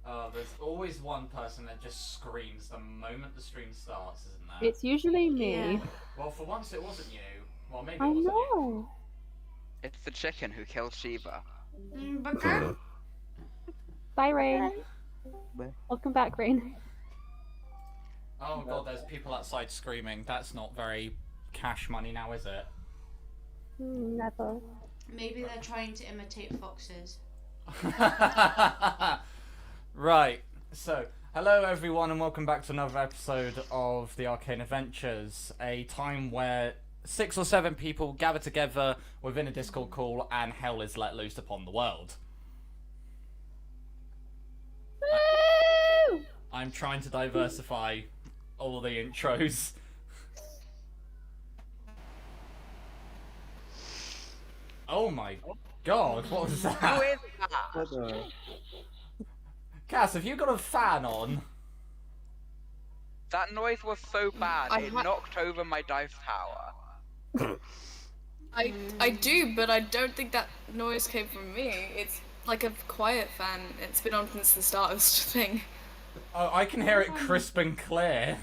There's always one person that just screams the moment the stream starts, isn't there? It's usually me. Yeah. Well, for once it wasn't you. Well, maybe I it wasn't know. It's the chicken who killed Shiva. Burger? Bye, Rain. Welcome back, Rain. you. Oh god, there's people outside screaming. That's not very cash money now, is it? Never. Maybe they're trying to imitate foxes. Right, so hello everyone and welcome back to another episode of the Arcane Adventures, a time where 6 or 7 people gather together within a Discord call and hell is let loose upon the world. Woo! I'm trying to diversify all the intros. Oh my god, what was Who that? is that? Cass, have you got a fan on? That noise was so bad, it knocked over my dice tower. I do, but I don't think that noise came from me. It's like a quiet fan. It's been on since the start of this thing. Oh, I can hear it crisp and clear,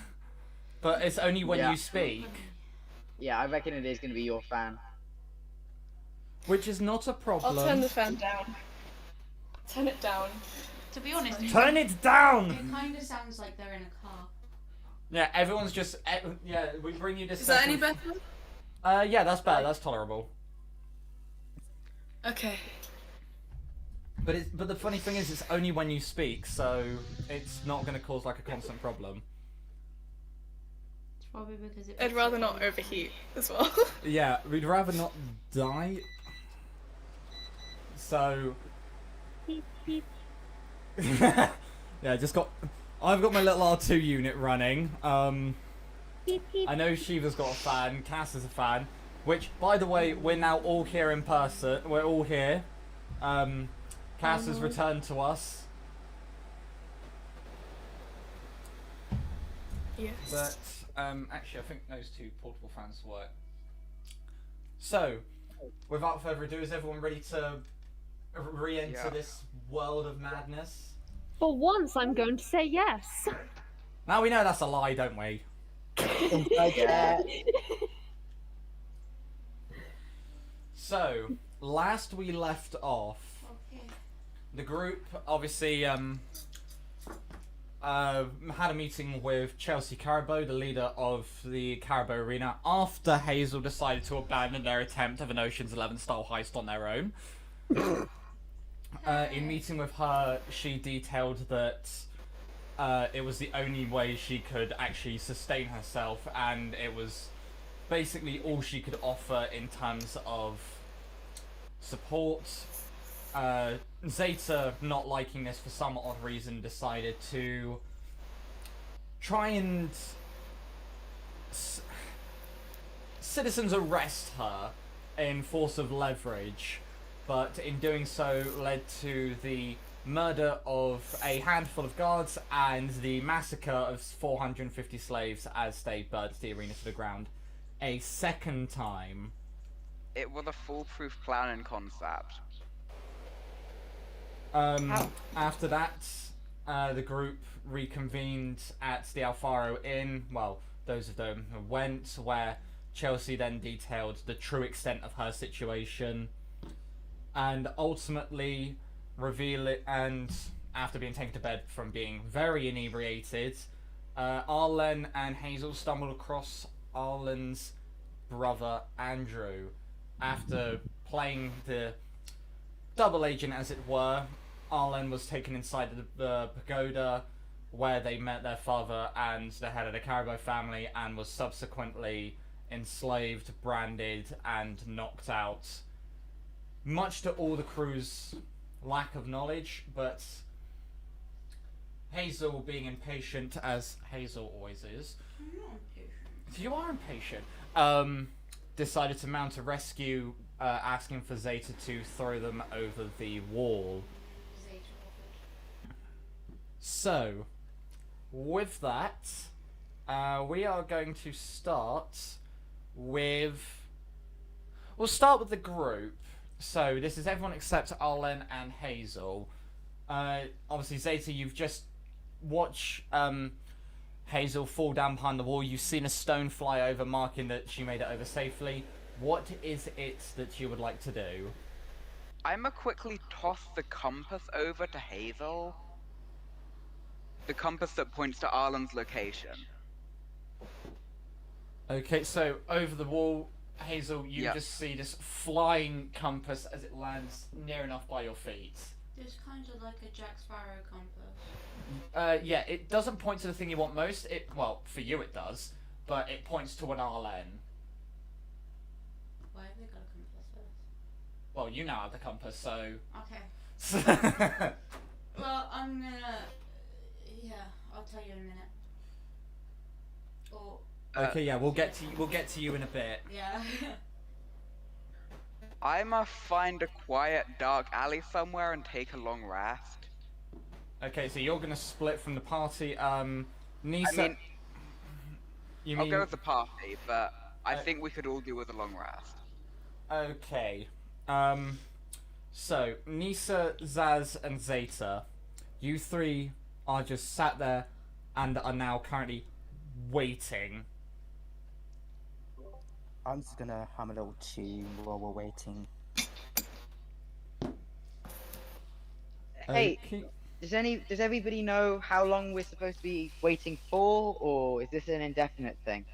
but it's only when Yeah. you speak. Yeah, I reckon it is going to be your fan. Which is not a problem. I'll turn the fan down. Turn it down. To be honest, Turn it down! it kind of sounds like they're in a car. Yeah, everyone's just... yeah, we bring you this... Is that any session- better? Yeah, that's better. That's tolerable. Okay. But the funny thing is, it's only when you speak, so it's not going to cause like a constant problem. It's probably because it. I'd rather not overheat as well. Yeah, we'd rather not die. So... Beep, beep. yeah, just got... I've got my little R2 unit running. Beep, beep. I know Shiva's got a fan, Cass is a fan, which, by the way, we're now all here in person. We're all here. Cass has returned to us. Yes. But, actually, I think those 2 portable fans work. So, without further ado, is everyone ready to re-enter Yeah. this world of madness? For once, I'm going to say yes. Now we know that's a lie, don't we? Yeah. So, last we left off, Okay. the group obviously had a meeting with Chelsea Carabo, the leader of the Carabo Arena, after Hazel decided to abandon their attempt of an Ocean's 11 style heist on their own. In meeting with her, she detailed that it was the only way she could actually sustain herself, and it was basically all she could offer in terms of support. Zeta, not liking this for some odd reason, decided to try and citizens arrest her in force of leverage, but in doing so led to the murder of a handful of guards and the massacre of 450 slaves as they burnt the arena to the ground a second time. It was a foolproof plan and concept. After that, the group reconvened at the Alfaro Inn. Well, those of them who went, where Chelsea then detailed the true extent of her situation, and ultimately reveal it. And after being taken to bed from being very inebriated, Arlen and Hazel stumbled across Arlen's brother Andrew. After playing the double agent, as it were, Arlen was taken inside the pagoda where they met their father and the head of the Carabo family, and was subsequently enslaved, branded, and knocked out. Much to all the crew's lack of knowledge, but Hazel, being impatient, as Hazel always is, you are impatient, decided to mount a rescue, asking for Zeta to throw them over the wall. So, with that, we are going to start with... We'll start with the group. So, this is everyone except Arlen and Hazel. Obviously, Zeta, you've just watched Hazel fall down behind the wall. You've seen a stone fly over, marking that she made it over safely. What is it that you would like to do? I'ma quickly toss the compass over to Hazel. The compass that points to Arlen's location. Okay, so over the wall, Hazel, you Yep. just see this flying compass as it lands near enough by your feet. It's kind of like a Jack Sparrow compass. Yeah, it doesn't point to the thing you want most. Well, for you it does, but it points to an RLN. Why have they got a compass first? Well, you now have the compass, so. Okay. Well, I'm gonna. Yeah, I'll tell you in a minute. Or Okay, yeah, we'll get to you in a bit. yeah. I'ma find a quiet, dark alley somewhere and take a long rest. Okay, so you're gonna split from the party. Nisa. I mean, you I'll mean? go with the party, but I think we could all do with a long rest. Okay. So Nisa, Zaz, and Zeta, you three are just sat there and are now currently waiting. I'm just gonna hum a little tune while we're waiting. Hey, Okay. does everybody know how long we're supposed to be waiting for, or is this an indefinite thing?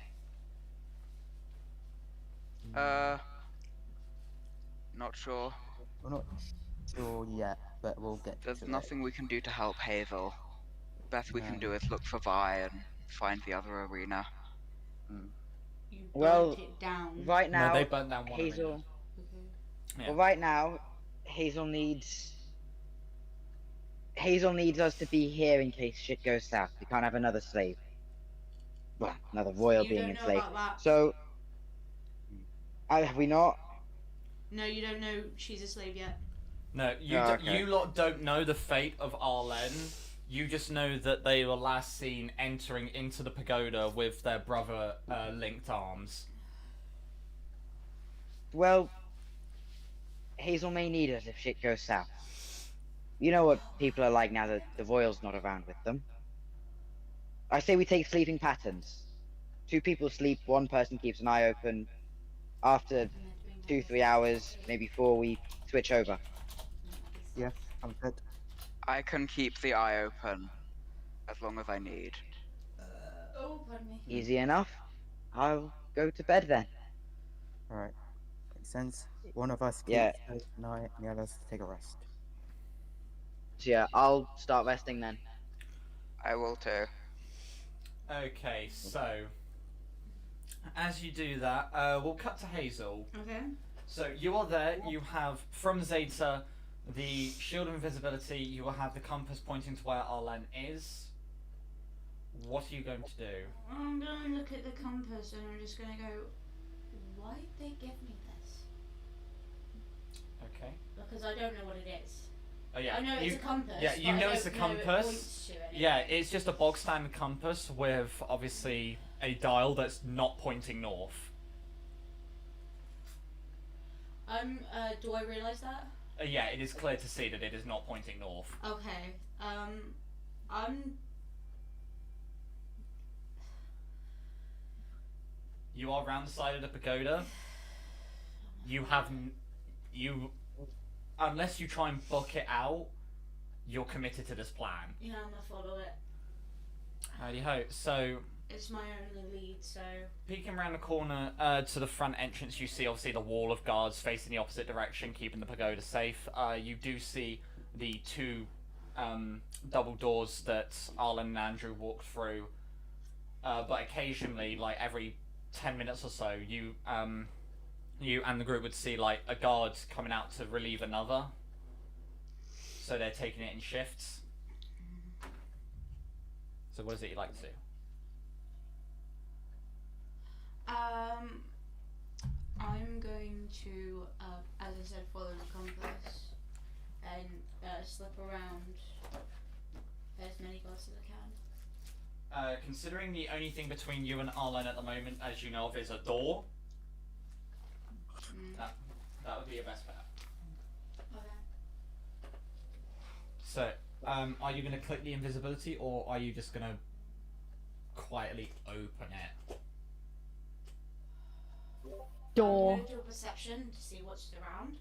Not sure. We're not sure yet, but we'll get There's to nothing we can do to help Hazel. Best we can No. do is look for Vi and find the other arena. You Well, burnt it down. Right now, No, they burnt down one Hazel. arena. Okay. Yeah. Well, right now, Hazel needs us to be here in case shit goes south. We can't have another slave. Well, another royal You being don't know enslaved. about that. So, have we not? No, you don't know she's a slave yet. No, you Oh, d- okay. you lot don't know the fate of Arlen. You just know that they were last seen entering into the pagoda with their brother linked arms. Well, Hazel may need us if shit goes south. You know what people are like now that the royal's not around with them. I say we take sleeping patterns. 2 people sleep, 1 person keeps an eye open. After And they're doing 2-3 hours, maybe 4, we switch over. Yeah, I'm good. I can keep the eye open as long as I need. Oh, pardon me. Easy enough. I'll go to bed then. Alright. Makes sense. One of us Yeah. keeps an eye and the others take a rest. So yeah, I'll start resting then. I will too. Okay, so as you do that, we'll cut to Hazel. Okay. So you are there. You have from Zeta the shield of invisibility. You will have the compass pointing to where Arlen is. What are you going to do? I'm gonna look at the compass and I'm just gonna go, why'd they give me this? Okay. Because I don't know what it is. Oh yeah. I know you, it's a compass. yeah, you but I know it's don't a know it compass. points to anything. Yeah, it's just a bog standard compass with obviously a dial that's not pointing north. Do I realise that? Yeah, it is clear to see that it is not pointing north. Okay. You are round the side of the pagoda. You have unless you try and book it out, you're committed to this plan. Yeah, I'm gonna follow it. Howdy ho. So, It's my only lead, so. peeking around the corner to the front entrance, you see obviously the wall of guards facing the opposite direction, keeping the pagoda safe. You do see the 2 double doors that Arlen and Andrew walked through. But occasionally, like every 10 minutes or so, you and the group would see like a guard coming out to relieve another. So they're taking it in shifts. So what is it you'd like to do? I'm going to, as I said, follow the compass and slip around as many guards as I can. Considering the only thing between you and Arlen at the moment, as you know of, is a door, that would be your best bet. Okay. So, are you going to click the invisibility, or are you just going to quietly open it? Door. I'm gonna do a perception to see what's around.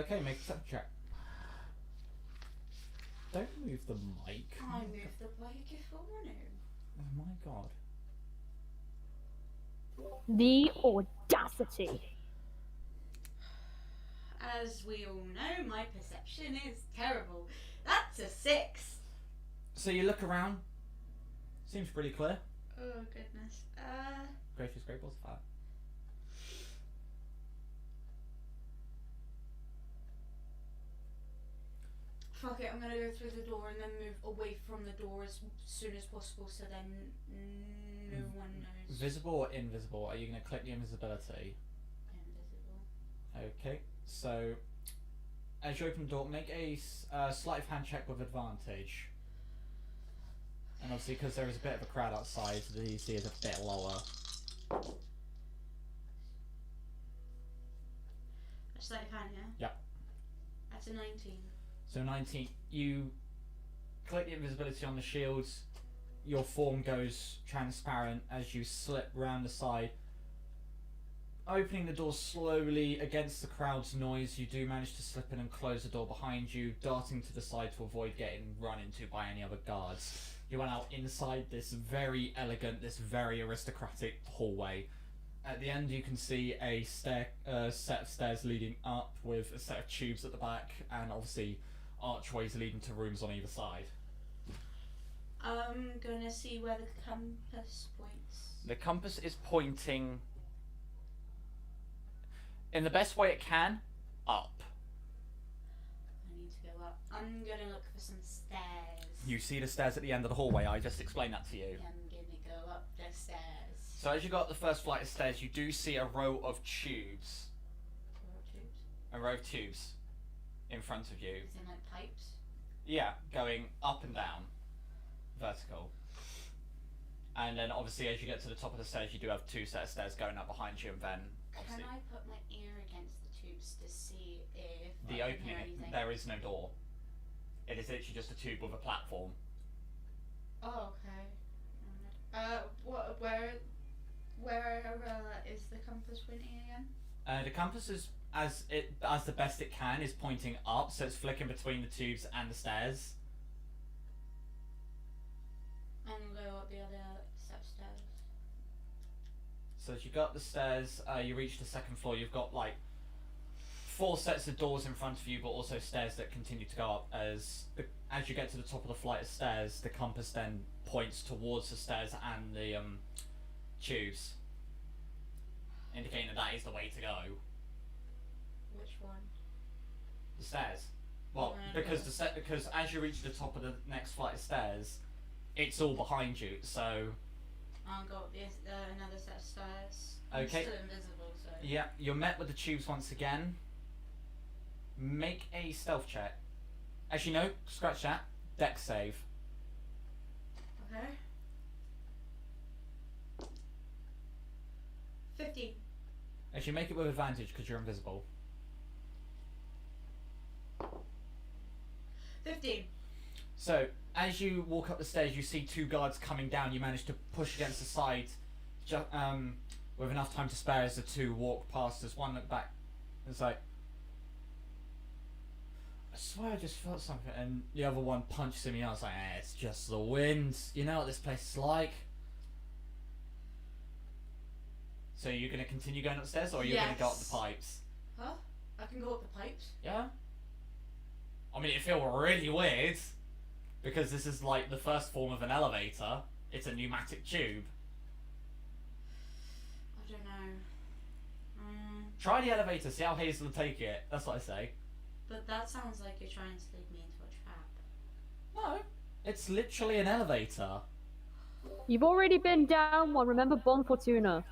Okay, make a perception check. Don't move the mic. I move the mic if I want to. Oh my god. The audacity. As we all know, my perception is terrible. That's a 6. So you look around. Seems pretty clear. Oh goodness. Gracious great balls of fire. Fuck it, I'm gonna go through the door and then move away from the door as soon as possible so then no one knows. Visible or invisible? Are you going to click the invisibility? Invisible. Okay, so as you open the door, make a sleight of hand check with advantage. And obviously, because there is a bit of a crowd outside, the DC is a bit lower. A sleight of hand, yeah? Yep. That's a 19. So 19, you click the invisibility on the shields, your form goes transparent as you slip round the side. Opening the door slowly against the crowd's noise, you do manage to slip in and close the door behind you, darting to the side to avoid getting run into by any other guards. You went out inside this very elegant, this very aristocratic hallway. At the end you can see a set of stairs leading up with a set of tubes at the back, and obviously archways leading to rooms on either side. I'm gonna see where the compass points. The compass is pointing in the best way it can, up. I need to go up. I'm gonna look for some stairs. You see the stairs at the end of the hallway, I just explained that to you. I'm gonna go up the stairs. So as you go up the first flight of stairs, you do see a row of tubes. A row of tubes in front of you. Is in like pipes? Yeah, going up and down. Vertical. And then obviously as you get to the top of the stairs, you do have 2 sets of stairs going up behind you, and then obviously... Can I put my ear against the tubes to see if the I can hear opening, anything? there is no door. It is literally just a tube with a platform. Oh, okay. Where is the compass pointing again? The compass is as the best it can is pointing up, so it's flicking between the tubes and the stairs. I'm gonna go up the other set of stairs. So as you go up the stairs, you reach the 2nd floor. You've got like 4 sets of doors in front of you, but also stairs that continue to go up. As you get to the top of the flight of stairs, the compass then points towards the stairs and the tubes, indicating that is the way to go. Which one? The stairs. Well, because because as you reach the top of the next flight of stairs, it's all behind you. So. I'll go up another set of stairs. Okay. I'm still invisible, so. Yeah, you're met with the tubes once again. Make a stealth check. Actually, no, scratch that. Dex save. Okay. 15. Actually, make it with advantage because you're invisible. 15. So, as you walk up the stairs, you see 2 guards coming down. You manage to push against the side with enough time to spare as the 2 walk past. As one look back, it's like, I swear I just felt something. And the other one punches him. I was like, it's just the wind. You know what this place is like. So you're going to continue going upstairs, or you're going to go up the pipes? Huh? I can go up the pipes? Yeah. I mean, it'd feel really weird, because this is like the first form of an elevator. It's a pneumatic tube. I don't know. Try the elevator, see how Hazel will take it. That's what I say. But that sounds like you're trying to lead me into a trap. No, it's literally an elevator. You've already been down one. Remember Bon Fortuna.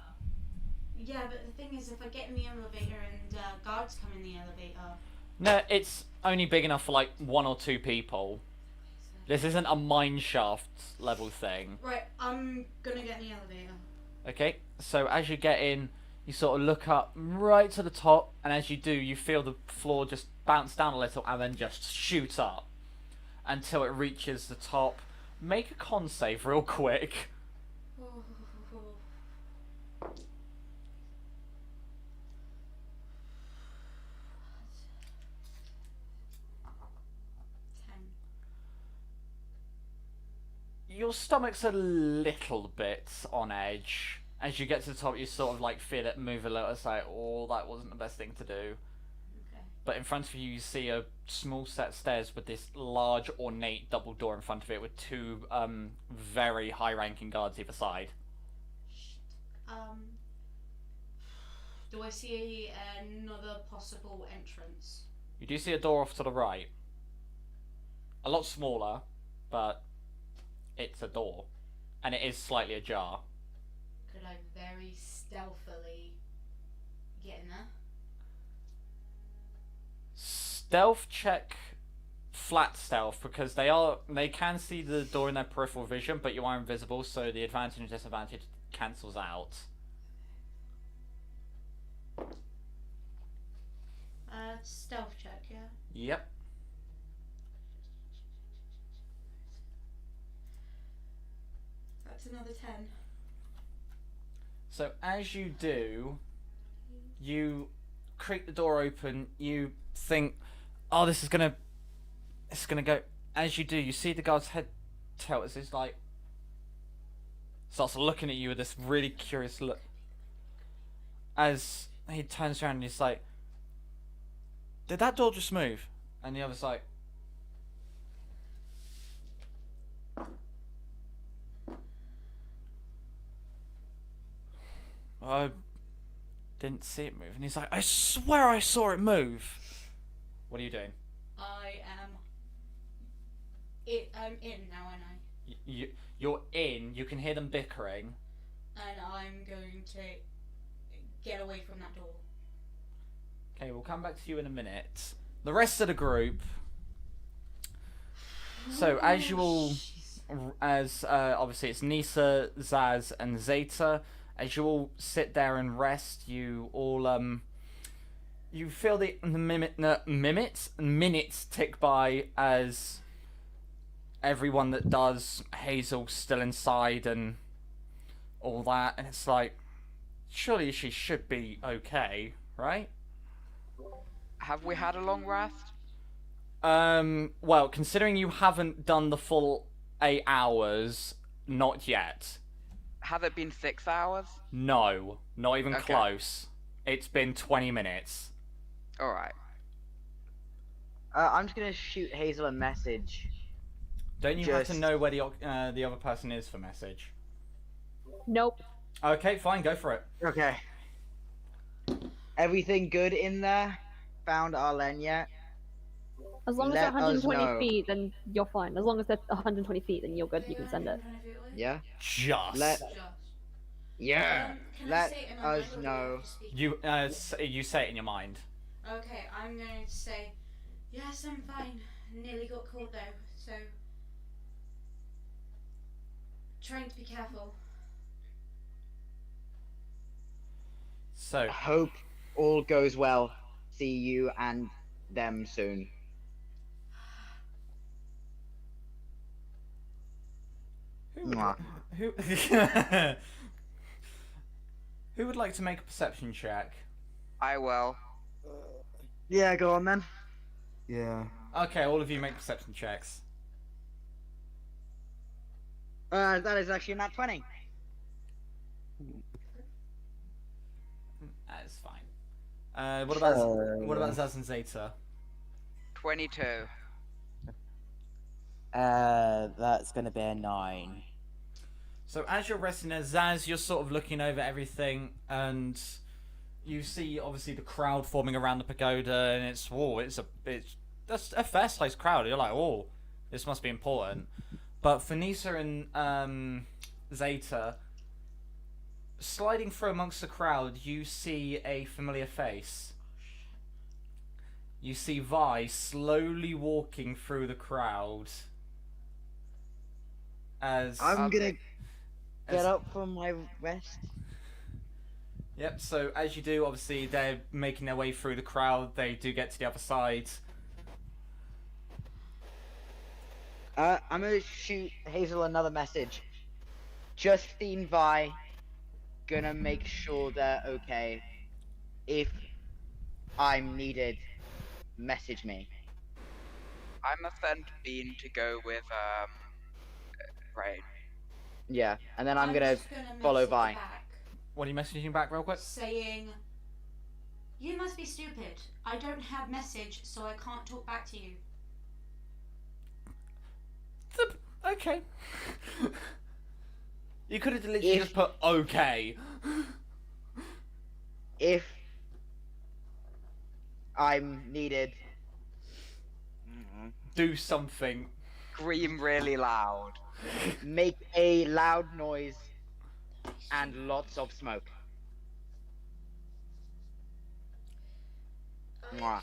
Yeah, but the thing is, if I get in the elevator and guards come in the elevator... No, it's only big enough for like 1 or 2 people. This isn't a mine shaft level thing. Right, I'm gonna get in the elevator. Okay, so as you get in, you sort of look up right to the top, and as you do, you feel the floor just bounce down a little and then just shoot up. until it reaches the top. Make a con save real quick. Oh. 10. Your stomach's a little bit on edge. As you get to the top, you sort of like feel it move a little. It's like, oh, that wasn't the best thing to do. Okay. But in front of you, you see a small set of stairs with this large, ornate double door in front of it with two very high-ranking guards either side. Shit. Do I see another possible entrance? You do see a door off to the right. A lot smaller, but it's a door. And it is slightly ajar. Could I very stealthily get in there? Stealth check, flat stealth, because they can see the door in their peripheral vision, but you are invisible, so the advantage and disadvantage cancels out. Stealth check, yeah. Yep. That's another 10. So as you do, you creak the door open, you think, oh, this is gonna go. As you do, you see the guard's head tilt as he's like, starts looking at you with this really curious look. As he turns around and he's like, did that door just move? And the other's like, I didn't see it move. And he's like, I swear I saw it move. What are you doing? I'm in now, aren't I? You're in. You can hear them bickering. And I'm going to get away from that door. Okay, we'll come back to you in a minute. The rest of the group. So as you all, obviously it's Nisa, Zaz, and Zeta. As you all sit there and rest, you all you feel the minutes tick by as everyone that does Hazel's still inside and all that, and it's like, surely she should be okay, right? Have we had a long rest? Well, considering you haven't done the full 8 hours, not yet. Have it been 6 hours? No, not even Okay. close. It's been 20 minutes. Alright. I'm just gonna shoot Hazel a message. Don't you have to Just- know where the other person is for message? Nope. Okay, fine, go for it. Okay. Everything good in there? Found Arlen yet? As long as Let they're us 120 know. feet, then you're fine. As long as they're 120 feet, then you're good. You can send it. Yeah? Just. Let- Just. Yeah! Can I Let say it in my us mind or do I know. have to speak? You say it in your mind. Okay, I'm going to say, yes, I'm fine. Nearly got caught though, so trying to be careful. So, Hope all goes well. See you and them soon. Mwah. who who would like to make a perception check? I will. Yeah, go on then. Yeah. Okay, all of you make perception checks. That is actually not 20. That's fine. What about Zaz and Zeta? 22. That's gonna be a 9. So as you're resting there, Zaz, you're sort of looking over everything, and you see obviously the crowd forming around the pagoda, and that's a fair-sized crowd. You're like, oh, this must be important. But for Nisa and Zeta, sliding through amongst the crowd, you see a familiar face. You see Vi slowly walking through the crowd. As I'm gonna Okay. get up from my rest. Yep, so as you do, obviously, they're making their way through the crowd. They do get to the other side. I'm gonna shoot Hazel another message. Justine Vi, gonna make sure they're okay. If I'm needed, message me. I'm a sent Bean to go with right. Yeah, and then I'm gonna just gonna follow message Vi. back What are you messaging back real quick? saying, "You must be stupid. I don't have message, so I can't talk back to you." Okay. You could have literally just put okay. If I'm needed, Do something. Scream really loud. make a loud noise and lots of smoke. Mwah.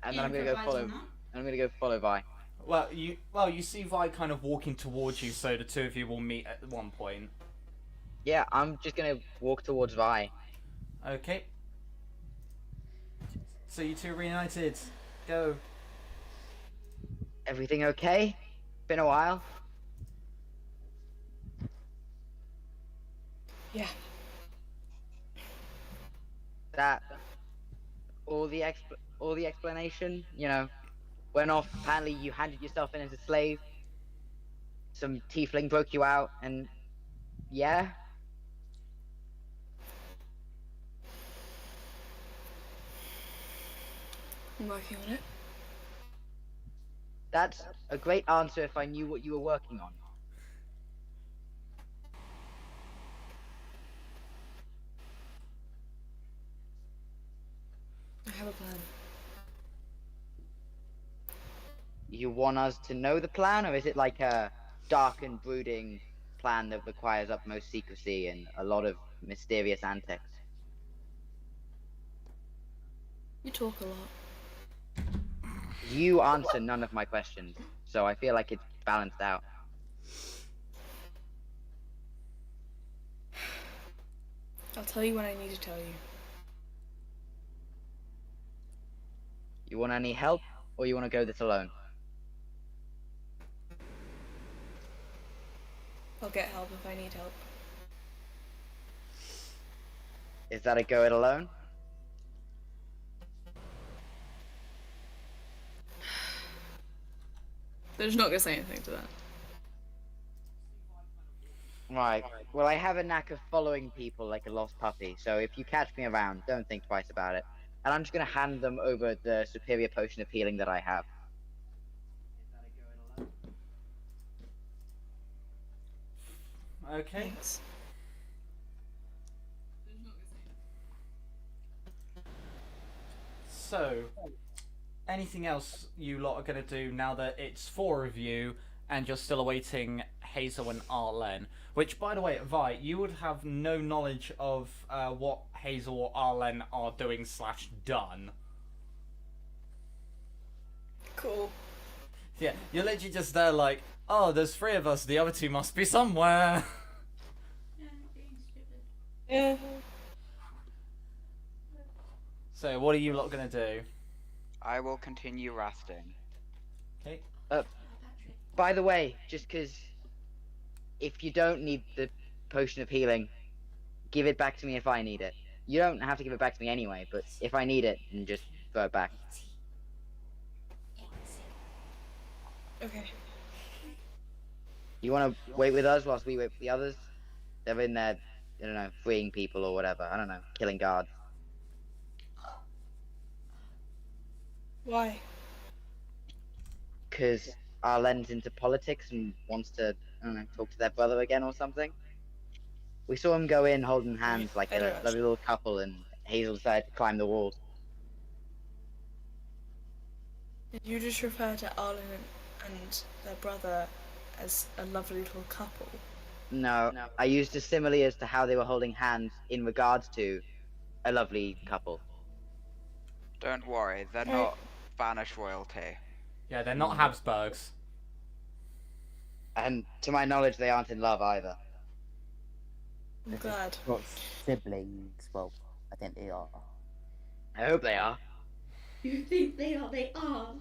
And then I'm gonna go follow. I'm gonna go follow Vi. Well, you see Vi kind of walking towards you, so the two of you will meet at one point. Yeah, I'm just gonna walk towards Vi. Okay. So you two reunited. Go. Everything okay? Been a while. Yeah. That all the explanation, you know, went off. Apparently, you handed yourself in as a slave. Some tiefling broke you out, and yeah. I'm working on it. That's a great answer if I knew what you were working on. I have a plan. You want us to know the plan, or is it like a dark and brooding plan that requires utmost secrecy and a lot of mysterious antics? You talk a lot. You answer none of my questions, so I feel like it's balanced out. I'll tell you when I need to tell you. You want any help, or you want to go this alone? I'll get help if I need help. Is that a go it alone? They're just not gonna say anything to that. Right. Well, I have a knack of following people like a lost puppy, so if you catch me around, don't think twice about it. And I'm just gonna hand them over the superior potion of healing that I have. Okay. Thanks. So, anything else you lot are gonna do now that it's four of you and you're still awaiting Hazel and Arlen? Which, by the way, Vi, you would have no knowledge of what Hazel or Arlen are doing / done. Cool. Yeah, you're literally just there like, oh, there's three of us, the other two must be somewhere. Yeah, being stupid. Yeah. So, what are you lot gonna do? I will continue resting. Okay. By the way, just because if you don't need the potion of healing, give it back to me if I need it. You don't have to give it back to me anyway, but if I need it, then just throw it back. Okay. You want to wait with us whilst we wait for the others? They're in there, I don't know, freeing people or whatever. I don't know, killing guards. Why? Because Arlen's into politics and wants to, I don't know, talk to their brother again or something. We saw him go in holding hands like I don't a know. lovely little couple, and Hazel decided to climb the walls. Did you just refer to Arlen and their brother as a lovely little couple? No, I used a simile as to how they were holding hands in regards to a lovely couple. Don't worry, they're not Spanish royalty. Yeah, they're not Habsburgs. And to my knowledge, they aren't in love either. I'm glad. Got siblings. Well, I think they are. I hope they are. You think they are? They are.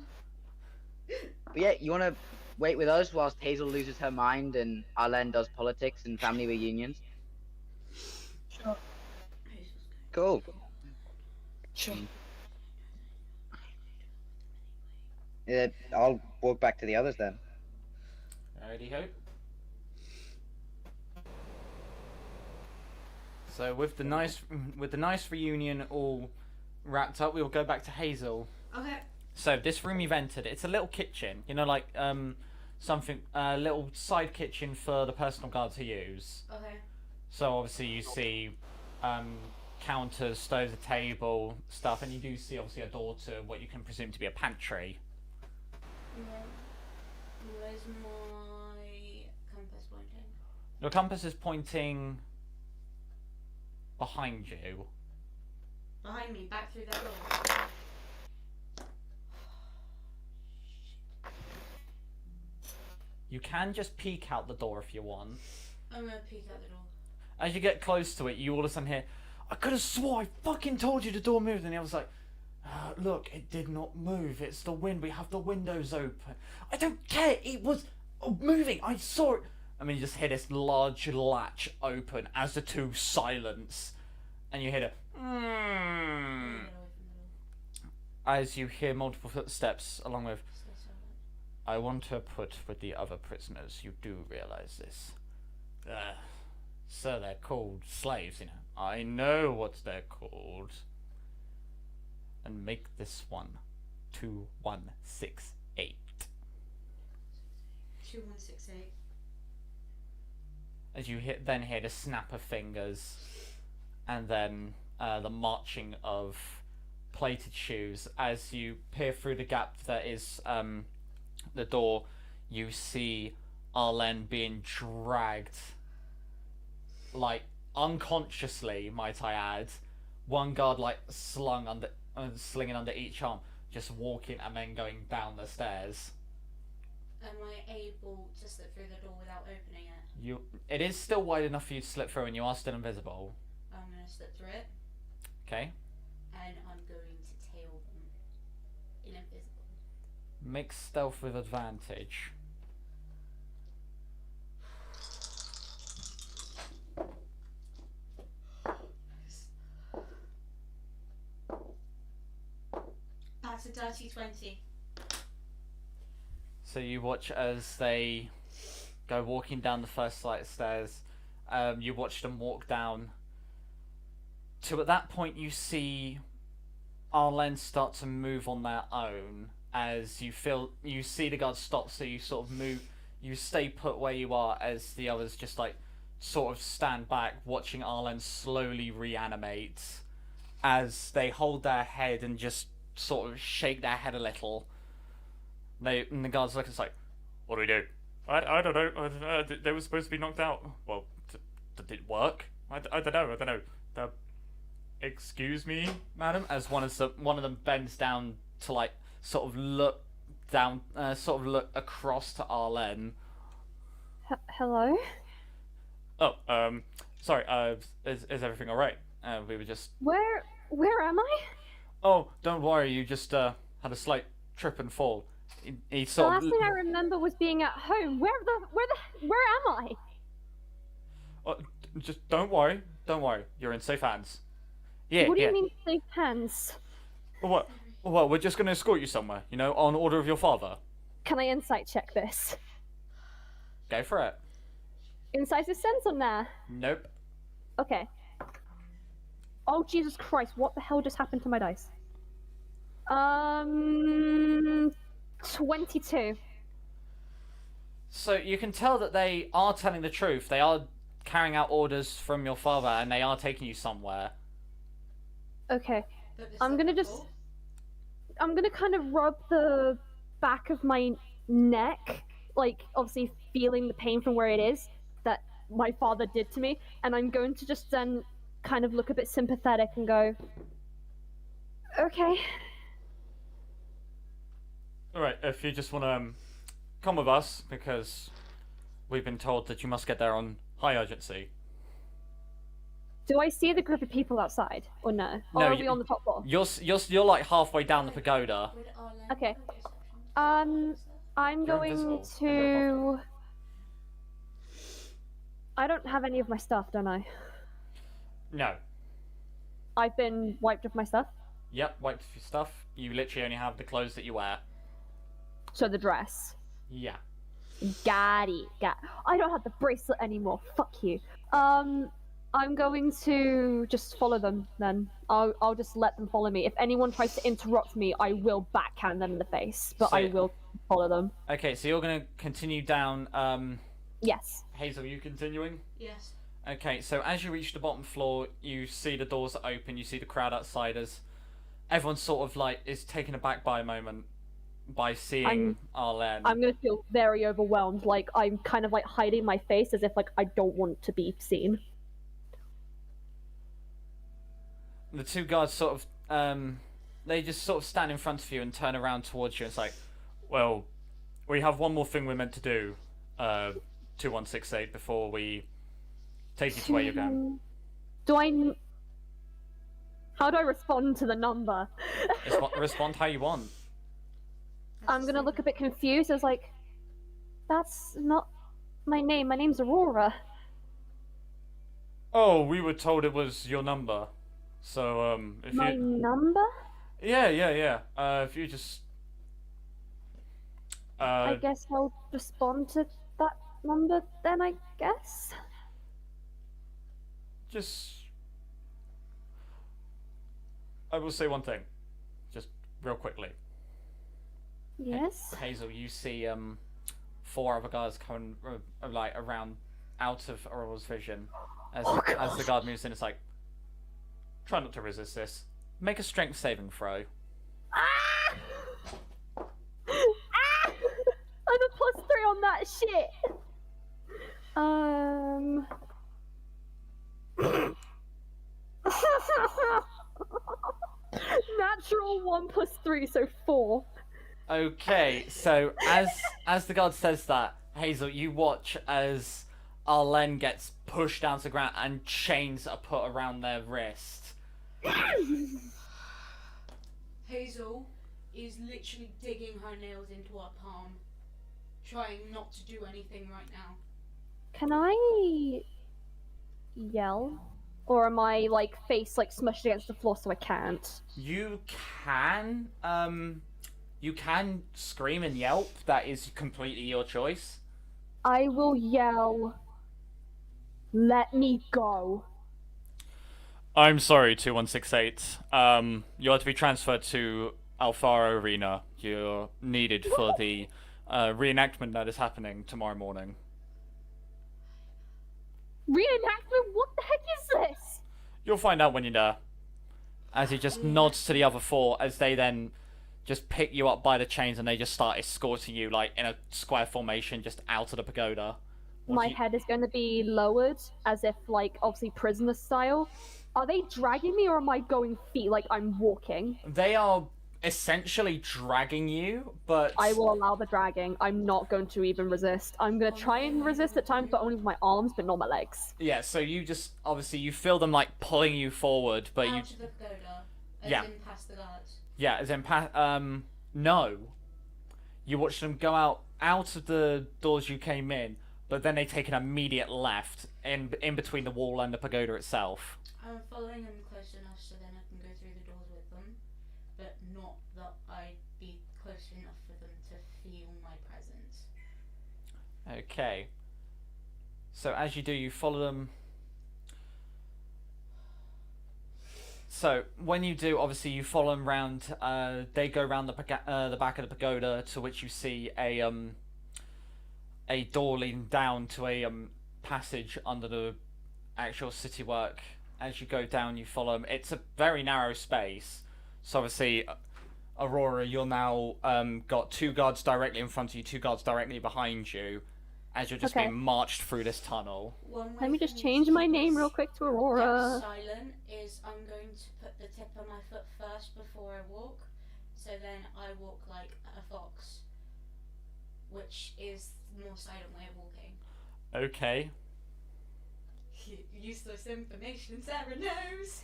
But yeah, you wanna wait with us whilst Hazel loses her mind and Arlen does politics and family reunions? Sure. Cool. Sure. I'll walk back to the others then. Alrighty ho. So with the nice reunion all wrapped up, we'll go back to Hazel. Okay. So this room you've entered, it's a little kitchen, you know, like something, a little side kitchen for the personal guard to use. Okay. So obviously you see counters, stoves, a table, stuff, and you do see obviously a door to what you can presume to be a pantry. Where's my compass pointing? Your compass is pointing behind you. Behind me, back through that door. You can just peek out the door if you want. I'm gonna peek out the door. As you get close to it, you all of a sudden hear, I could have swore I fucking told you the door moved. And I was like, look, it did not move. It's the wind. We have the windows open. I don't care. It was moving. I saw it. I mean, you just hear this large latch open as the two silence. And you hear the, Get away from the door. as you hear multiple footsteps along with, Stay silent. I want her put with the other prisoners. You do realize this. Sir, they're called slaves, you know. I know what they're called. And make this one 2168. 2168. As you then hear the snap of fingers, and then the marching of plated shoes. As you peer through the gap that is the door, you see Arlen being dragged, like unconsciously, might I add. One guard like slinging under each arm, just walking and then going down the stairs. Am I able to slip through the door without opening it? It is still wide enough for you to slip through, and you are still invisible. I'm gonna slip through it, Okay. and I'm going to tail them in invisible. Make stealth with advantage. That's a dirty 20. So you watch as they go walking down the first flight of stairs. You watch them walk down. To at that point, you see Arlen start to move on their own. As you see the guards stop, so you sort of move. You stay put where you are, as the others just like sort of stand back, watching Arlen slowly reanimate. As they hold their head and just sort of shake their head a little. And the guards look and it's like, what do we do? I don't know. They were supposed to be knocked out. Well, did it work? I don't know. Excuse me, madam. As one of them bends down to like sort of look down, sort of look across to Arlen. Hello? Oh, sorry. Is everything all right? We were just. Where am I? Oh, don't worry. You just had a slight trip and fall. He The sort last of. thing I remember was being at home. Where am I? Just don't worry. You're in safe hands. Yeah. What do yeah. you mean safe hands? What? Well, we're just going to escort you somewhere, you know, on order of your father. Can I insight check this? Go for it. Insight is sense on there. Nope. Okay. Oh Jesus Christ! What the hell just happened to my dice? 22. So you can tell that they are telling the truth. They are carrying out orders from your father, and they are taking you somewhere. Okay. But I'm gonna kind of rub the back of my neck, like obviously feeling the pain from where it is that my father did to me, and I'm going to just then kind of look a bit sympathetic and go, okay. Alright, if you just want to come with us, because we've been told that you must get there on high urgency. Do I see the group of people outside, or no? Or No, are we on the top floor? You're like halfway down the pagoda. Would Arlen Okay. have perception? I'm You're going invisible, and you're above to. I don't have any of my stuff, don't I? No. I've been wiped of my stuff. Yep, wiped your stuff. You literally only have the clothes that you wear. So the dress. Yeah. Got it. I don't have the bracelet anymore. Fuck you. I'm going to just follow them then. I'll just let them follow me. If anyone tries to interrupt me, I will backhand them in the face. But So- I will follow them. Okay, so you're gonna continue down. Yes. Hazel, you continuing? Yes. Okay, so as you reach the bottom floor, you see the doors are open. You see the crowd outside as everyone sort of like is taken aback by a moment by seeing Arlen. I'm gonna feel very overwhelmed. Like I'm kind of like hiding my face as if like I don't want to be seen. The two guards sort of they just sort of stand in front of you and turn around towards you. It's like, well, we have one more thing we're meant to do, 2168, before we take you to where you're going. How do I respond to the number? Respond how you want. I'm gonna look a bit confused. I was like, that's not my name. My name's Aurora. Oh, we were told it was your number. So, if My you... number? Yeah. If you just... I guess I'll respond to that number then, I guess. Just... I will say one thing. Just real quickly. Yes? Hazel, you see, 4 other guards coming, like, around out of Aurora's vision. As the guard moves in, it's like... Try not to resist this. Make a strength saving throw. Ah! Ah! I'm a +3 on that shit! Natural 1 + 3, so 4. Okay, so as the guard says that, Hazel, you watch as Arlen gets pushed down to the ground and chains are put around their wrist. Hazel is literally digging her nails into her palm, trying not to do anything right now. Can I yell? Or am I like face like smushed against the floor so I can't? You can scream and yelp. That is completely your choice. I will yell, let me go. I'm sorry, 2168. You are to be transferred to Alfaro Arena. You're needed for the reenactment that is happening tomorrow morning. Reenactment? What the heck is this? You'll find out when you're there. As he just nods to the other 4, as they then just pick you up by the chains and they just start escorting you like in a square formation just out of the pagoda. My head is going to be lowered as if like obviously prisoner style. Are they dragging me or am I going feet like I'm walking? They are essentially dragging you, but I will allow the dragging. I'm not going to even resist. I'm going to try and resist at times, but only with my arms, but not my legs. Yeah, so you just obviously you feel them like pulling you forward, but Out you of the pagoda, as Yeah. in past the guards. yeah, as in no. You watch them go out of the doors you came in, but then they take an immediate left in between the wall and the pagoda itself. I'm following them close enough so then I can go through the doors with them, but not that I'd be close enough for them to feel my presence. Okay. So as you do, you follow them. So when you do, obviously you follow them round. They go round the back of the pagoda, to which you see a door leading down to a passage under the actual city work. As you go down, you follow them. It's a very narrow space. So obviously, Aurora, you're now got 2 guards directly in front of you, 2 guards directly behind you, as you're just Okay. being marched through this tunnel. One way Let me for just to change my keep name us real quick to kept Aurora. silent is I'm going to put the tip of my foot first before I walk, so then I walk like a fox, which is the more silent way of walking. Okay. Useless information, Sarah knows.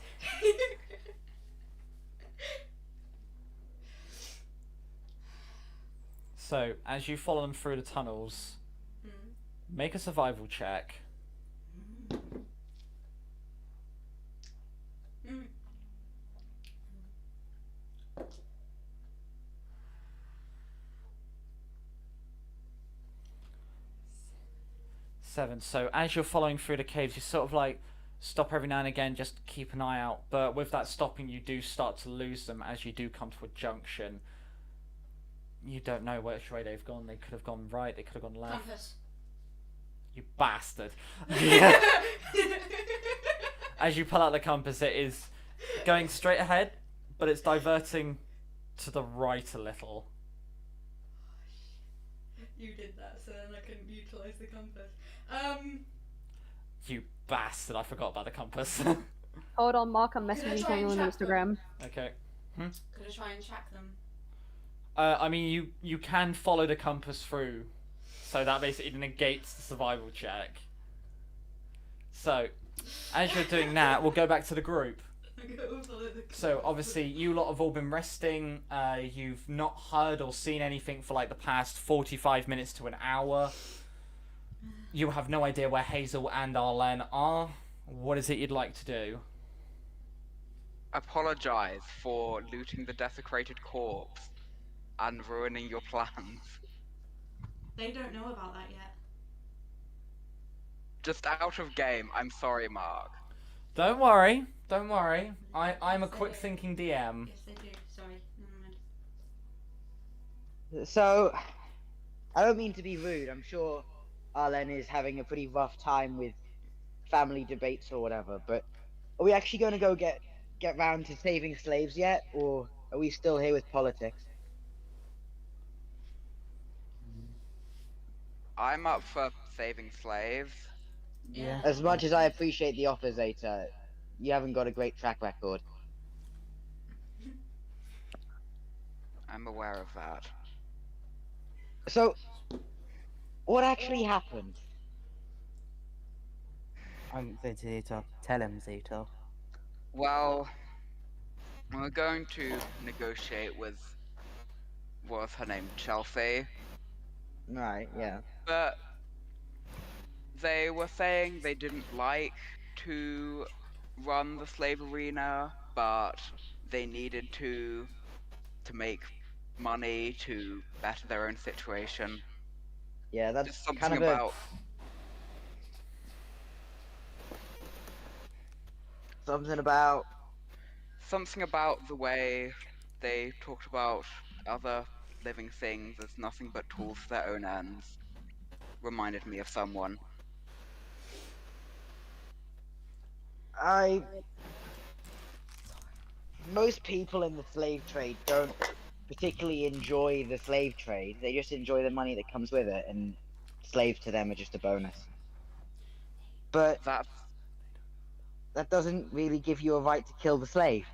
So, as you follow them through the tunnels, Mm. make a survival check. Mm. 7. So, as you're following through the caves, you sort of like stop every now and again, just keep an eye out. But with that stopping, you do start to lose them as you do come to a junction. You don't know which way they've gone. They could have gone right, they could have gone left. Compass. You bastard. Yeah. As you pull out the compass, it is going straight ahead, but it's diverting to the right a little. You did that, so then I couldn't utilize the compass. You bastard, I forgot about the compass. Hold on, Mark, I'm Can I messaging try you and on track them? Instagram. Okay. Could I try and track them? I mean, you can follow the compass through, so that basically negates the survival check. So, as you're doing that, we'll go back to the group. So, obviously, you lot have all been resting. You've not heard or seen anything for like the past 45 minutes to an hour. You have no idea where Hazel and Arlen are. What is it you'd like to do? Apologize for looting the desecrated corpse and ruining your plans. They don't know about that yet. Just out of game, I'm sorry, Mark. Don't worry. Don't worry. I'm a Yes, they quick do. thinking DM. Yes, they do. Sorry. Never mind. So, I don't mean to be rude. I'm sure Arlen is having a pretty rough time with family debates or whatever, but are we actually going to go get round to saving slaves yet, or are we still here with politics? I'm up for saving slaves. Yeah. As much as I appreciate the offer, Zeta, you haven't got a great track record. I'm aware of that. So, what actually happened? I'm going to Zeta. Tell him, Zeta. Well, we're going to negotiate with, what was her name, Chelsea? Right, yeah. But they were saying they didn't like to run the slave arena, but they needed to make money to better their own situation. Yeah, that's Just something kind of about something about the way they talked about other living things as nothing but tools for their own ends. Reminded me of someone. Most people in the slave trade don't particularly enjoy the slave trade. They just enjoy the money that comes with it, and slaves to them are just a bonus. But That's that doesn't really give you a right to kill the slave.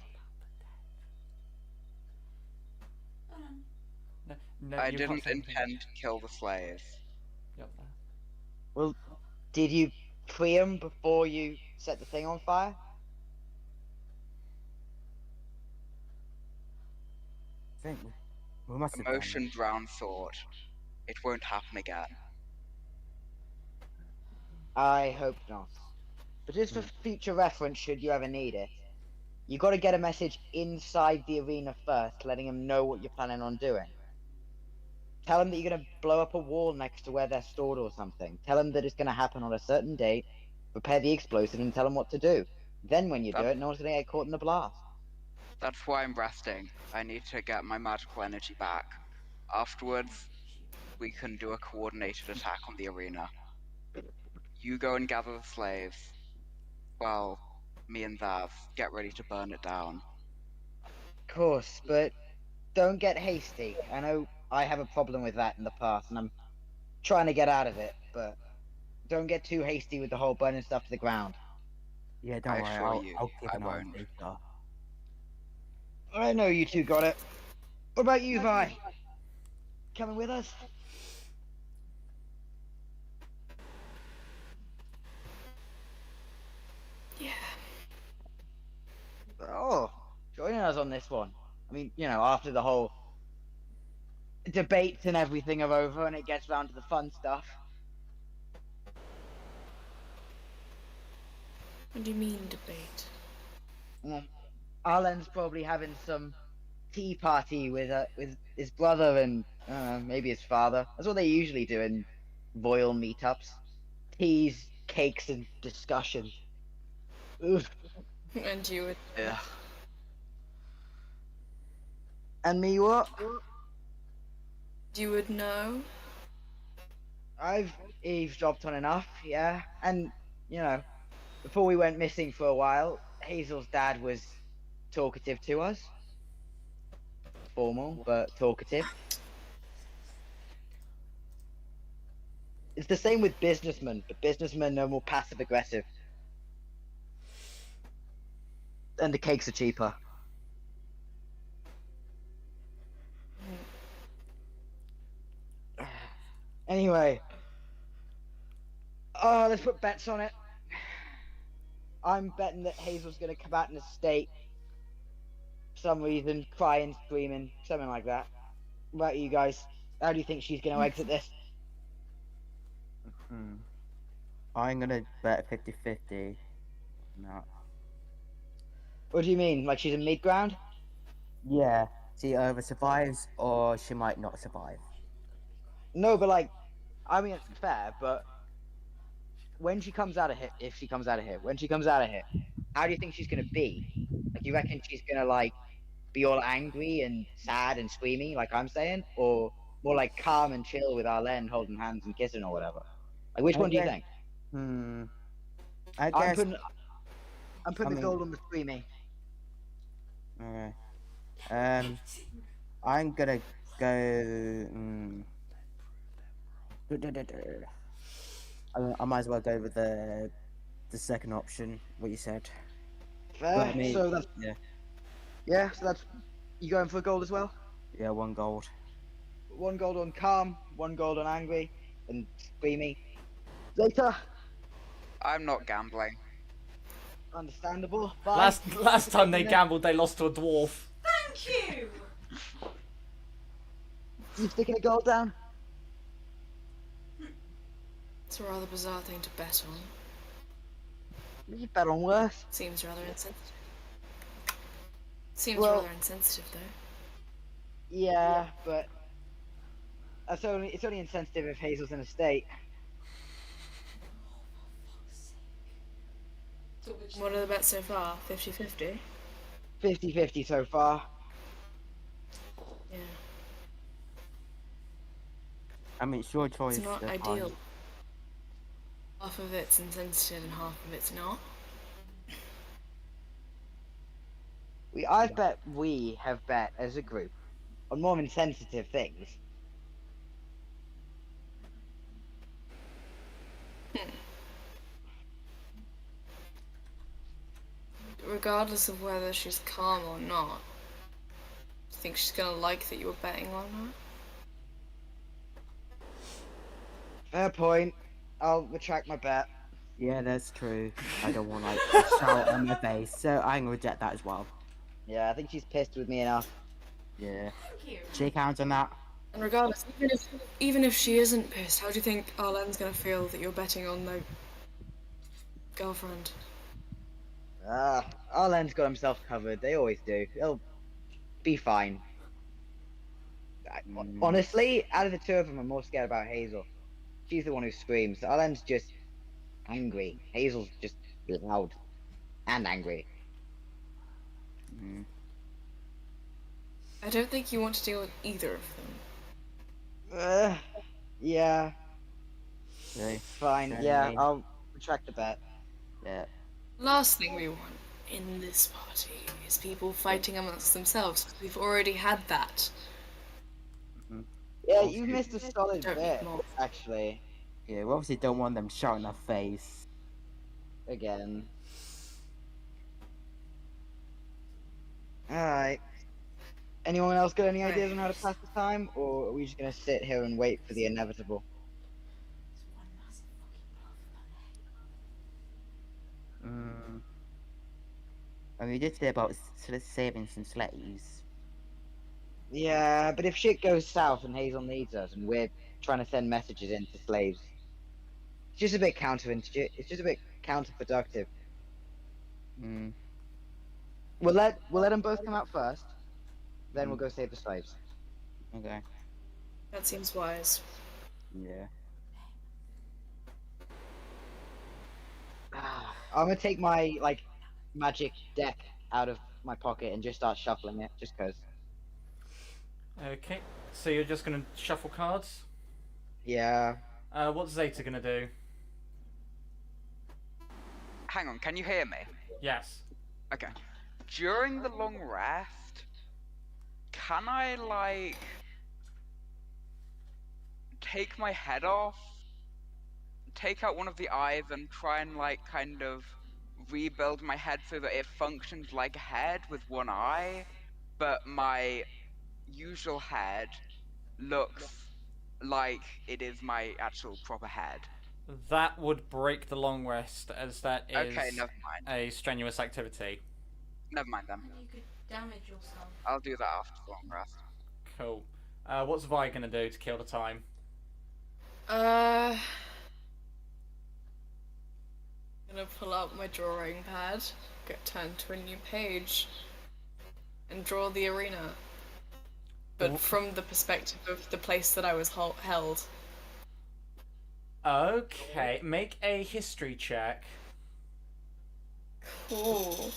No, I you can't didn't say anything. intend to kill the slaves. Yep. Well, did you free them before you set the thing on fire? I think we must have done Emotion drowned thought. It won't happen again. I hope not. But just for future reference, should you ever need it, you got to get a message inside the arena first, letting them know what you're planning on doing. Tell them that you're going to blow up a wall next to where they're stored or something. Tell them that it's going to happen on a certain date. Prepare the explosive and tell them what to do. Then when you do it, no one's going to get caught in the blast. That's why I'm resting. I need to get my magical energy back. Afterwards, we can do a coordinated attack on the arena. You go and gather the slaves. Well, me and Vav get ready to burn it down. Of course, but don't get hasty. I know I have a problem with that in the past, and I'm trying to get out of it, but don't get too hasty with the whole burning stuff to the ground. Yeah, don't I worry. assure you, I'll keep I an eye on won't. Zeta. I know you two got it. What about you, Vi? Coming with us? Yeah. Oh, joining us on this one. I mean, you know, after the whole debates and everything are over and it gets round to the fun stuff. What do you mean debate? Arlen's probably having some tea party with his brother and maybe his father. That's what they usually do in royal meetups. Teas, cakes, and discussion. Oof. And you would. Yeah. And me what? You would know. I've eavesdropped on enough, yeah. And, you know, before we went missing for a while, Hazel's dad was talkative to us. Formal, but talkative. It's the same with businessmen, but businessmen are more passive aggressive. And the cakes are cheaper. Anyway. Oh, let's put bets on it. I'm betting that Hazel's gonna come out in a state. For some reason, crying, screaming, something like that. What about you guys? How do you think she's gonna exit this? I'm gonna bet 50-50. No. What do you mean? Like she's in mid-ground? Yeah, she either survives or she might not survive. No, but like, I mean, it's fair, but when she comes out of here, if she comes out of here, when she comes out of here, how do you think she's gonna be? Like, you reckon she's gonna like be all angry and sad and screaming, like I'm saying, or more like calm and chill with Arlen holding hands and kissing or whatever? Like, which one do you think? I guess. I'm putting the gold on the screaming. Okay. I'm gonna go. I might as well go with the second option. What you said. Fair. But I mean, So that's yeah, so that's you going for gold as well? yeah, 1 gold. 1 gold on calm, 1 gold on angry, and screaming. Later. I'm not gambling. Understandable. Bye. Last time they gambled, they lost to a dwarf. Thank you! You sticking a gold down? It's a rather bizarre thing to bet on. You bet on worse. Seems rather insensitive. Seems Well- rather insensitive, though. Yeah, but it's only insensitive if Hazel's in a state. What are the bets so far? 50-50? 50-50 so far. Yeah. I mean, it's your choice. It's not the ideal. time. Half of it's insensitive and half of it's not. We have bet as a group on more insensitive things. Regardless of whether she's calm or not, do you think she's gonna like that you were betting on her? Fair point. I'll retract my bet. Yeah, that's true. I don't want like a shout on my face, so I'm gonna reject that as well. Yeah, I think she's pissed with me enough. Yeah. Thank you. Shake hands on that. And regardless, even if she isn't pissed, how do you think Arlen's gonna feel that you're betting on the girlfriend? Arlen's got himself covered. They always do. He'll be fine. Honestly, out of the two of them, I'm more scared about Hazel. She's the one who screams. Arlen's just angry. Hazel's just loud and angry. I don't think you want to deal with either of them. Yeah, Okay. fine. Okay. Yeah, I'll retract the bet. Yeah. Last thing we want in this party is people fighting amongst themselves. We've already had that. Yeah, you missed a solid Don't bit, need more. actually. Yeah, we obviously don't want them shouting in our face. Again. Alright. Anyone else got any ideas on how to pass the time? Or are we just gonna sit here and wait for the inevitable? And we did say about saving some slaves. Yeah, but if shit goes south and Hazel needs us, and we're trying to send messages into slaves, it's just a bit It's just a bit counterproductive. Mm, We'll let them both come out first, then we'll mm, go save the slaves. okay. That seems wise. Yeah. I'm gonna take my magic deck out of my pocket and just start shuffling it, just cause. Okay, so you're just gonna shuffle cards. Yeah. What's Zeta gonna do? Hang on, can you hear me? Yes. Okay. During the long rest, can I, like, take my head off, take out one of the eyes, and try and, like, kind of rebuild my head so that it functions like a head with one eye, but my usual head looks like it is my actual proper head? That would break the long rest, as that is Okay, never mind. a strenuous activity. Never mind then. And you could damage yourself. I'll do that after the long rest. Cool. What's Vi gonna do to kill the time? I'm gonna pull out my drawing pad, get turned to a new page, and draw the arena. But from the perspective of the place that I was held. Okay, make a history check. Cool.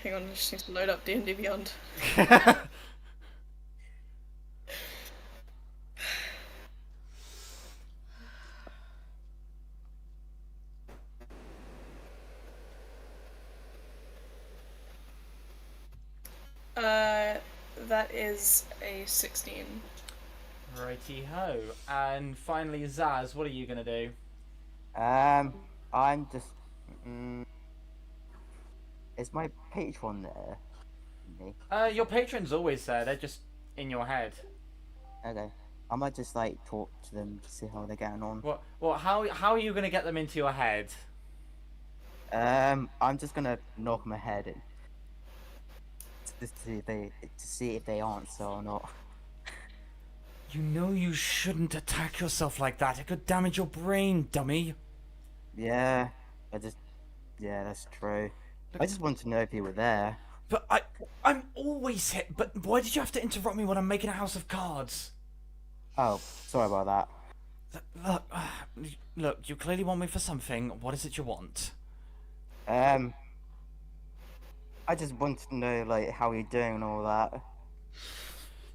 Hang on, I just need to load up D&D Beyond. That is a 16. Righty ho. And finally, Zaz, what are you gonna do? I'm just. Is my patron there? Me? Your patron's always there. They're just in your head. Okay. I might just like talk to them to see how they're getting on. What? How are you gonna get them into your head? I'm just gonna knock my head in. Just to see if they answer or not. You know you shouldn't attack yourself like that. It could damage your brain, dummy. Yeah, yeah, that's true. I just wanted to know if you were there. But I'm always hit. But why did you have to interrupt me when I'm making a house of cards? Oh, sorry about that. Look, you clearly want me for something. What is it you want? I just wanted to know, like, how you're doing and all that.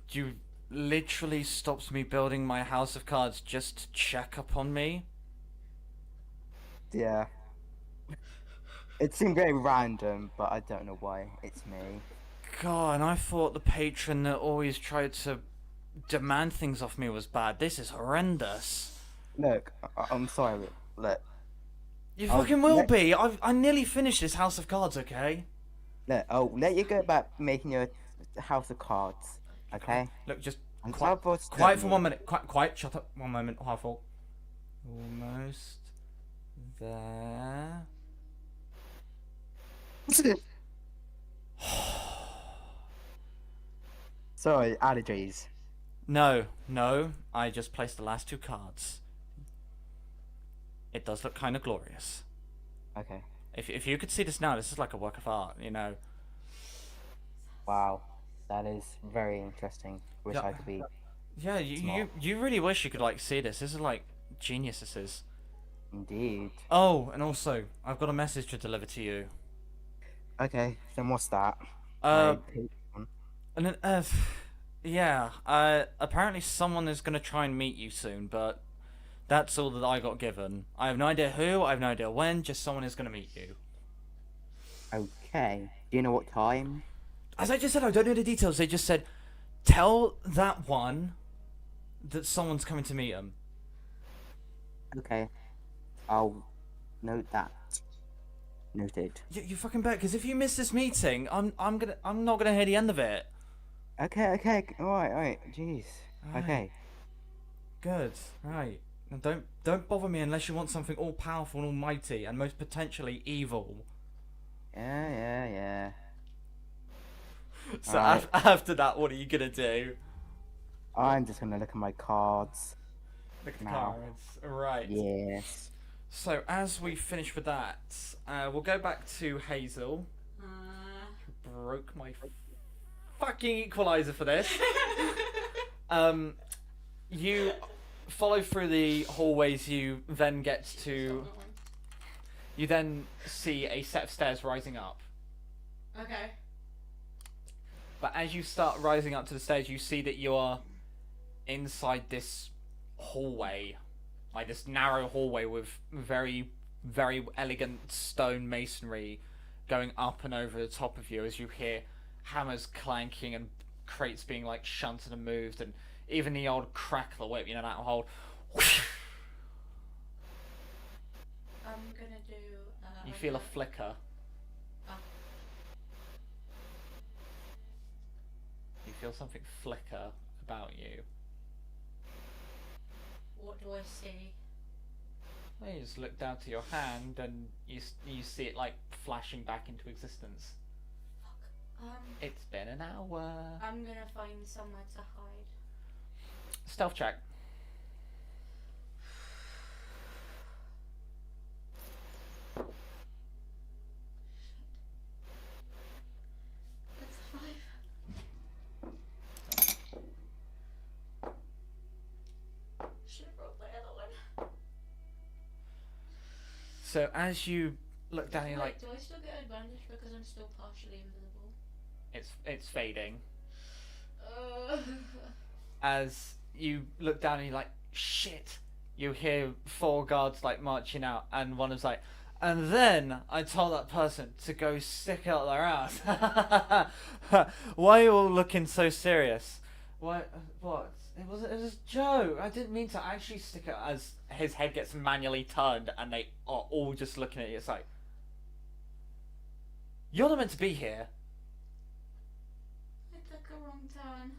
You literally stopped me building my house of cards just to check up on me? Yeah. It seemed very random, but I don't know why. It's me. God, and I thought the patron that always tried to demand things off me was bad. This is horrendous. Look, I'm sorry, look. You fucking will be. I nearly finished this house of cards, okay? Look, I'll let you go back making your house of cards, okay? Look, just And quiet for 1 minute. Quiet, shut up. 1 moment, Harful. Almost there. Sorry, allergies. No, I just placed the last 2 cards. It does look kind of glorious. Okay. If you could see this now, this is like a work of art, you know. Wow, that is very interesting. Wish I could be. Yeah, you really wish you could like see this. This is like genius. This is. Indeed. Oh, and also, I've got a message to deliver to you. Okay, then what's that? And then, yeah. Apparently someone is gonna try and meet you soon, but that's all that I got given. I have no idea who. I have no idea when. Just someone is gonna meet you. Okay. Do you know what time? As I just said, I don't know the details. They just said, tell that one that someone's coming to meet him. Okay. I'll note that. Noted. You fucking bet, because if you miss this meeting, I'm not gonna hear the end of it. Okay. Alright. Jeez. Alright. Okay. Good. Right. Don't bother me unless you want something all powerful and almighty and most potentially evil. Yeah. So Alright. after that, what are you gonna do? I'm just gonna look at my cards. Look at the Now. cards. Right. Yes. So as we finish with that, we'll go back to Hazel. Broke my fucking equalizer for this. You follow through the hallways. You then get to. You then see a set of stairs rising up. Okay. But as you start rising up to the stairs, you see that you are inside this hallway, like this narrow hallway with very, very elegant stone masonry going up and over the top of you as you hear hammers clanking and crates being like shunted and moved, and even the old crackler whip, you know, that whole. I'm gonna do. You feel a flicker. Oh. You feel something flicker about you. What do I see? Well, you just look down to your hand and you see it like flashing back into existence. It's been an hour. I'm gonna find somewhere to hide. Stealth check. That's a 5. Should have rolled my other one. So as you look down, you're like, do I still get advantage because I'm still partially invisible? it's fading. As you look down and you're like, shit. You hear 4 guards like marching out, and one is like, and then I told that person to go stick out their ass. Why are you all looking so serious? What? It was a joke. I didn't mean to actually stick it. As his head gets manually turned, and they are all just looking at you. It's like, you're not meant to be here. I took a wrong turn.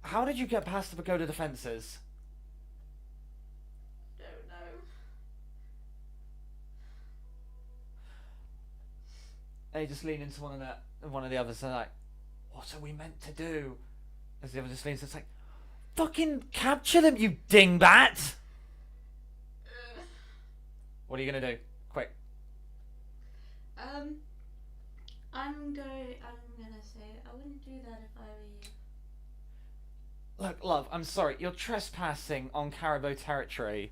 How did you get past the pagoda defenses? Don't know. They just lean into one of the others and like, what are we meant to do? As the other just leans, it's like, fucking capture them, you dingbat! What are you gonna do? Quick. I'm gonna say I wouldn't do that if I were you. Look, love, I'm sorry, you're trespassing on Caribou territory.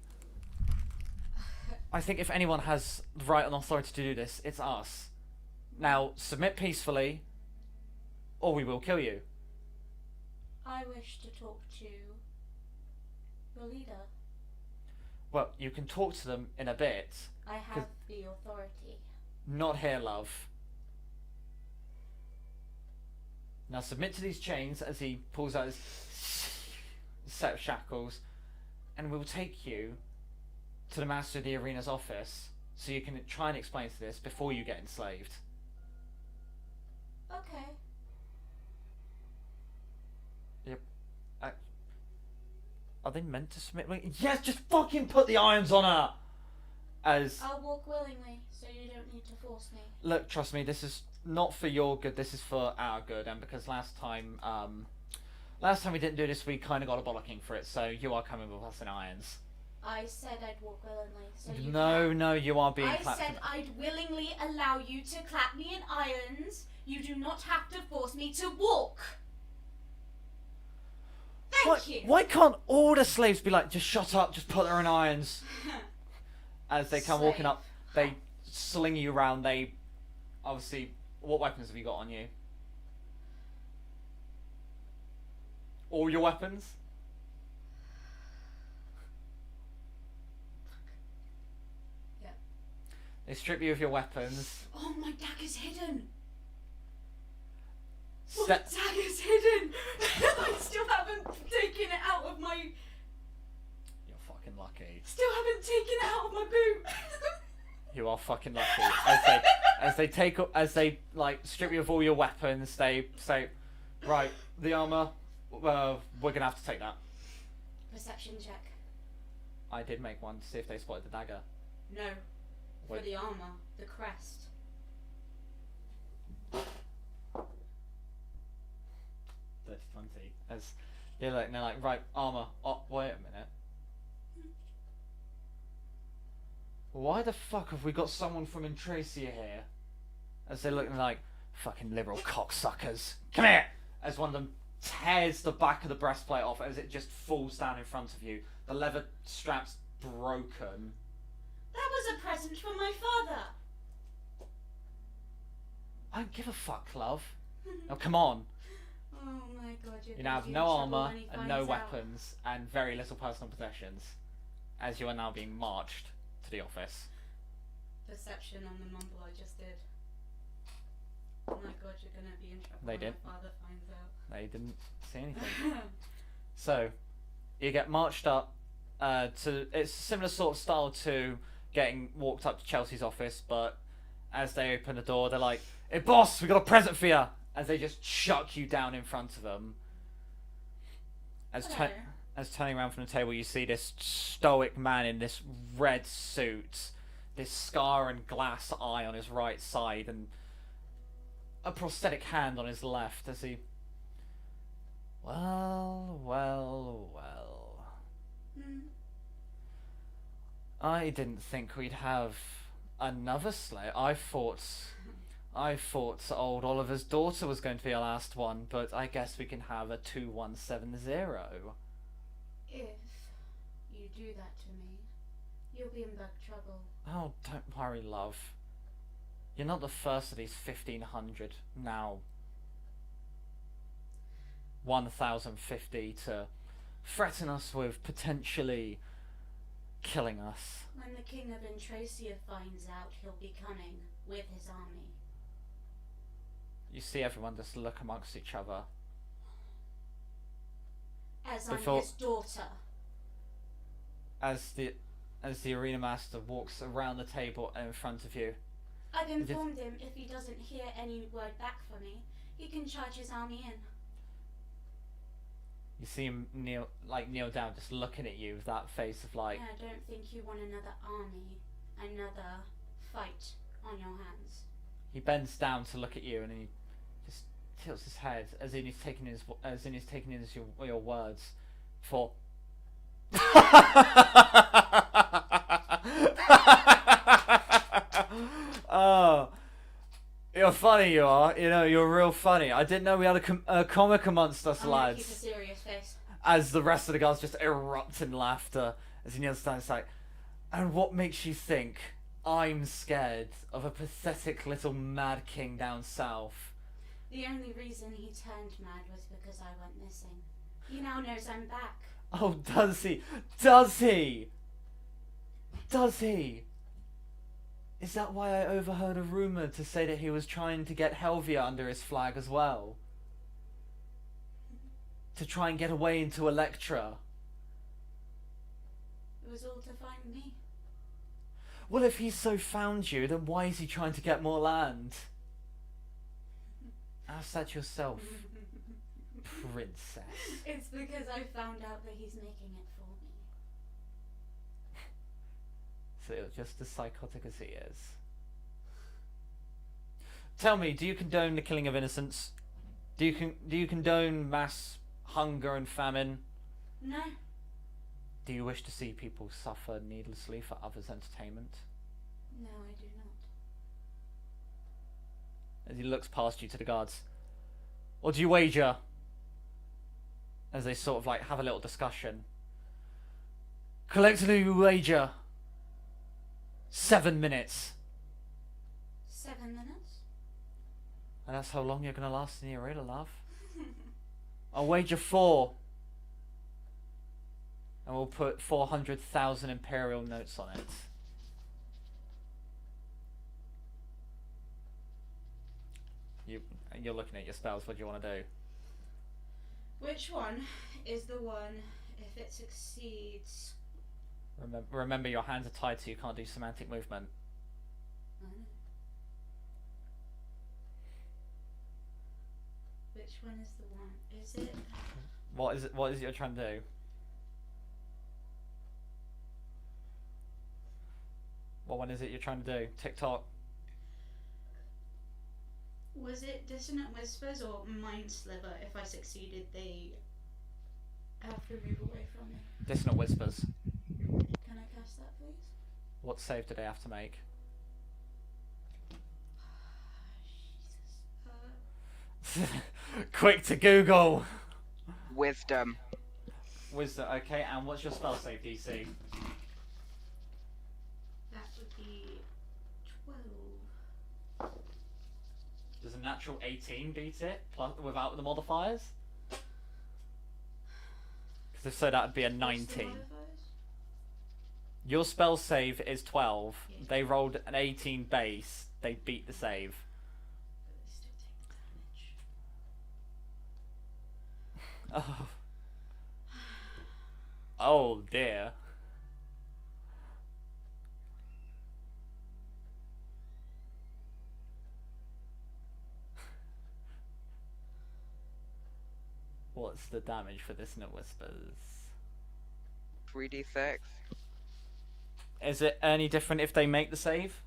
I think if anyone has the right and authority to do this, it's us. Now, submit peacefully, or we will kill you. I wish to talk to your leader. Well, you can talk to them in a bit. I have the authority. Not here, love. Now submit to these chains as he pulls out his set of shackles, and we'll take you to the master of the arena's office so you can try and explain to this before you get enslaved. Okay. Yep. Are they meant to submit? Yes, just fucking put the irons on her! As I'll walk willingly, so you don't need to force me. look, trust me, this is not for your good, this is for our good, and because last time we didn't do this, we kind of got a bollocking for it, so you are coming with us in irons. I said I'd walk willingly, so you No, you are being I clapped. said I'd willingly allow you to clap me in irons. You do not have to force me to walk. Thank you. Why can't all the slaves be like, just shut up, just put her in irons? As they come walking up, they sling you around, they obviously, what weapons have you got on you? All your weapons? Yeah. They strip you of your weapons. Oh, my dagger's hidden. Ste- My dagger's hidden. I still haven't taken it out of my. You're fucking lucky. Still haven't taken it out of my boot. You are fucking lucky. As they like strip you of all your weapons, they say, right, the armor, we're gonna have to take that. Perception check. I did make one to see if they spotted the dagger. No. For Wait. the armor, the crest. Dirty 20. As they're like, right, armor. Oh, wait a minute. Why the fuck have we got someone from Intracia here? As they're looking like fucking liberal cocksuckers. Come here! As one of them tears the back of the breastplate off as it just falls down in front of you. The leather strap's broken. That was a present from my father. I don't give a fuck, love. Now come on. Oh my god, you're You now have gonna be no in trouble armour when he and no finds out. weapons and very little personal possessions. As you are now being marched to the office. Perception on the mumble I just did. Oh my god, you're gonna be in trouble They when did. my father finds out. They didn't see anything. So, you get marched up to... It's a similar sort of style to getting walked up to Chelsea's office, but as they open the door, they're like, "Hey boss, we got a present for you!" As they just chuck you down in front of them. As turning around from the table, you see this stoic man in this red suit, this scar and glass eye on his right side, and a prosthetic hand on his left as he... Well, well, well. I didn't think we'd have another slave. I thought old Oliver's daughter was going to be our last one, but I guess we can have a 2170. If you do that to me, you'll be in big trouble. Oh, don't worry, love. You're not the first of these 1,500 now 1,050 to threaten us with potentially killing us. When the king of Intracia finds out, he'll be coming with his army. You see everyone just look amongst each other. As Before- I'm his daughter. As the arena master walks around the table in front of you. I've informed him if he doesn't hear any word back from me, he can charge his army in. You see him kneel down, just looking at you with that face of like... And I don't think you want another army, another fight on your hands. He bends down to look at you, and he just tilts his head as in he's taking your words for. Oh, you're funny. You are. You know, you're real funny. I didn't know we had a comic amongst us, I'm gonna lads. keep a serious face. As the rest of the guards just erupt in laughter as he kneels down, it's like, and what makes you think I'm scared of a pathetic little mad king down south? The only reason he turned mad was because I went missing. He now knows I'm back. Oh, does he? Does he? Does he? Is that why I overheard a rumour to say that he was trying to get Helvia under his flag as well? To try and get away into Electra? It was all to find me. Well, if he's so found you, then why is he trying to get more land? Ask that yourself, princess. It's because I found out that he's making it for me. So you're just as psychotic as he is. Tell me, do you condone the killing of innocents? Do you condone mass hunger and famine? No. Do you wish to see people suffer needlessly for others' entertainment? No, I do not. As he looks past you to the guards. Or do you wager? As they sort of like have a little discussion. Collectively we wager 7 minutes. 7 minutes? And that's how long you're going to last in the arena, love. I'll wager 4. And we'll put 400,000 imperial notes on it. You're looking at your spells. What do you want to do? Which one is the one if it succeeds? Remember, your hands are tied, so you can't do semantic movement. I know. Which one is the one? Is it? What is it you're trying to do? What one is it you're trying to do? TikTok. Was it Dissonant Whispers or Mind Sliver? If I succeeded, they have to move away from me. Dissonant Whispers. Can I cast that, please? What save do they have to make? Jesus. Quick to Google. Wisdom. Wisdom. Okay, and what's your spell save DC? That would be 12. Does a natural 18 beat it plus, without the modifiers? Because if so, that would be a 19. Your spell save is 12. Yeah. They rolled an 18 base. They beat the save. But they still take the damage. Oh. Oh dear. What's the damage for Dissonant Whispers? 3d6. Is it any different if they make the save?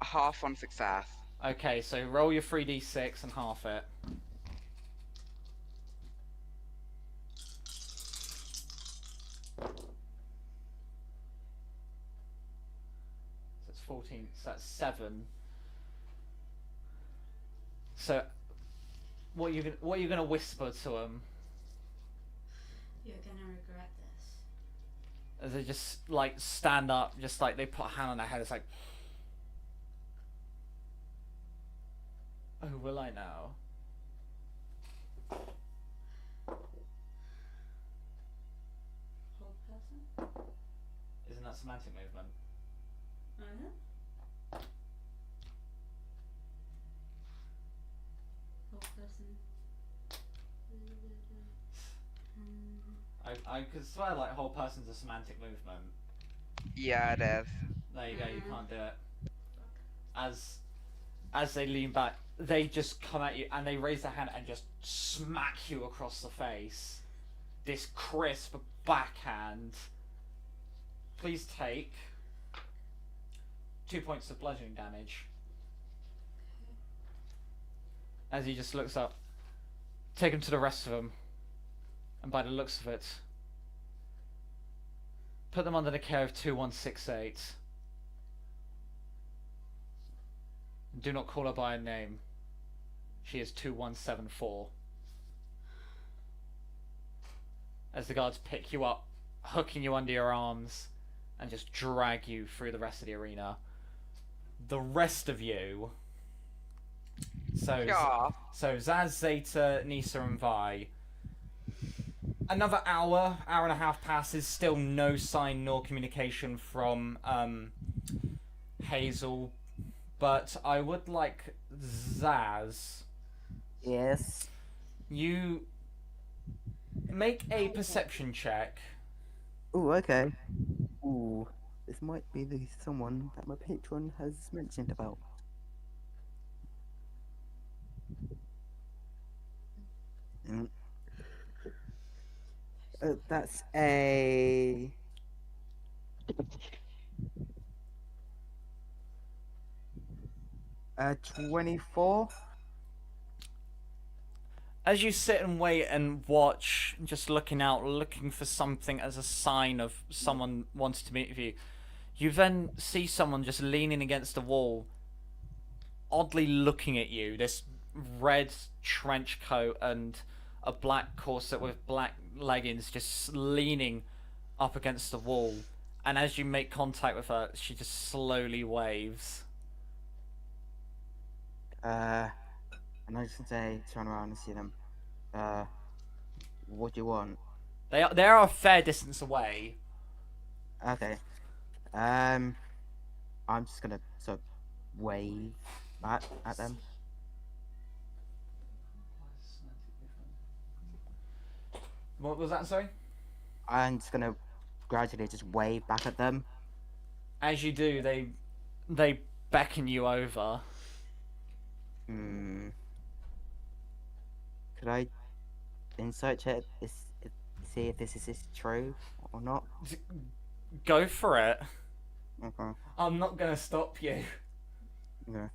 Half on success. Okay, so roll your 3d6 and half it. So it's 14, so that's 7. So, what are you gonna whisper to them? You're gonna regret this. As they just like stand up, just like they put a hand on their head, it's like, oh, will I now? Whole person? Isn't that semantic movement? Whole person. I could swear like whole person's a semantic movement. Yeah, it is. There you go, you can't do it. As they lean back, they just come at you and they raise their hand and just smack you across the face. This crisp backhand. Please take 2 points of bludgeoning damage. As he just looks up. Take him to the rest of them. And by the looks of it, put them under the care of 2168. Do not call her by a name. She is 2174. As the guards pick you up, hooking you under your arms, and just drag you through the rest of the arena. The rest of you... So Zaz, Zeta, Nisa, and Vi. Another hour and a half passes, still no sign nor communication from Hazel. But I would like Zaz. Yes. You make a perception check. Ooh, okay. Ooh, this might be someone that my patron has mentioned about. That's a 24. As you sit and wait and watch, just looking out, looking for something as a sign of someone wanting to meet with you, you then see someone just leaning against the wall, oddly looking at you. This red trench coat and a black corset with black leggings, just leaning up against the wall. And as you make contact with her, she just slowly waves. And I just say, turn around and see them. What do you want? They are a fair distance away. Okay. I'm just gonna sort of wave back at them. What was that, sorry? I'm just gonna gradually just wave back at them. As you do, they beckon you over. Could I insight check see if this is true or not? Go for it. Okay. I'm not gonna stop you. Okay.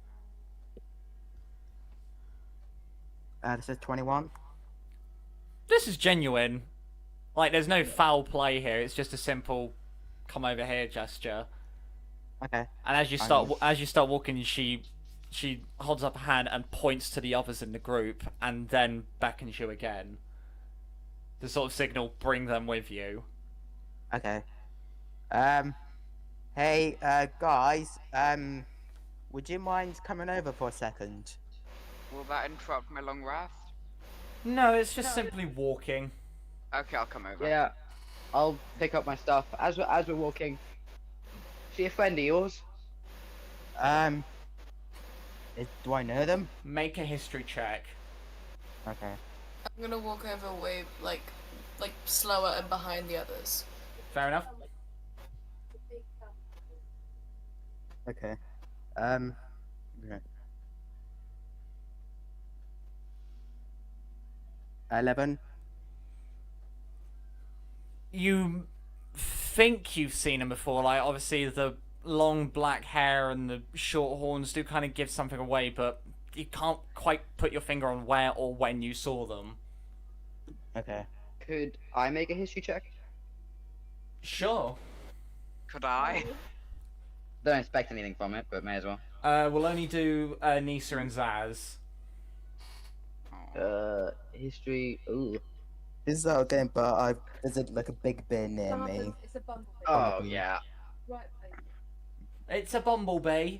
This is 21. This is genuine. Like, there's no foul play here. It's just a simple come over here gesture. Okay. And as you start walking, she holds up a hand and points to the others in the group, and then beckons you again. The sort of signal, bring them with you. Okay. Hey, guys. Would you mind coming over for a second? Will that interrupt my long rest? No, it's just simply walking. Okay, I'll come over. Yeah, I'll pick up my stuff as we're walking. She a friend of yours? Do I know them? Make a history check. Okay. I'm gonna walk over way like slower and behind the others. Fair enough. Okay. Okay. 11. You think you've seen him before, like, obviously the long black hair and the short horns do kind of give something away, but you can't quite put your finger on where or when you saw them. Okay. Could I make a history check? Sure. Could I? Don't expect anything from it, but may as well. We'll only do Nisa and Zaz. History. Ooh. This is our game, but there's like a big bear near me. It's a bump. Oh yeah. Right, It's a bumblebee.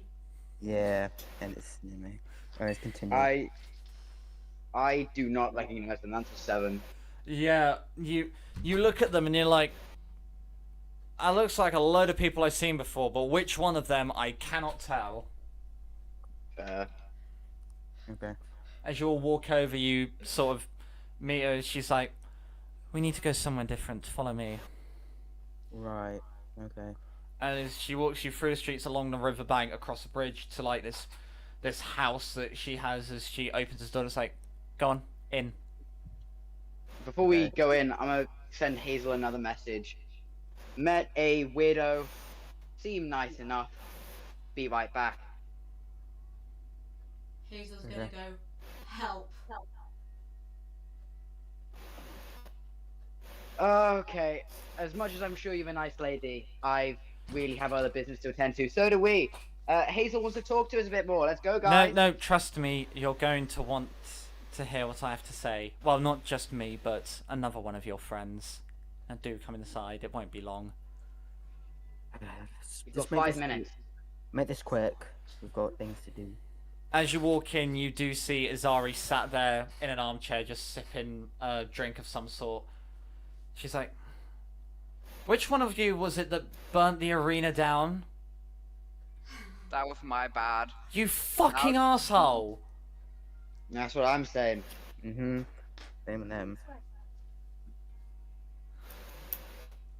Yeah, and it's near me. Alright, continue. I do not recognize them. That's a 7. Yeah, you look at them and you're like, that looks like a load of people I've seen before, but which one of them I cannot tell. Fair. Okay. As you all walk over, you sort of meet her. She's like, we need to go somewhere different. Follow me. Right. Okay. And as she walks you through the streets along the riverbank across the bridge to like this house that she has, as she opens the door, it's like, go on, in. Before we go in, I'm gonna send Hazel another message. Met a weirdo. Seemed nice enough. Be right back. Hazel's gonna go, help. Okay. As much as I'm sure you're a nice lady, I really have other business to attend to. So do we. Hazel wants to talk to us a bit more. Let's go, guys. No, trust me, you're going to want to hear what I have to say. Well, not just me, but another one of your friends. And do come inside, it won't be long. We've got Just make 5 this- minutes. Make this quick. We've got things to do. As you walk in, you do see Azari sat there in an armchair just sipping a drink of some sort. She's like, which one of you was it that burnt the arena down? That was my bad. You fucking asshole! That's what I'm saying. Mm-hmm. Same with them.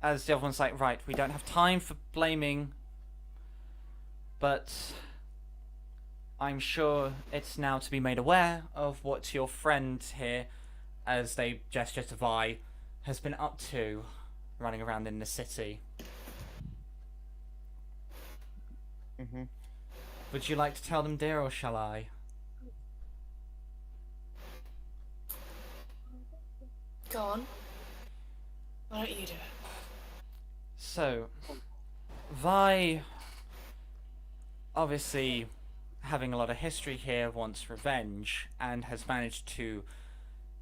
As the other one's like, right, we don't have time for blaming, but I'm sure it's now to be made aware of what your friend here, as they gesture to Vi, has been up to running around in the city. Mm-hmm. Would you like to tell them, dear, or shall I? Go on. Why don't you do it? So, Vi, obviously having a lot of history here, wants revenge, and has managed to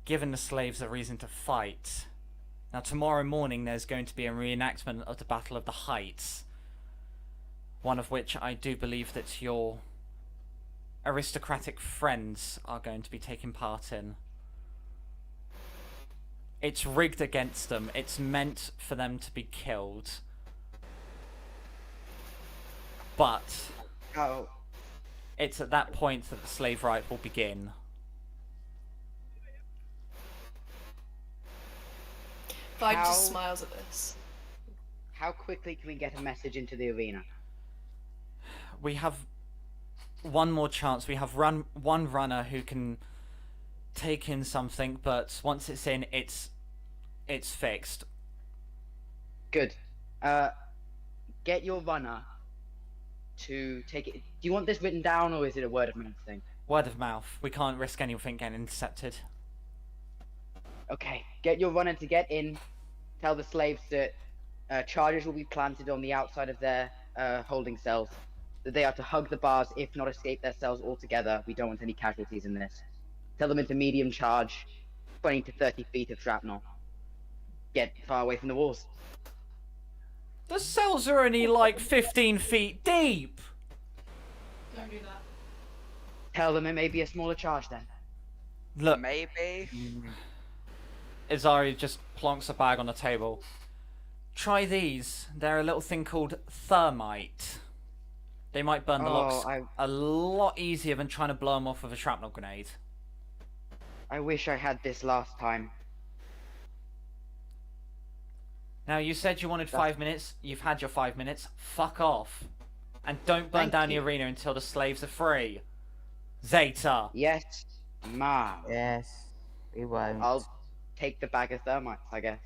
given the slaves a reason to fight. Now tomorrow morning there's going to be a reenactment of the Battle of the Heights, one of which I do believe that your aristocratic friends are going to be taking part in. It's rigged against them. It's meant for them to be killed. But Oh. it's at that point that the slave right will begin. Vi How- just smiles at this. How quickly can we get a message into the arena? We have one more chance. We have one runner who can take in something, but once it's in, it's fixed. Good. Get your runner to take it. Do you want this written down, or is it a word of mouth thing? Word of mouth. We can't risk anything getting intercepted. Okay, get your runner to get in. Tell the slaves that charges will be planted on the outside of their holding cells. That they are to hug the bars, if not escape their cells altogether. We don't want any casualties in this. Tell them it's a medium charge, 20 to 30 feet of shrapnel. Get far away from the walls. The cells are only like 15 feet deep. Don't do that. Tell them it may be a smaller charge then. Look, Maybe. Izari just plonks a bag on the table. Try these. They're a little thing called thermite. They might burn the locks a lot easier than trying to blow them off with a shrapnel grenade. I wish I had this last time. Now, you said you wanted 5 minutes. You've had your 5 minutes. Fuck off. And don't burn down the arena until the slaves are free. Zeta. Yes, ma'am. Yes, we won't. I'll take the bag of thermites, I guess.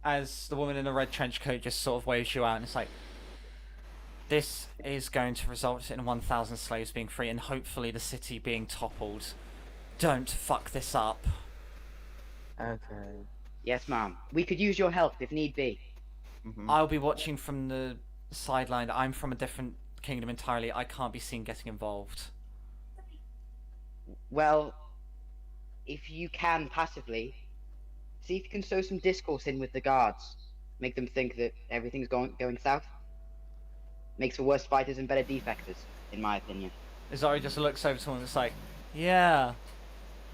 As the woman in the red trench coat just sort of waves you out, and it's like, this is going to result in 1,000 slaves being free and hopefully the city being toppled. Don't fuck this up. Okay. Yes, ma'am. We could use your help if need be. I'll be watching from the sideline. I'm from a different kingdom entirely. I can't be seen getting involved. Well, if you can passively, see if you can sow some discourse in with the guards. Make them think that everything's going south. Makes for worse fighters and better defectors, in my opinion. Izari just looks over to him and it's like, yeah,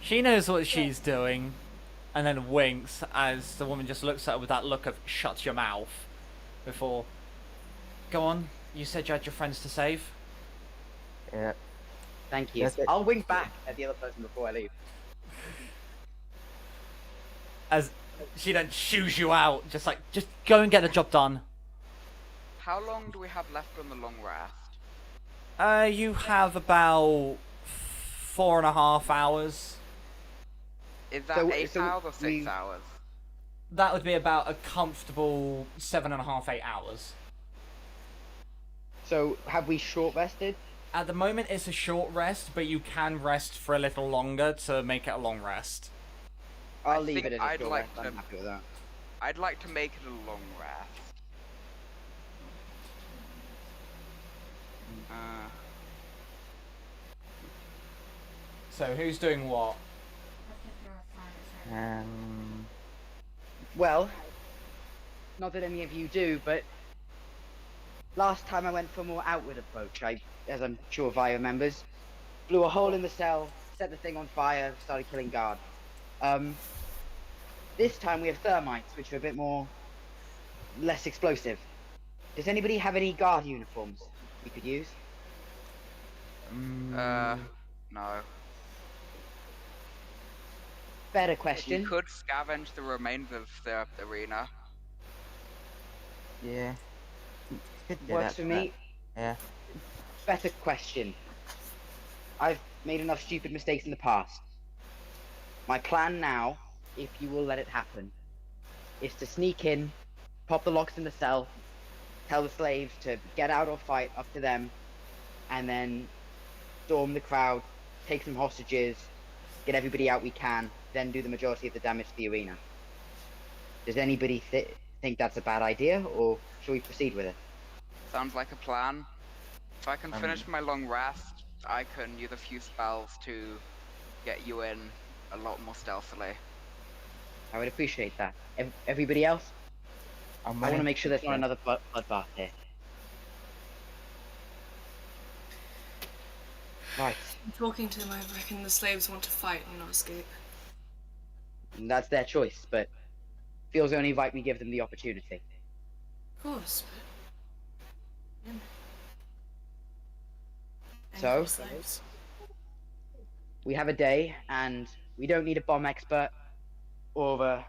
she knows what she's doing. And then winks as the woman just looks at her with that look of shut your mouth. Before, go on, you said you had your friends to save? Yeah. Thank you. Yes, I'll wink back at the other person before I leave. As she then shoos you out, just go and get the job done. How long do we have left on the long rest? You have about 4.5 hours. Is that 8 hours or 6 hours? That would be about a comfortable 7.5, 8 hours. So, have we short rested? At the moment, it's a short rest, but you can rest for a little longer to make it a long rest. I'll leave it as a I'd short like rest. I'm happy with that. I'd like to make it a long rest. So, who's doing what? Well, not that any of you do, but last time I went for a more outward approach. As I'm sure Vi remembers, blew a hole in the cell, set the thing on fire, started killing guards. This time we have thermites, which are a bit less explosive. Does anybody have any guard uniforms we could use? No. Better question. You could scavenge the remains of the arena. Yeah. Works for me. Yeah. Better question. I've made enough stupid mistakes in the past. My plan now, if you will let it happen, is to sneak in, pop the locks in the cell, tell the slaves to get out or fight, up to them, and then storm the crowd, take some hostages, get everybody out we can, then do the majority of the damage to the arena. Does anybody think that's a bad idea, or should we proceed with it? Sounds like a plan. If I can finish my long rest, I can use a few spells to get you in a lot more stealthily. I would appreciate that. Everybody else? I want to make sure there's not another bloodbath here. Right. Talking to them, I reckon the slaves want to fight and not escape. And that's their choice, but feels only right we give them the opportunity. Of course, but... So, we have a day, and we don't need a bomb expert or a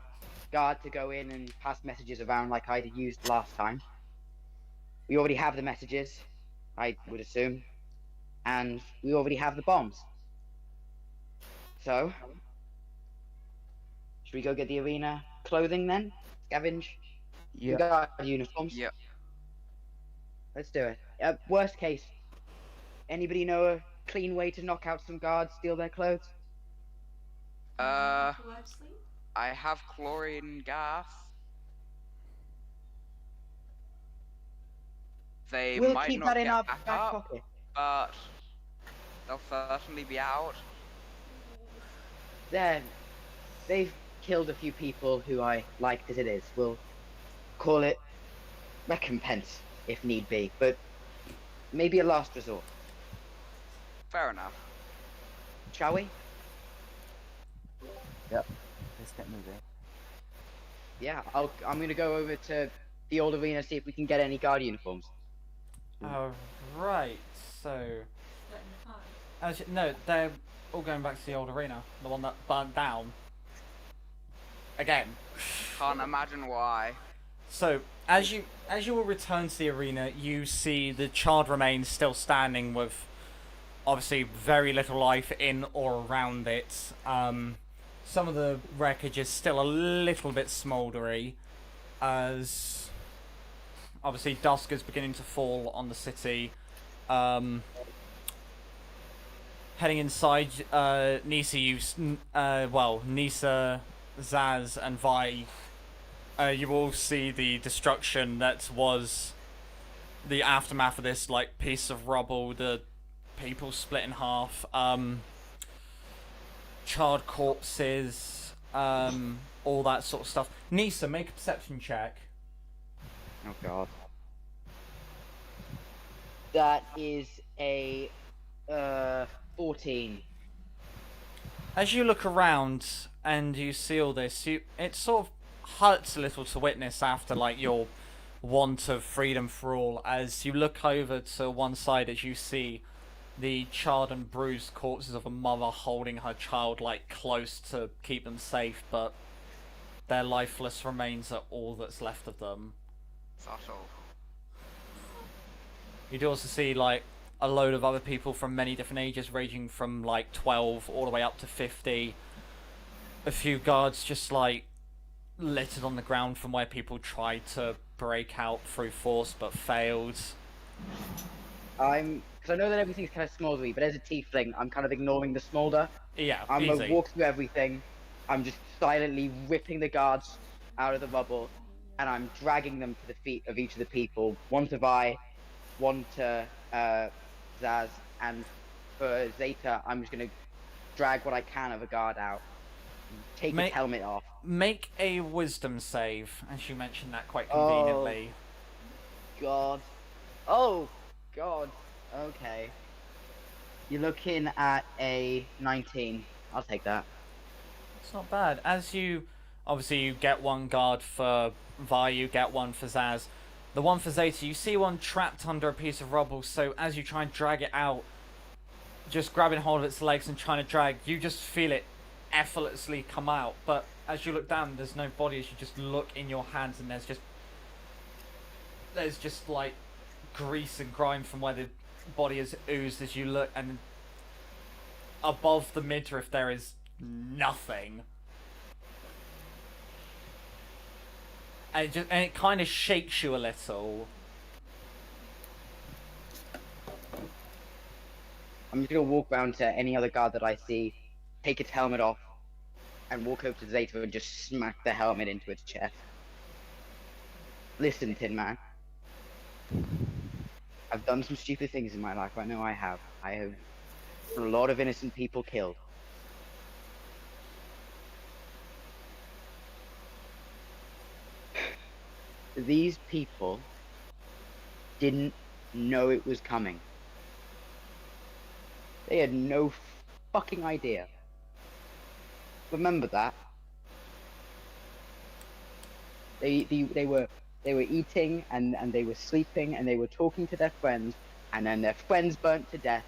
guard to go in and pass messages around like I used last time. We already have the messages, I would assume, and we already have the bombs. So, should we go get the arena clothing then? Scavenge? Yeah. Guard uniforms? Yep. Let's do it. Worst case, anybody know a clean way to knock out some guards, steal their clothes? Livestream? I have chlorine gas. They We'll might keep not that in get our back back up, pocket. but they'll certainly be out. They've killed a few people who I liked as it is. We'll call it recompense if need be, but maybe a last resort. Fair enough. Shall we? Yep. Let's get moving. Yeah, I'm gonna go over to the old arena, see if we can get any guard uniforms. Right, so... no, they're all going back to the old arena. The one that burnt down. Again. Can't imagine why. So, as you all return to the arena, you see the charred remains still standing with obviously very little life in or around it. Some of the wreckage is still a little bit smouldery, as obviously dusk is beginning to fall on the city. Heading inside, Nisa, Nisa, Zaz, and Vi, you all see the destruction that was the aftermath of this, like, piece of rubble, the people split in half, charred corpses, all that sort of stuff. Nisa, make a perception check. Oh god. That is a 14. As you look around and you see all this, it sort of hurts a little to witness after, like, your want of freedom for all, as you look over to one side as you see the charred and bruised corpses of a mother holding her child, like, close to keep them safe, but their lifeless remains are all that's left of them. Subtle. You do also see, like, a load of other people from many different ages, ranging from, like, 12 all the way up to 50. A few guards just, like, littered on the ground from where people tried to break out through force but failed. Because I know that everything's kind of smoldery, but as a tiefling, I'm kind of ignoring the smolder. Yeah, I'm easy. gonna walk through everything. I'm just silently ripping the guards out of the rubble, and I'm dragging them to the feet of each of the people. One to Vi, one to Zaz, and for Zeta, I'm just gonna drag what I can of a guard out. Take his helmet off. Make a wisdom save, as you mentioned that quite conveniently. God. Oh, God. Okay. You're looking at a 19. I'll take that. It's not bad. As you, obviously you get one guard for Vi, you get one for Zaz. The one for Zeta, you see one trapped under a piece of rubble, so as you try and drag it out, just grabbing hold of its legs and trying to drag, you just feel it effortlessly come out. But as you look down, there's no body. As you just look in your hands, and there's just like grease and grime from where the body has oozed as you look, and above the midriff there is nothing. And it kind of shakes you a little. I'm just gonna walk round to any other guard that I see, take its helmet off, and walk over to Zeta and just smack the helmet into its chest. Listen, Tin Man. I've done some stupid things in my life. I know I have. I have a lot of innocent people killed. These people didn't know it was coming. They had no fucking idea. Remember that. They were eating and they were sleeping and they were talking to their friends, and then their friends burnt to death,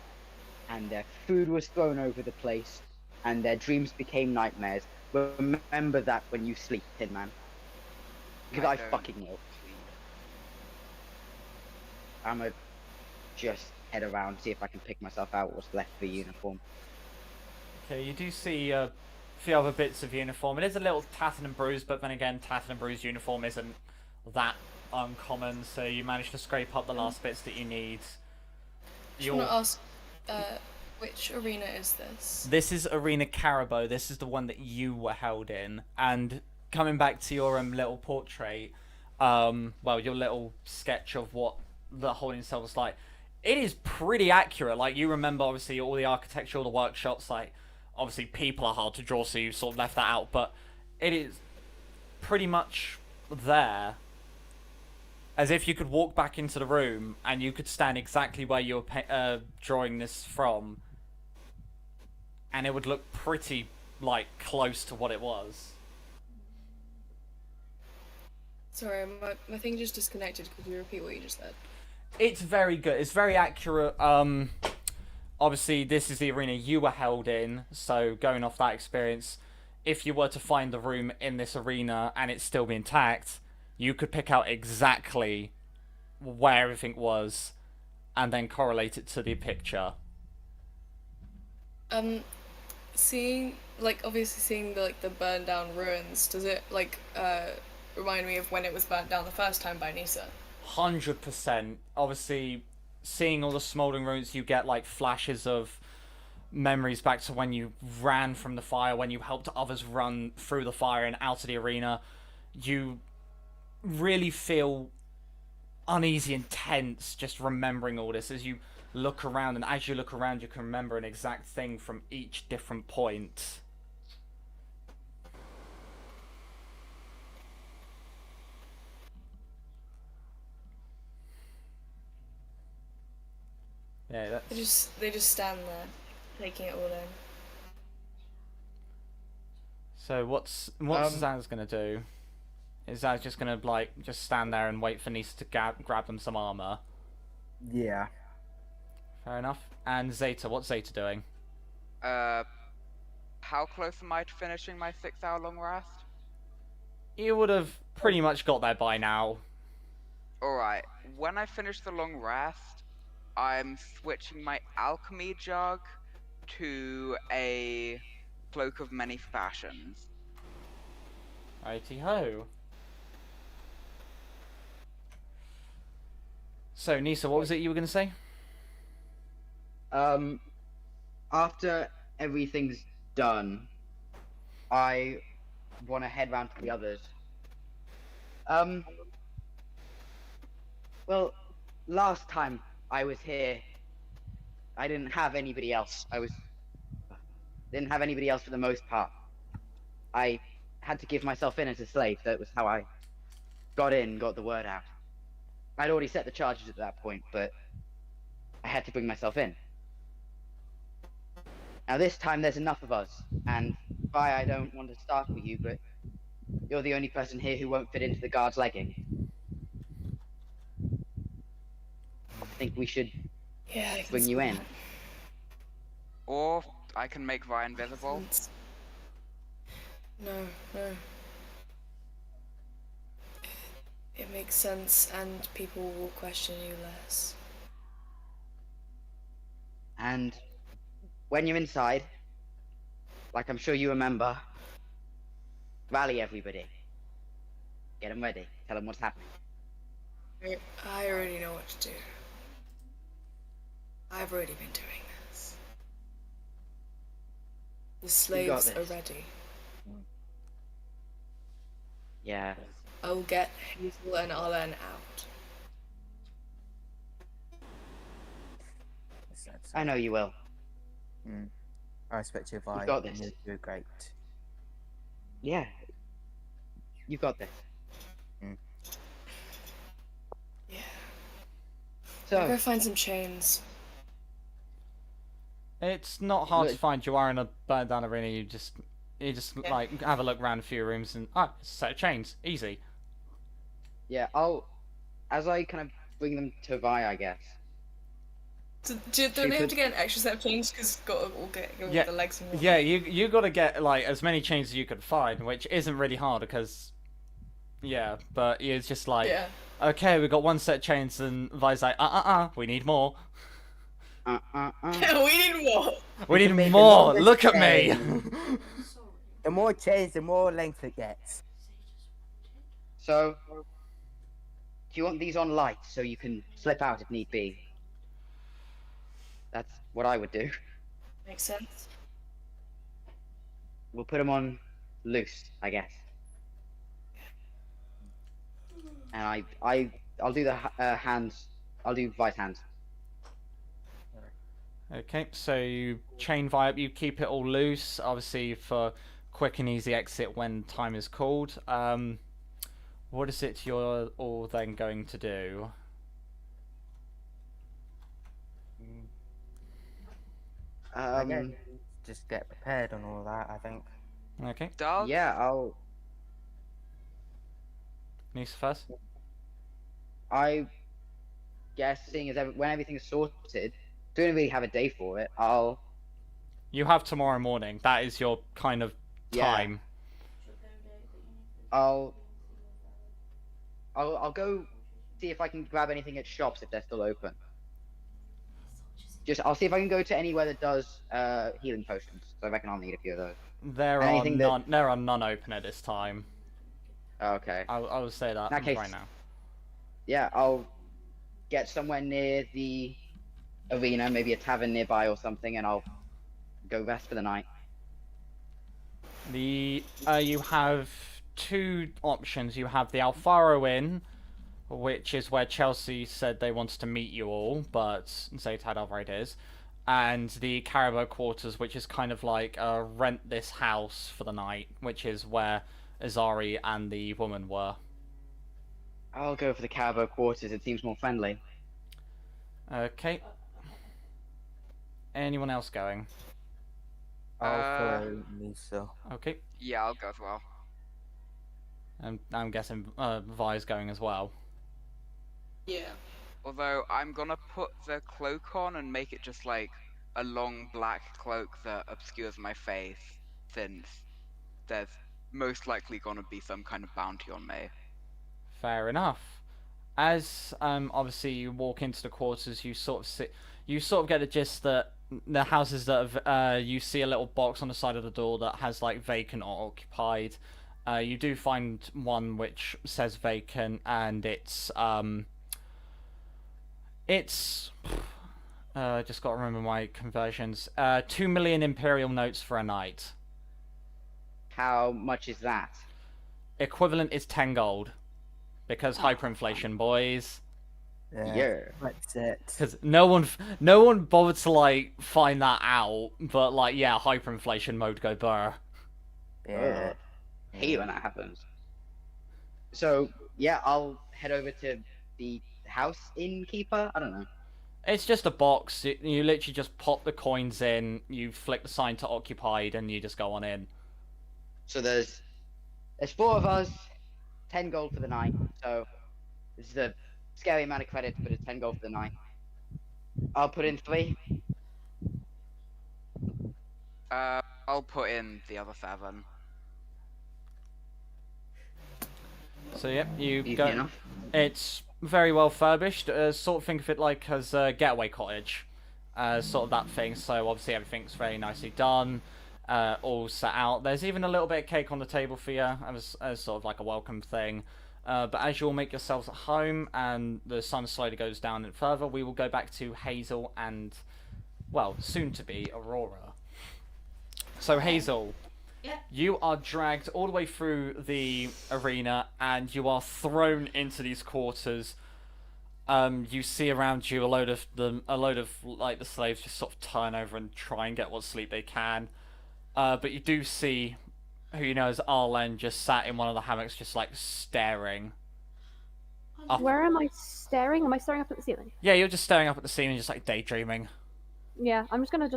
and their food was thrown over the place, and their dreams became nightmares. Remember that when you sleep, Tin Man. Because I fucking know. I'ma just head around, see if I can pick myself out what's left for uniform. Okay, you do see a few other bits of uniform. It is a little tattered and bruised, but then again, tattered and bruised uniform isn't that uncommon, so you managed to scrape up the last bits that you need. I want to ask, which arena is this? This is Arena Carabo. This is the one that you were held in. And coming back to your little portrait, well, your little sketch of what the holding cell was like, it is pretty accurate. Like, you remember, obviously, all the architecture, all the workshops. Like, obviously, people are hard to draw, so you sort of left that out. But it is pretty much there. As if you could walk back into the room and you could stand exactly where you were drawing this from, and it would look pretty, like, close to what it was. Sorry, my thing just disconnected. Could you repeat what you just said? It's very good. It's very accurate. Obviously, this is the arena you were held in, so going off that experience, if you were to find the room in this arena and it's still intact, you could pick out exactly where everything was and then correlate it to the picture. Seeing, like, obviously seeing the burned down ruins, does it, like, remind me of when it was burnt down the first time by Nisa? 100%. Obviously, seeing all the smouldering ruins, you get, like, flashes of memories back to when you ran from the fire, when you helped others run through the fire and out of the arena. You really feel uneasy and tense just remembering all this as you look around, and as you look around you can remember an exact thing from each different point. Yeah, that's... They just stand there, taking it all in. So what's Zaz gonna do? Is Zaz just gonna, like, just stand there and wait for Nisa to grab them some armor? Yeah. Fair enough. And Zeta, what's Zeta doing? How close am I to finishing my 6-hour long rest? You would have pretty much got there by now. Alright, when I finish the long rest, I'm switching my alchemy jug to a cloak of many fashions. Righty ho. So, Nisa, what was it you were going to say? After everything's done, I want to head round to the others. Well, last time I was here, I didn't have anybody else. Didn't have anybody else for the most part. I had to give myself in as a slave. That was how I got the word out. I'd already set the charges at that point, but I had to bring myself in. Now this time there's enough of us, and I don't want to start with you, but you're the only person here who won't fit into the guard's legging. I think we should bring you in. Or I can make Vi invisible. No. It makes sense, and people will question you less. And when you're inside, like I'm sure you remember, rally everybody. Get them ready. Tell them what's happening. I already know what to do. I've already been doing this. The slaves are ready. Yeah. I'll get Hazel and Arlen out. I know you will. I respect your vibe. You've got this. You're great. Yeah. You've got this. Yeah. So, I'll go find some chains. It's not hard to find. You are in a burned down arena. You just like have a look around a few rooms and it's a set of chains. Easy. yeah, as I kind of bring them to Vi, I guess. Don't they have to get an extra set of chains because got to all get the legs and yeah. You got to get like as many chains as you could find, which isn't really hard because but it's just like okay, we got one set of chains and Vi's like we need more. We need more. We need more. Look at me. The more chains, the more length it gets. So, you want these on light so you can slip out if need be? That's what I would do. Makes sense. We'll put them on loose, I guess. And I'll do the hands. I'll do Vice hands. Okay, so you chain vibe, you keep it all loose, obviously for quick and easy exit when time is called. What is it you're all then going to do? Again, just get prepared and all that, I think. Okay, Doug? Yeah, I'll. Nisa first. I guess seeing as when everything's sorted, don't really have a day for it. You have tomorrow morning. That is your kind of time. I'll go see if I can grab anything at shops if they're still open. I'll see if I can go to anywhere that does healing potions. So I reckon I'll need a few of those. There are none. There are none open at this time. Okay. I will say that In that case, right now. Yeah, I'll get somewhere near the arena, maybe a tavern nearby or something, and I'll go rest for the night. You have two options. You have the Alfaro Inn, which is where Chelsea said they wanted to meet you all, but Zaytad Alvarez is, and the Caribou Quarters, which is kind of like rent this house for the night, which is where Azari and the woman were. I'll go for the Caribou Quarters. It seems more friendly. Okay. Anyone else going? I'll follow Nisa. Okay. Yeah, I'll go as well. I'm guessing Vi's going as well. Yeah. Although I'm gonna put the cloak on and make it just like a long black cloak that obscures my face, since there's most likely gonna be some kind of bounty on me. Fair enough. As obviously you walk into the quarters, you sort of get the gist that the houses that have, you see a little box on the side of the door that has like vacant or occupied. You do find one which says vacant, and it's just got to remember my conversions. 2 million imperial notes for a night. How much is that? Equivalent is 10 gold. Because hyperinflation, boys. Yeah. That's it. Because no one bothered to like find that out, but like yeah, hyperinflation mode go burr. Yeah. Hate when that happens. So yeah, I'll head over to the house innkeeper. I don't know. It's just a box. You literally just pop the coins in, you flick the sign to occupied, and you just go on in. So there's 4 of us, 10 gold for the night. So this is a scary amount of credits, but it's 10 gold for the night. I'll put in 3. I'll put in the other 7. So yep, you Easy go. enough. It's very well furbished. Sort of think of it like as a getaway cottage, sort of that thing. So obviously everything's very nicely done, all set out. There's even a little bit of cake on the table for you, as sort of like a welcome thing. But as you all make yourselves at home and the sun slowly goes down and further, we will go back to Hazel and, well, soon to be Aurora. So Hazel. Yeah. You are dragged all the way through the arena, and you are thrown into these quarters. You see around you a load of like the slaves just sort of turn over and try and get what sleep they can. But you do see who you know as Arlen just sat in one of the hammocks, just like staring. Up. Where am I staring? Am I staring up at the ceiling? Yeah, you're just staring up at the ceiling, just like daydreaming. Yeah, I'm just gonna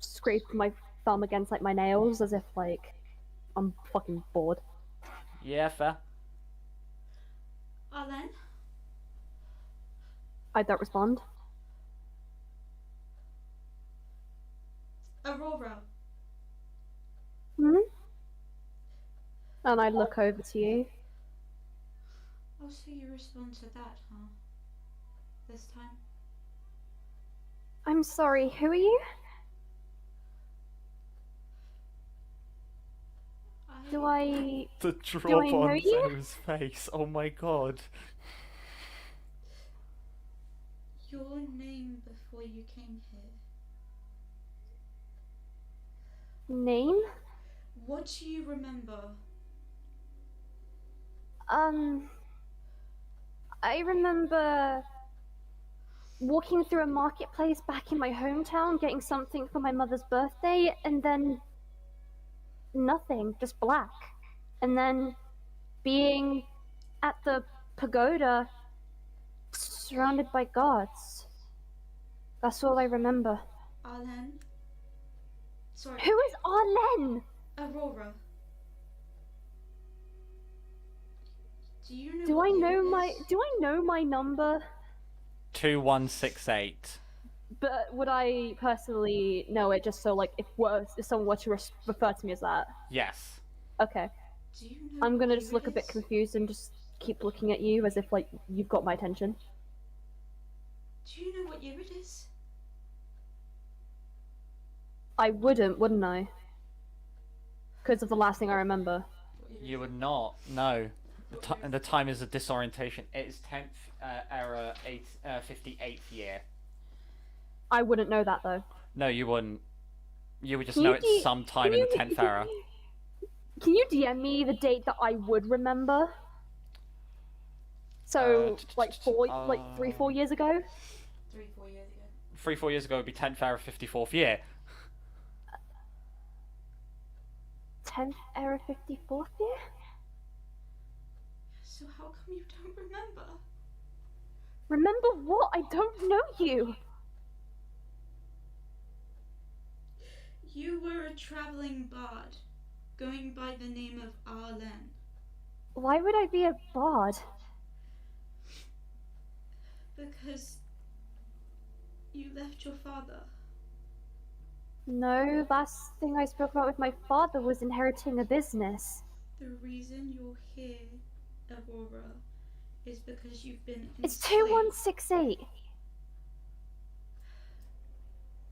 scrape my thumb against like my nails as if like I'm fucking bored. Yeah, fair. Then I don't respond. Aurora. Hmm? And I look over to you. Oh, so you respond to that, huh? This time? I'm sorry, who are you? I Do I... The Do drop I know on you? Zo's face. Oh my god. Your name before you came here. Name? What do you remember? I remember walking through a marketplace back in my hometown, getting something for my mother's birthday, and then nothing, just black. And then being at the pagoda, surrounded by guards. That's all I remember. Arlen? Sorry, Who is Arlen? Aurora. Do you know Do what I year know it my is? Do I know my number? 2168. But would I personally know it just so like if someone were to refer to me as that? Yes. Okay. Do you know I'm what gonna year just look it a bit is? confused and just keep looking at you as if like you've got my attention. Do you know what year it is? I wouldn't I? Because of the last thing I remember. What year You is would not. No. The time is a disorientation. It's 10th era 58th year. I wouldn't know that though. No, you wouldn't. You would just Can know you it's D- sometime can in the you- 10th era. Can you DM me the date that I would remember? So like 3-4 years ago. 3-4 years ago. 3-4 years ago would be 10th era 54th year. 10th era 54th year? So how come you don't remember? Remember what? I don't know you. You were a traveling bard, going by the name of Arlen. Why would I be a bard? Because you left your father. No, last thing I spoke about with my father was inheriting a business. The reason you're here, Aurora, is because you've been It's enslaved. 2168.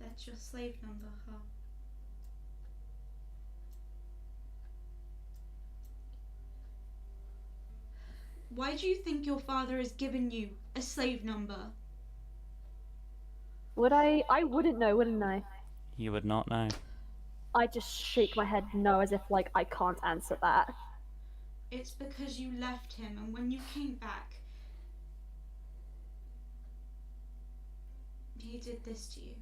That's your slave number, huh? Why do you think your father has given you a slave number? Would I? I wouldn't know, wouldn't I? You would not know. I just shake my head no as if like I can't answer that. It's because you left him, and when you came back, he did this to you.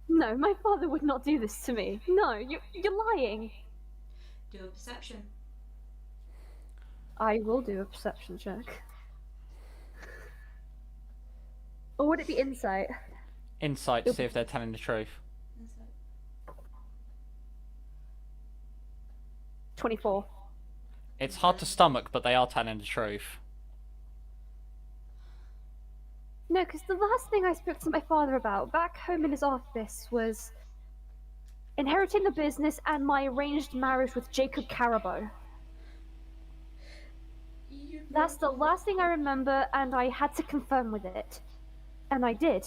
No, my father would not do this to me. No, you're lying. Do a perception. I will do a perception check. Or would it be insight? Insight to see if they're telling the truth. Insight. 24. It's hard to stomach, but they are telling the truth. No, because the last thing I spoke to my father about back home in his office was inheriting the business and my arranged marriage with Jacob Carabo. You That's the broke last thing I remember, and I had to confirm with it. And I did.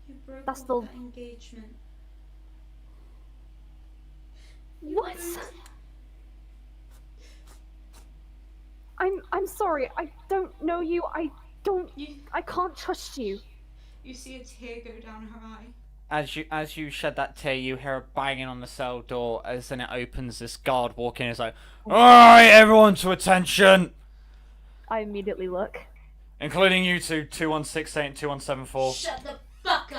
You broke That's off the- that engagement. What? moved- I'm sorry, I don't know you, I You can't trust you. see a tear go down her eye. As you shed that tear, you hear a banging on the cell door. As then it opens, this guard walking is like, "Alright, everyone to attention!" I immediately look. Including you two, 2168 and 2174. Shut the fuck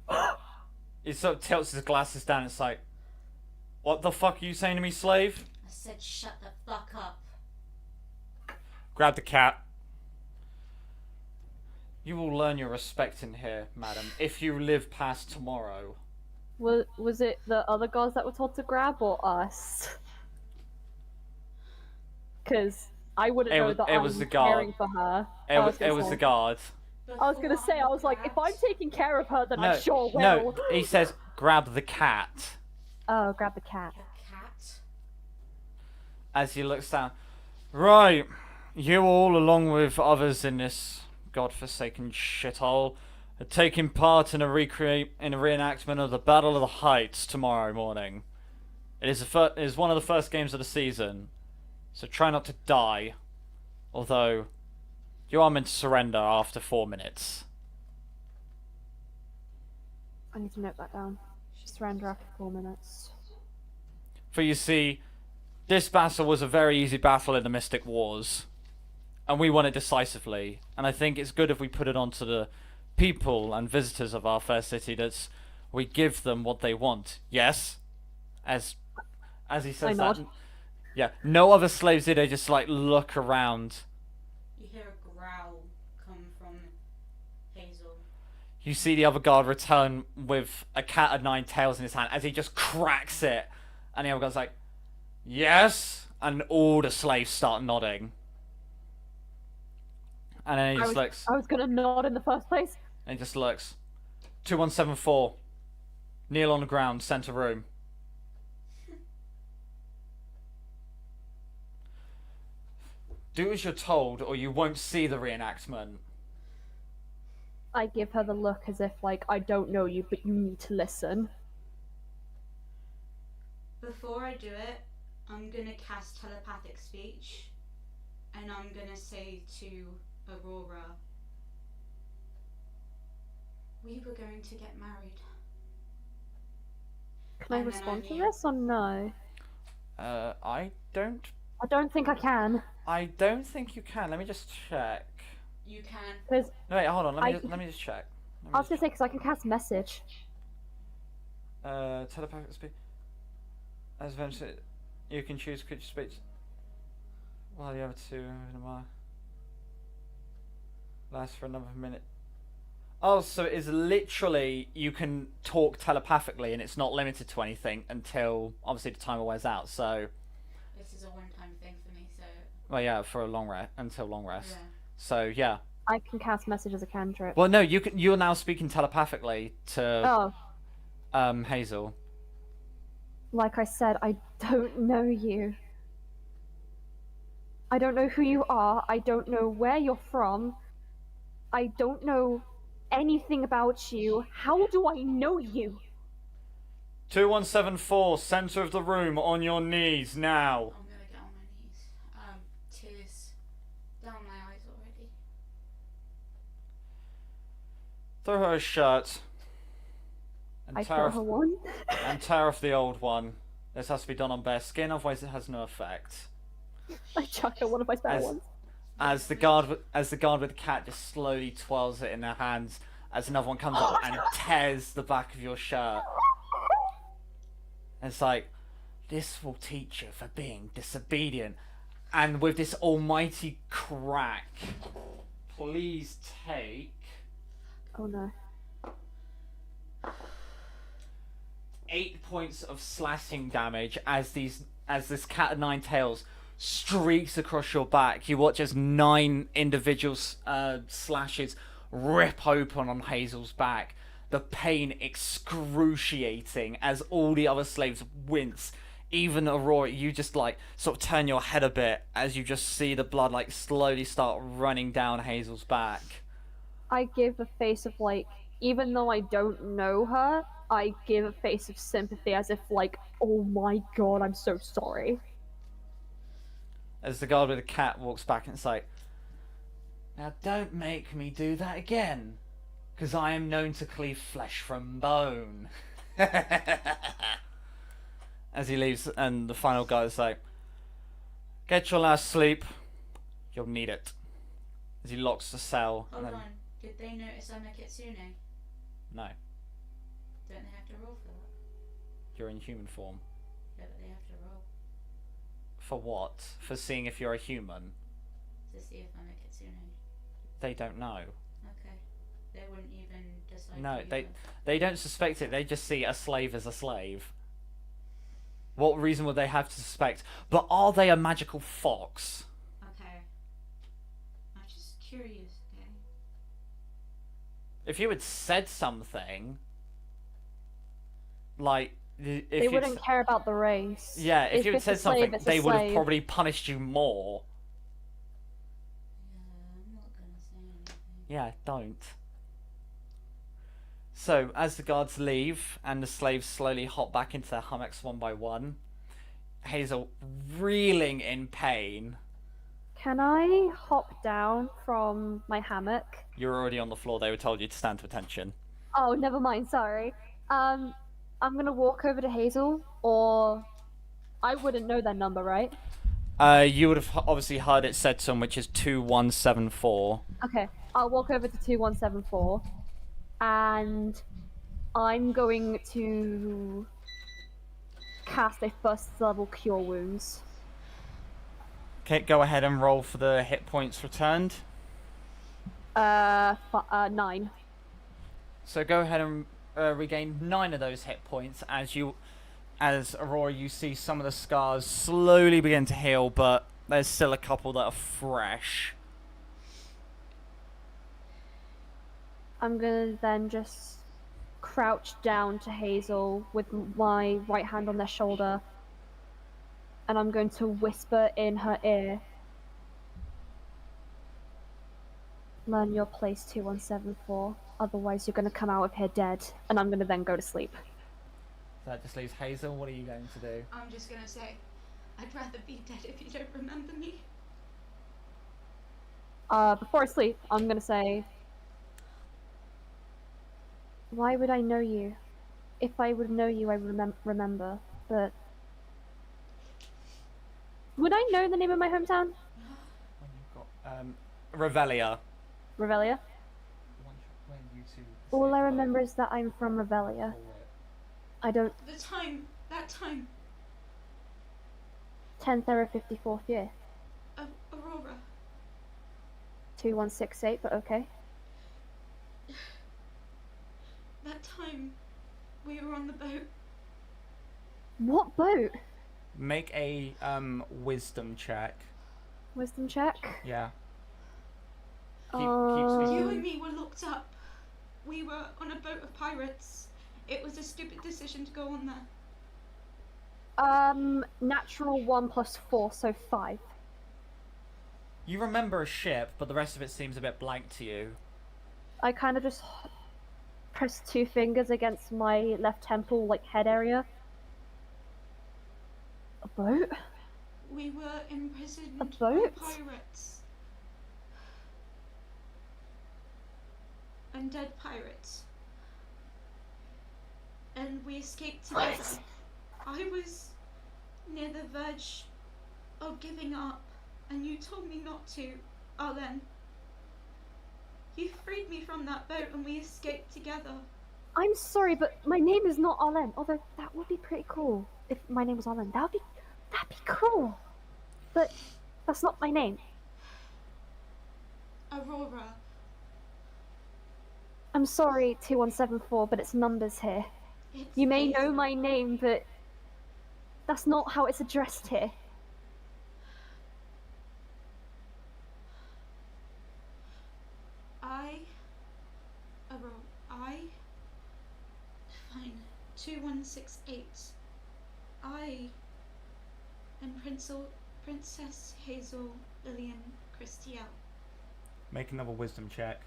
up! He sort of tilts his glasses down. It's like, "What the fuck are you saying to me, slave?" I said shut the fuck up. Grab the cat. You will learn your respect in here, madam, if you live past tomorrow. Was it the other guards that were told to grab, or us? Because I wouldn't know that it I'm was the guard. caring for her. It was the guard. I was gonna say, I was like, if I'm taking care of her, then I sure will. No, he says, grab the cat. Oh, grab the cat. The cat? As he looks down. Right, you all, along with others in this godforsaken shithole, are taking part in a reenactment of the Battle of the Heights tomorrow morning. It is one of the first games of the season, so try not to die. Although, you are meant to surrender after 4 minutes. I need to note that down. Surrender after 4 minutes. For you see, this battle was a very easy battle in the Mystic Wars. And we won it decisively. And I think it's good if we put it onto the people and visitors of our fair city that we give them what they want. Yes? As he says that. Yeah, no other slaves did. They just like look around. You hear a growl come from Hazel. You see the other guard return with a cat of 9 tails in his hand as he just cracks it. And the other guard's like, yes? And all the slaves start nodding. And then he just looks. I was gonna nod in the first place. And he just looks. 2174. Kneel on the ground, center room. Do as you're told, or you won't see the reenactment. I give her the look as if, like, I don't know you, but you need to listen. Before I do it, I'm gonna cast telepathic speech, and I'm gonna say to Aurora, we were going to get married. Can I respond to this or no? I don't think I can. I don't think you can. Let me just check. You can. Because No, wait, hold on. Let me just check. I was gonna say, because I can cast message. Telepathic speech. As eventually, you can choose creature speech. While the other two last for another minute. Oh, so it is literally you can talk telepathically, and it's not limited to anything until obviously the timer wears out. So. This is a one-time thing for me, so. Well, yeah, for a long rest until long rest. Yeah. So yeah. I can cast message as a cantrip. Well, no, you're now speaking telepathically to Hazel. Like I said, I don't know you. I don't know who you are. I don't know where you're from. I don't know anything about you. How do I know you? 2174, center of the room, on your knees now. I'm gonna get on my knees. Tears down my eyes already. Throw her a shirt. And I tear throw off, her one. and tear off the old one. This has to be done on bare skin, otherwise it has no effect. I chuck her one of my spare ones. As the guard with the cat just slowly twirls it in their hands, as another one comes up and tears the back of your shirt. And it's like, this will teach you for being disobedient. And with this almighty crack, please take. Oh no. 8 points of slashing damage as this cat of 9 tails streaks across your back. You watch as 9 individual slashes rip open on Hazel's back. The pain excruciating as all the other slaves wince. Even Aurora, you just like sort of turn your head a bit as you just see the blood like slowly start running down Hazel's back. I give a face of like, even though I don't know her, I give a face of sympathy as if like, oh my god, I'm so sorry. As the guard with the cat walks back and it's like, now don't make me do that again, because I am known to cleave flesh from bone. As he leaves, and the final guy is like, get your last sleep, you'll need it. As he locks the cell. Hold on, did they notice I'm a kitsune? No, Don't they have to roll for that? you're in human form. Yeah, but they have to roll For what? For seeing if you're a human? to see if I'm a kitsune. They don't know. Okay. They wouldn't even decide. No, to use they don't suspect it. They just see a slave as a slave. What reason would they have to suspect? But are they a magical fox? Okay. I'm just curious, okay? If you had said something, like if They you'd wouldn't care about the race. yeah, if you had it's a said slave, something, it's a they would have slave. probably punished you more. Yeah, I'm not gonna say anything. Yeah, don't. So, as the guards leave and the slaves slowly hop back into their hummocks one by one, Hazel reeling in pain. Can I hop down from my hammock? You're already on the floor. They were told you to stand to attention. Oh, never mind. Sorry. I'm gonna walk over to Hazel, or I wouldn't know their number, right? You would have obviously heard it said some, which is 2174. Okay, I'll walk over to 2174, and I'm going to cast a first level Cure Wounds. Okay, go ahead and roll for the hit points returned. 9. So go ahead and regain 9 of those hit points as Aurora, you see some of the scars slowly begin to heal, but there's still a couple that are fresh. I'm gonna then just crouch down to Hazel with my right hand on their shoulder, and I'm going to whisper in her ear, "Learn your place 2174, otherwise you're gonna come out of here dead," and I'm gonna then go to sleep. That just leaves Hazel. What are you going to do? I'm just gonna say, I'd rather be dead if you don't remember me. Before I sleep, I'm gonna say, "Why would I know you? If I would know you, I would remember, but..." Would I know the name of my hometown? Revelia. Revelia? All I remember is that I'm from Revelia. I don't... That time, 10th era 54th year. Aurora. 2168, but okay. That time, we were on the boat. What boat? Make a wisdom check. Wisdom check? Yeah. Keep You speaking. and me were locked up. We were on a boat of pirates. It was a stupid decision to go on there. Natural 1 plus 4, so 5. You remember a ship, but the rest of it seems a bit blank to you. I kind of just press 2 fingers against my left temple, like, head area. A boat? We were imprisoned A by boat? pirates. Undead pirates. And we escaped together. What? I was near the verge of giving up, and you told me not to, Arlen. You freed me from that boat and we escaped together. I'm sorry, but my name is not Arlen, although that would be pretty cool if my name was Arlen. That'd be cool. But that's not my name. Aurora. I'm sorry, 2174, but it's numbers here. It's You may know Hazel. my name, but that's not how it's addressed here. Fine. 2168. I am Princess Hazel Lillian Christiel. Make another wisdom check.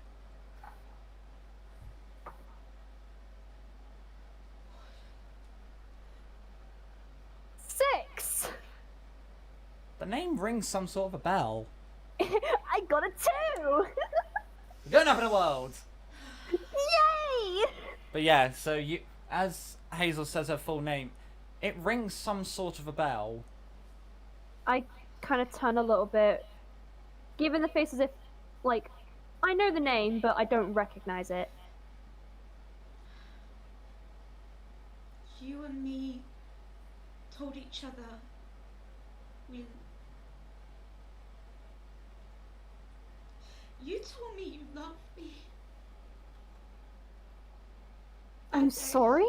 Six! The name rings some sort of a bell. I got a 2! We're going up in the world! Yay! But yeah, so you, as Hazel says her full name, it rings some sort of a bell. I kind of turn a little bit, giving the face as if, like, I know the name, but I don't recognize it. You and me told each other You told me you loved me. I'm That day. sorry?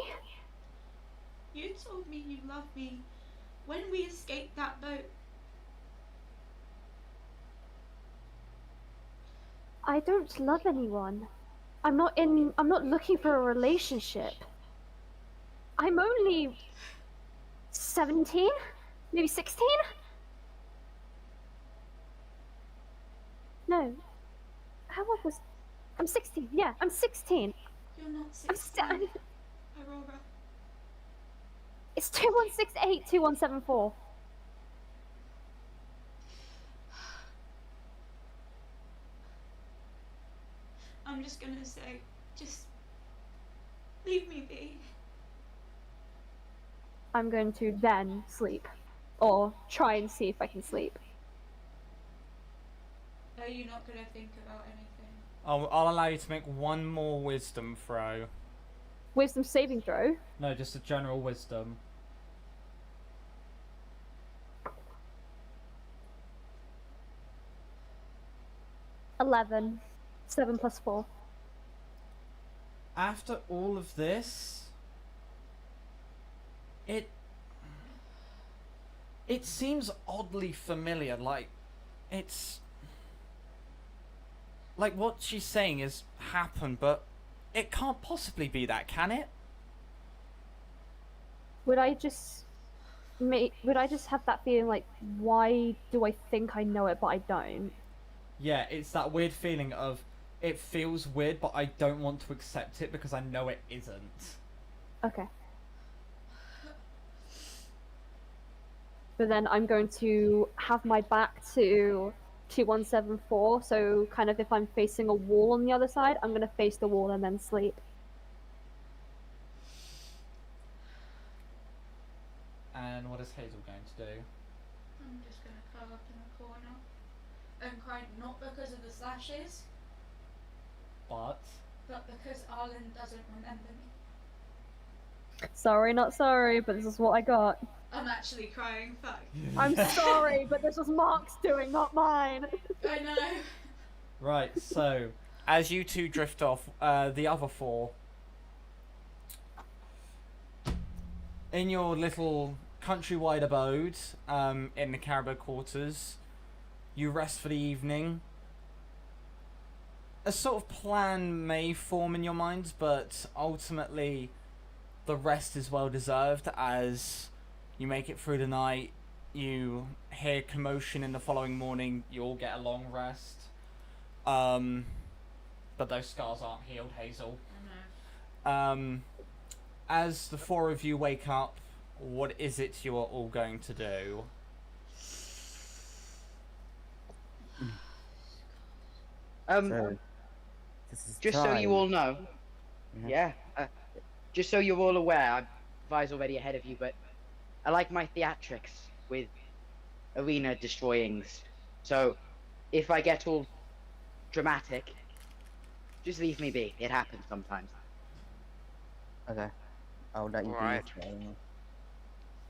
You told me you loved me when we escaped that boat. I don't love anyone. I'm not looking for a relationship. I'm only 17? Maybe 16? No. How old was... I'm 16, yeah, I'm 16. You're not I'm 16, st- Aurora. It's 2168, 2174. gonna say, just leave me be. I'm going to then sleep. Or try and see if I can sleep. Are you not gonna think about anything? I'll allow you to make one more wisdom throw. Wisdom saving throw. No, just a general wisdom. 11. 7 plus 4. After all of this, it seems oddly familiar. Like, it's like what she's saying has happened, but it can't possibly be that, can it? Would I just have that feeling like, why do I think I know it but I don't? Yeah, it's that weird feeling of it feels weird, but I don't want to accept it because I know it isn't. Okay. But then I'm going to have my back to 2174, so kind of if I'm facing a wall on the other side, I'm going to face the wall and then sleep. And what is Hazel going to do? I'm just gonna curl up in a corner and cry, not because of the slashes, But because Arlen doesn't remember me. Sorry, not sorry, but this is what I got. I'm actually crying, fuck. I'm sorry, but this was Mark's doing, not mine. I know. Right, so as you two drift off, the other four, in your little countrywide abode, in the Caribou quarters, you rest for the evening. A sort of plan may form in your minds, but ultimately the rest is well deserved as you make it through the night. You hear commotion in the following morning. You all get a long rest. But those scars aren't healed, Hazel. I know. As the four of you wake up, what is it you are all going to do? So, this is Just so you time. all know, Yeah. just so you're all aware, I'm advised already ahead of you, but I like my theatrics with arena destroyings. So, if I get all dramatic, just leave me be. It happens sometimes. Okay. I'll let you Right. do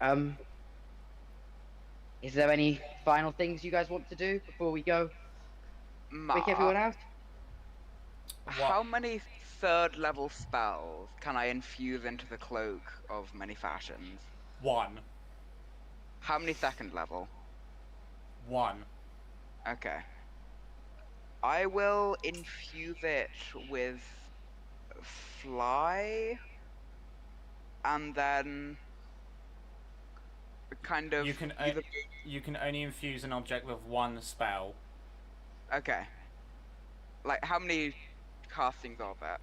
this. Is there any final things you guys want to do before we go? Pick everyone out? How many third level spells can I infuse into the cloak of many fashions? 1. How many second level? 1. Okay. I will infuse it with fly, and then kind of You can either... you can only infuse an object with 1 spell. Okay. Like, how many castings are there?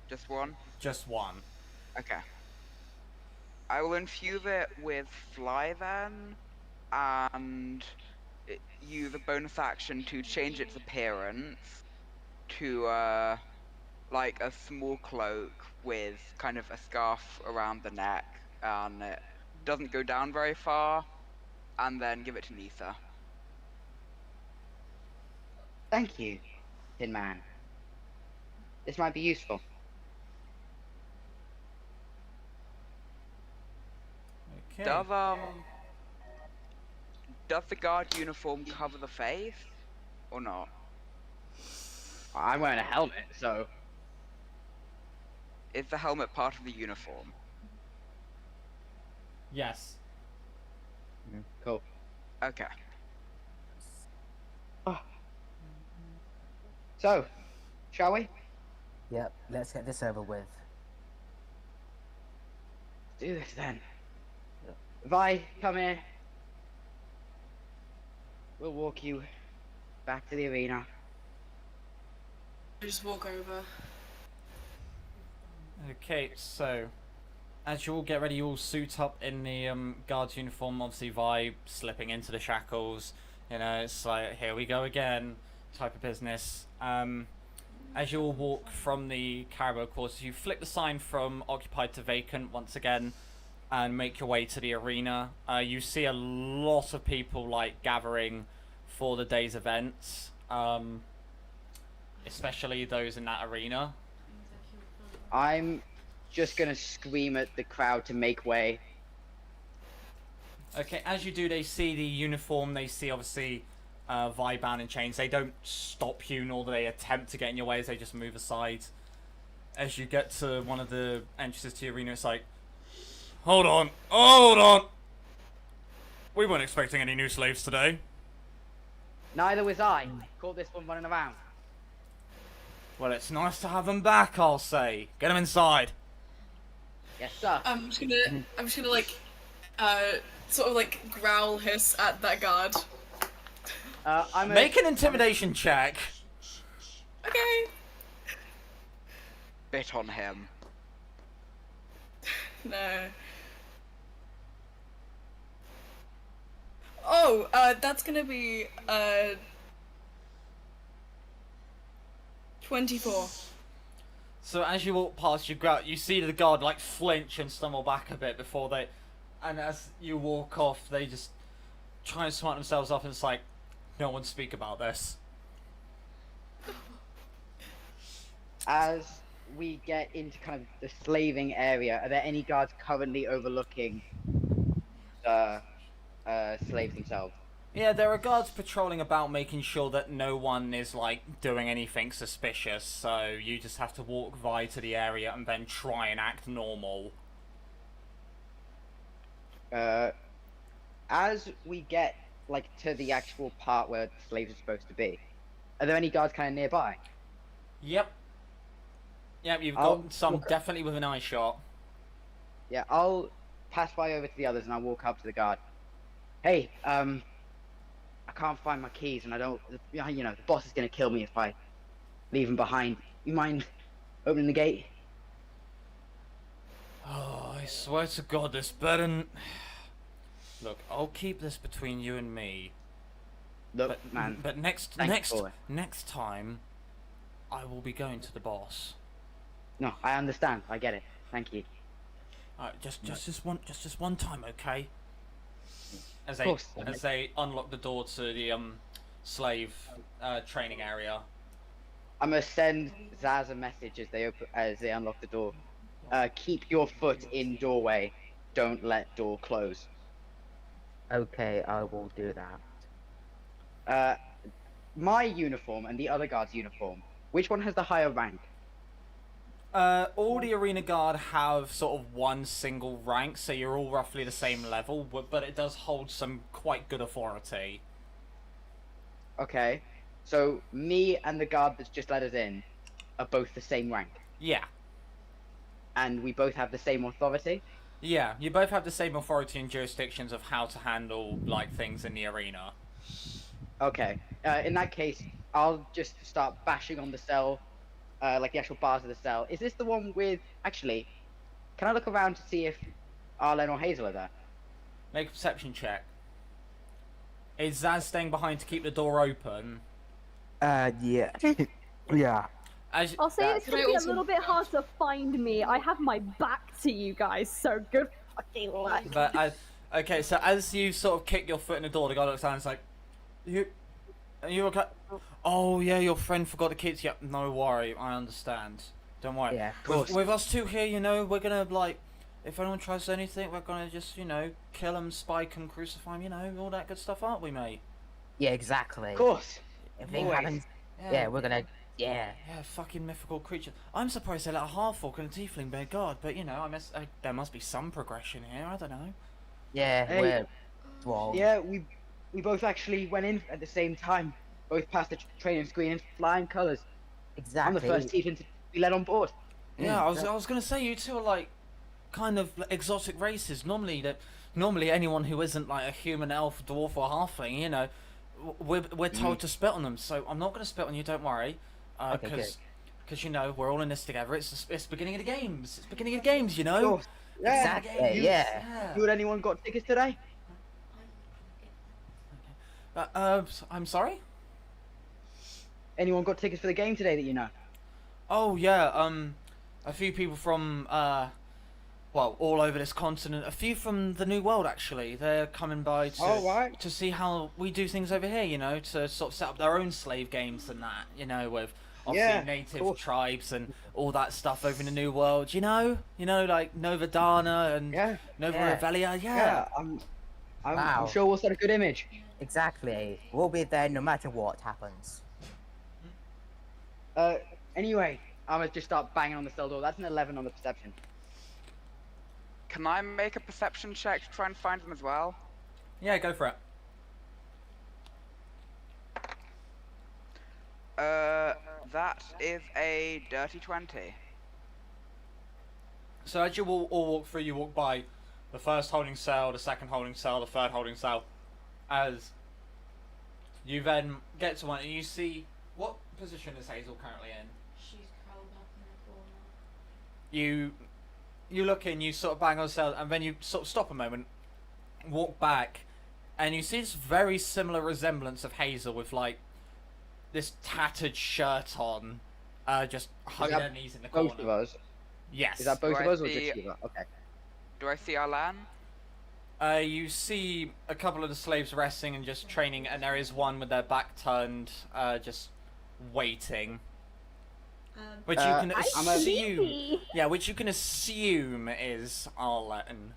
Just 1? Just 1. Okay. I will infuse it with fly then, and use a bonus action to change its appearance to like a small cloak with kind of a scarf around the neck, and it doesn't go down very far, and then give it to Nisa. Thank you, Tin Man. This might be useful. Okay. Does the guard uniform cover the face, or not? I'm wearing a helmet, so Is the helmet part of the uniform? Yes. cool. Okay. So, shall we? Yep. Let's get this over with. Do this then. If I come here, we'll walk you back to the arena. Just walk over. Okay, so as you all get ready, you all suit up in the guard's uniform. Obviously, Vi slipping into the shackles. You know, it's like, here we go again type of business. As you all walk from the caribou quarters, you flick the sign from occupied to vacant once again, and make your way to the arena. You see a lot of people like gathering for the day's events, especially those in that arena. I'm just gonna scream at the crowd to make way. Okay, as you do, they see the uniform. They see obviously Vi bound in chains. They don't stop you, nor do they attempt to get in your way. As they just move aside. As you get to one of the entrances to the arena, it's like, hold on, hold on. We weren't expecting any new slaves today. Neither was I. Caught this one running around. Well, it's nice to have them back, I'll say. Get them inside. Yes, sir. I'm just gonna like, sort of like growl hiss at that guard. Make an intimidation check. Okay. Bit on him. No. Oh, that's gonna be 24. So as you walk past, you see the guard like flinch and stumble back a bit before they, and as you walk off, they just try and smart themselves off, and it's like, no one speak about this. As we get into kind of the slaving area, are there any guards currently overlooking the slaves themselves? Yeah, there are guards patrolling about, making sure that no one is like doing anything suspicious. So you just have to walk by to the area and then try and act normal. As we get like to the actual part where the slaves are supposed to be, are there any guards kind of nearby? Yep. Yep, you've got some definitely with an eye shot. Yeah, I'll pass by over to the others and I'll walk up to the guard. Hey, I can't find my keys and I don't, you know, the boss is gonna kill me if I leave them behind. You mind opening the gate? Oh, I swear to God, this better. Look, I'll keep this between you and me. Look, man. But next time, I will be going to the boss. No, I understand. I get it. Thank you. Alright, just one time, okay? As course. they unlock the door to the slave training area. I'm gonna send Zaz a message as they unlock the door. Keep your foot in doorway. Don't let door close. Okay, I will do that. My uniform and the other guard's uniform. Which one has the higher rank? All the arena guard have sort of one single rank, so you're all roughly the same level, but it does hold some quite good authority. Okay, so me and the guard that's just let us in are both the same rank. Yeah. And we both have the same authority? Yeah, you both have the same authority and jurisdictions of how to handle, like, things in the arena. Okay, in that case, I'll just start bashing on the cell, like the actual bars of the cell. Is this the one with... Actually, can I look around to see if Arlen or Hazel are there? Make a perception check. Is Zaz staying behind to keep the door open? Yeah. Yeah. I'll say it's gonna be a little bit hard to find me. I have my back to you guys, so good fucking luck. But okay, so as you sort of kick your foot in the door, the guy looks down and is like, Are you okay? Oh yeah, your friend forgot the kids. Yep, no worry, I understand. Don't worry. Yeah, of course. With us two here, you know, we're gonna like, if anyone tries anything, we're gonna just, you know, kill them, spike them, crucify them, you know, all that good stuff, aren't we, mate? Yeah, exactly. Of course. If thing Always. happens, yeah, we're gonna. Yeah. Yeah, fucking mythical creature. I'm surprised they let a half-orc and a tiefling bear guard, but you know, there must be some progression here. I don't know. Yeah, Hey. we're dwarves. Yeah, we both actually went in at the same time. Both passed the training screen in flying colours. Exactly. I'm the first tiefling to be let on board. Yeah, I was gonna say you two are like, kind of exotic races. Normally anyone who isn't like a human, elf, dwarf, or halfling, you know, we're told to spit on them. So I'm not gonna spit on you. Don't worry. Okay, Because you know we're all in this together. It's the beginning of the games. It's the beginning of the games. You know. Of course. Yeah. Exactly. Yeah. You and anyone got tickets today? I'm sorry. Anyone got tickets for the game today that you know? Oh yeah, a few people from well, all over this continent. A few from the New World actually. They're coming by to right. to see how we do things over here. You know, to sort of set up their own slave games and that. You know, with obviously Yeah, native cool. tribes and all that stuff over in the New World. You know, like Nova Dana and Yeah. Nova Yeah. Revelia. Yeah. I'm Wow. sure we'll set a good image. Exactly. We'll be there no matter what happens. Anyway, I'm gonna just start banging on the cell door. That's an 11 on the perception. Can I make a perception check to try and find them as well? Yeah, go for it. That is a dirty 20. So as you all walk through, you walk by the first holding cell, the second holding cell, the third holding cell. As you then get to one, and you see what position is Hazel currently in. She's curled up in a corner. You look in, you sort of bang on the cell, and then you sort of stop a moment, walk back, and you see this very similar resemblance of Hazel with like this tattered shirt on, just hugging her knees in the corner. Both of us. Yes. Is that both Do of I us or see- just you? Okay. Do I see Alan? You see a couple of the slaves resting and just training, and there is one with their back turned, just waiting. Which you can I'm a- assume, yeah, which you can assume is Arlen.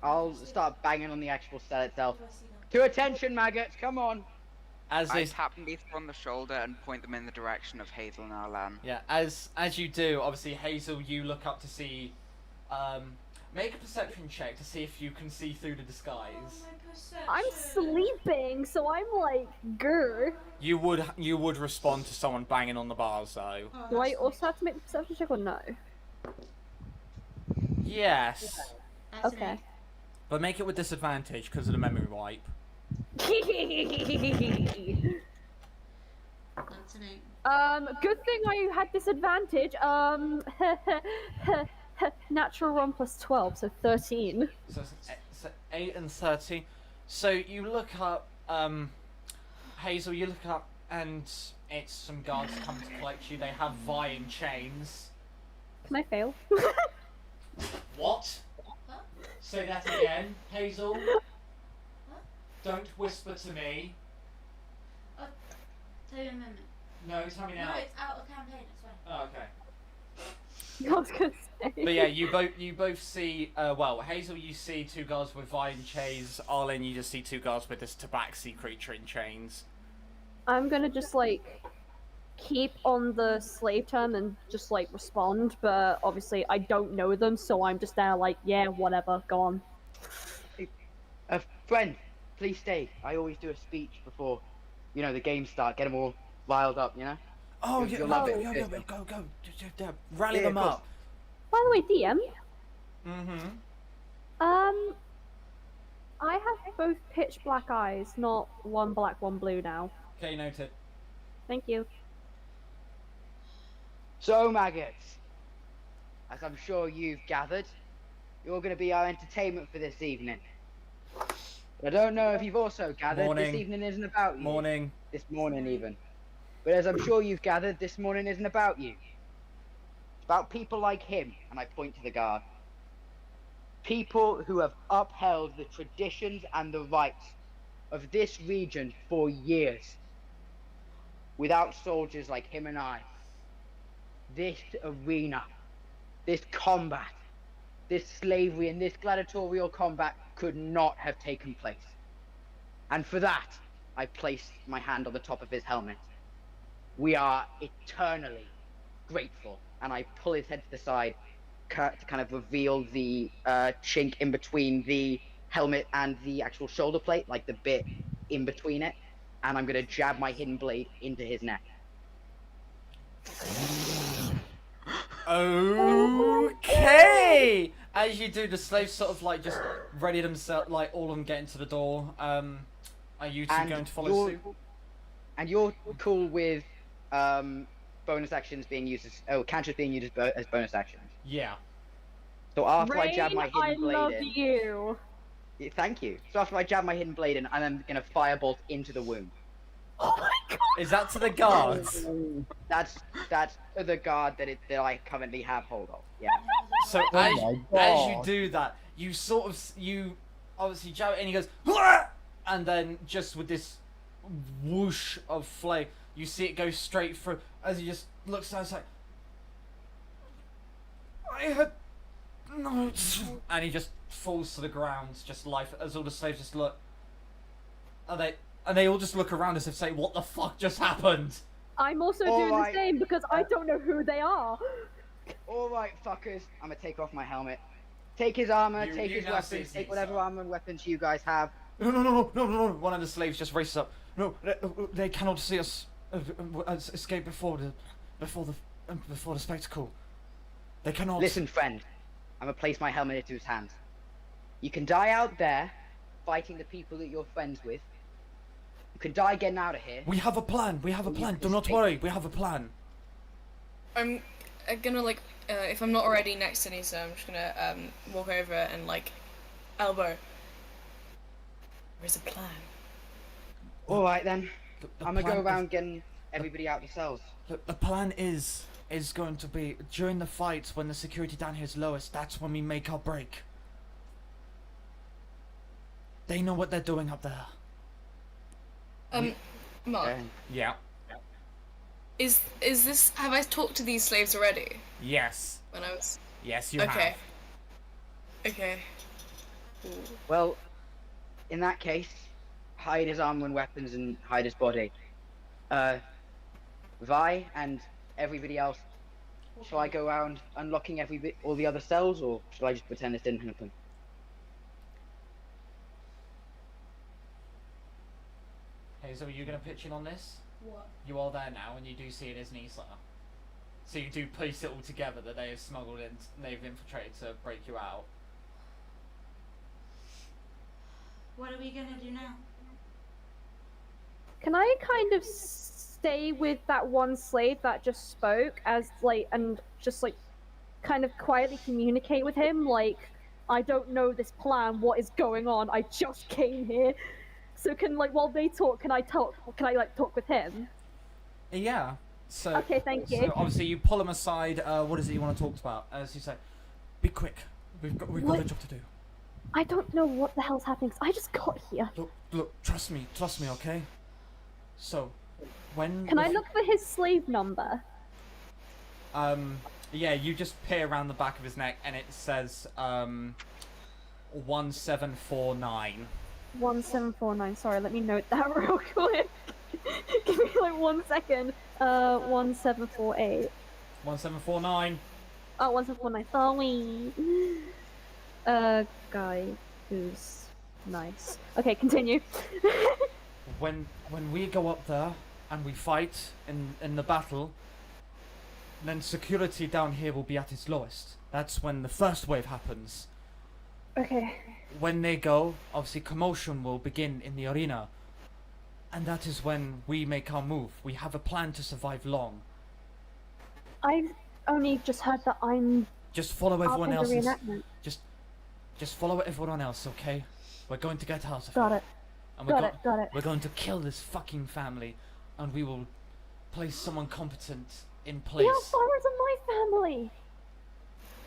I'll start banging on the actual cell itself. Do I see them? To attention, maggots! Come on. As I they, tap them both on the shoulder and point them in the direction of Hazel and Alan. yeah, as you do, obviously Hazel, you look up to see, make a perception check to see if you can see through the disguise. Oh, my perception. I'm sleeping, so I'm like, grr. You would respond to someone banging on the bars though. Oh, Do I that's also have to make the perception check or no? Yes, That's Okay. but make it with disadvantage because of the memory wipe. That's an 8. Good thing I had disadvantage. Natural 1 plus 12, so 13. So, so 8 and 13. So you look up, Hazel, you look up, and it's some guards come to collect you. They have Vi in chains. Can I fail? What? Huh? Say that again, Hazel. Don't whisper to me. Tell you in a minute. No, tell me No, now. it's out of campaign, it's fine. Oh, okay. I was gonna say. But yeah, you both see. Well, Hazel, you see two guards with Vi in chains. Arlen, you just see two guards with this tabaxi creature in chains. I'm gonna just like keep on the slave turn and just like respond, but obviously I don't know them, so I'm just there like, yeah, whatever, go on. Friend, please stay. I always do a speech before, the games start. Get them all riled up, Oh, You'll yeah, love go, it. go. Rally Yeah, them of course. up. By the way, DM, Mm-hmm. I have both pitch black eyes, not one black, one blue now. Okay, noted. Thank you. So, maggots, as I'm sure you've gathered, you're going to be our entertainment for this evening. But I don't know if you've also gathered, Morning. this evening isn't about you. Morning. This morning, even. But as I'm sure you've gathered, this morning isn't about you. It's about people like him, and I point to the guard. People who have upheld the traditions and the rights of this region for years. Without soldiers like him and I, this arena, this combat, this slavery and this gladiatorial combat could not have taken place. And for that, I place my hand on the top of his helmet. We are eternally grateful. And I pull his head to the side to kind of reveal the chink in between the helmet and the actual shoulder plate, like the bit in between it. And I'm going to jab my hidden blade into his neck. Okay. As you do, the slaves sort of like just ready themselves, like all of them get into the door. Are you two going to follow suit? And you're cool with bonus actions being used as counters being used as bonus actions. Yeah. So after I Rain, jab my I hidden blade love in, you. Thank you. So after I jab my hidden blade in, I'm gonna firebolt into the wound. Oh my Is that to the guards? That's the guard that I currently have hold of. Yeah. So Oh as you God. do that, you obviously jab it and he goes, "Hurrah!" And then just with this whoosh of flame, you see it go straight through. As he just looks down, it's like, I had no, and he just falls to the ground, just life. As all the slaves just look, and they all just look around as if say, "What the fuck just happened?" I'm also All doing right. the same because I don't know who they are. All right, fuckers. I'm gonna take off my helmet. Take his armor. You- take you his now see weapons. it's Take Nisa. whatever armor and weapons you guys have. No! One of the slaves just races up. No, they cannot see us escape before the spectacle. They cannot. Listen, friend. I'm gonna place my helmet into his hands. You can die out there, fighting the people that you're friends with. You can die getting out of here. We have a plan. We have a You plan. can Do not escape. worry. We have a plan. I'm gonna like, if I'm not already next to Nisa, I'm just gonna walk over and like, elbow. There's a plan. All right then. The I'm gonna go plan around getting everybody out the cells. The plan is going to be during the fight when the security down here is lowest. That's when we make our break. They know what they're doing up there. Mark, Yeah. is this? Have I talked to these slaves already? Yes. When I was Yes, you okay. have. Okay. Well, in that case, hide his armor and weapons and hide his body. Vi and everybody else, shall I go around unlocking all the other cells, or shall I just pretend this didn't happen? Hey, so are you gonna pitch in on this? What? You are there now, and you do see it as Nisa. So you do piece it all together that they have smuggled in, they've infiltrated to break you out. What are we gonna do now? Can I kind of stay with that one slave that just spoke as like, and just like kind of quietly communicate with him like, I don't know this plan, what is going on, I just came here. So can like, while they talk, can I like talk with him? Yeah. So Okay, thank you. So obviously you pull them aside. What is it you want to talk about? As you say, be quick. We've got What? a job to do. I don't know what the hell's happening, 'cause I just got here. Look. Trust me, okay? So, when Can I look for his slave number? Yeah, you just peer around the back of his neck, and it says 1749. 1749, sorry, let me note that real quick. Give me like 1 second. 1748. 1749. Oh, 1749, sorry. Guy who's nice. Okay, continue. When we go up there and we fight in the battle, then security down here will be at its lowest. That's when the first wave happens. Okay. When they go, obviously commotion will begin in the arena. And that is when we make our move. We have a plan to survive long. I've only just heard that I'm Just follow up everyone in the else's. reenactment. Just follow everyone else, okay? We're going to get out of Got here. it. And Got it. We're going to kill this fucking family, and we will place someone competent in place. The Allderras are my family.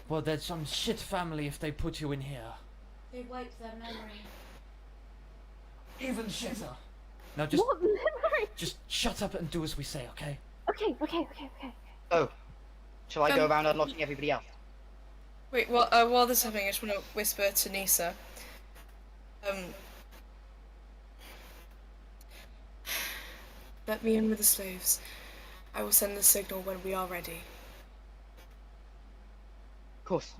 Well, there's some shit family if they put you in here. They wiped their memory. Even shitter. Now just What memory? just shut up and do as we say, okay? Okay. Oh, shall I go around unlocking everybody else? Wait, while this is happening, I just want to whisper to Nisa. Let me in with the slaves. I will send the signal when we are ready. Of course.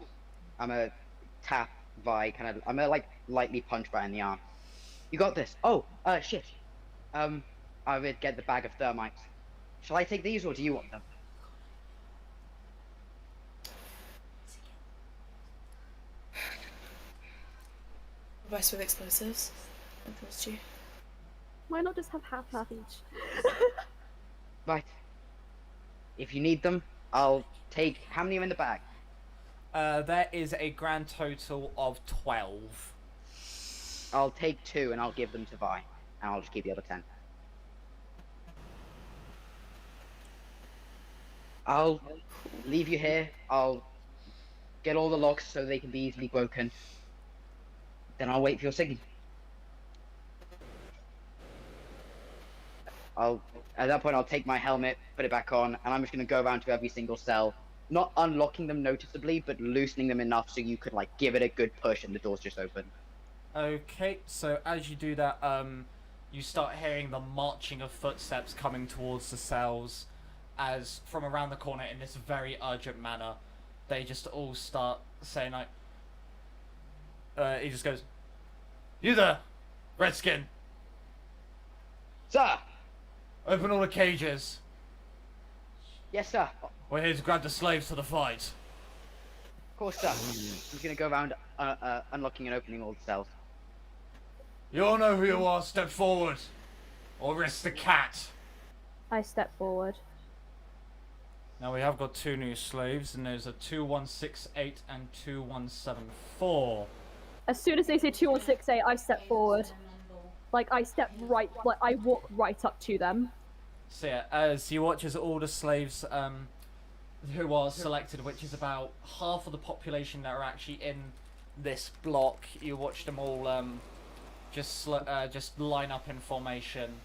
I'm gonna tap Vi, I'm gonna like lightly punch Vi in the arm. You got this. Oh, shit. I would get the bag of thermites. Shall I take these or do you want them? Best with explosives. I trust you. Why not just have half each? Right. If you need them, I'll take. How many are in the bag? There is a grand total of 12. I'll take 2 and I'll give them to Vi, and I'll just keep the other 10. I'll leave you here. I'll get all the locks so they can be easily broken. Then I'll wait for your signal. At that point, I'll take my helmet, put it back on, and I'm just gonna go around to every single cell, not unlocking them noticeably, but loosening them enough so you could like give it a good push and the doors just open. Okay, so as you do that, you start hearing the marching of footsteps coming towards the cells, as from around the corner in this very urgent manner, they just all start saying like, he just goes, "You there, Redskin? Sir! Open all the cages. Yes, sir. We're here to grab the slaves to the fight." Of course, sir. I'm just gonna go around unlocking and opening all the cells. You all know who you are. Step forward, or risk the cat. I step forward. Now we have got 2 new slaves, and there's a 2168 and 2174. As soon as they say 2168, I step forward. Like, I step right, like, I walk right up to them. So yeah, as you watch as all the slaves who are selected, which is about half of the population that are actually in this block, you watch them all just line up in formation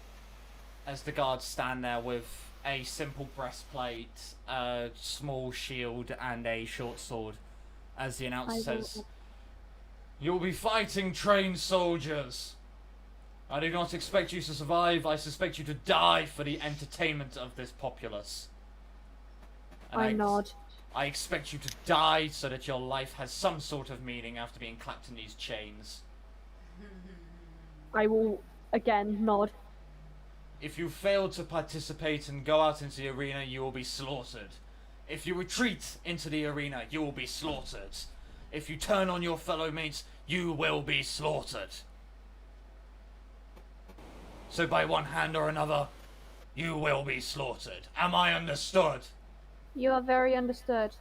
as the guards stand there with a simple breastplate, a small shield, and a short sword. As the announcer says, "You'll be fighting trained soldiers. I do not expect you to survive. I suspect you to die for the entertainment of this populace." And I nod. I expect you to die so that your life has some sort of meaning after being clapped in these chains. I will, again, nod. If you fail to participate and go out into the arena, you will be slaughtered. If you retreat into the arena, you will be slaughtered. If you turn on your fellow mates, you will be slaughtered. So by one hand or another, you will be slaughtered. Am I understood? You are very understood.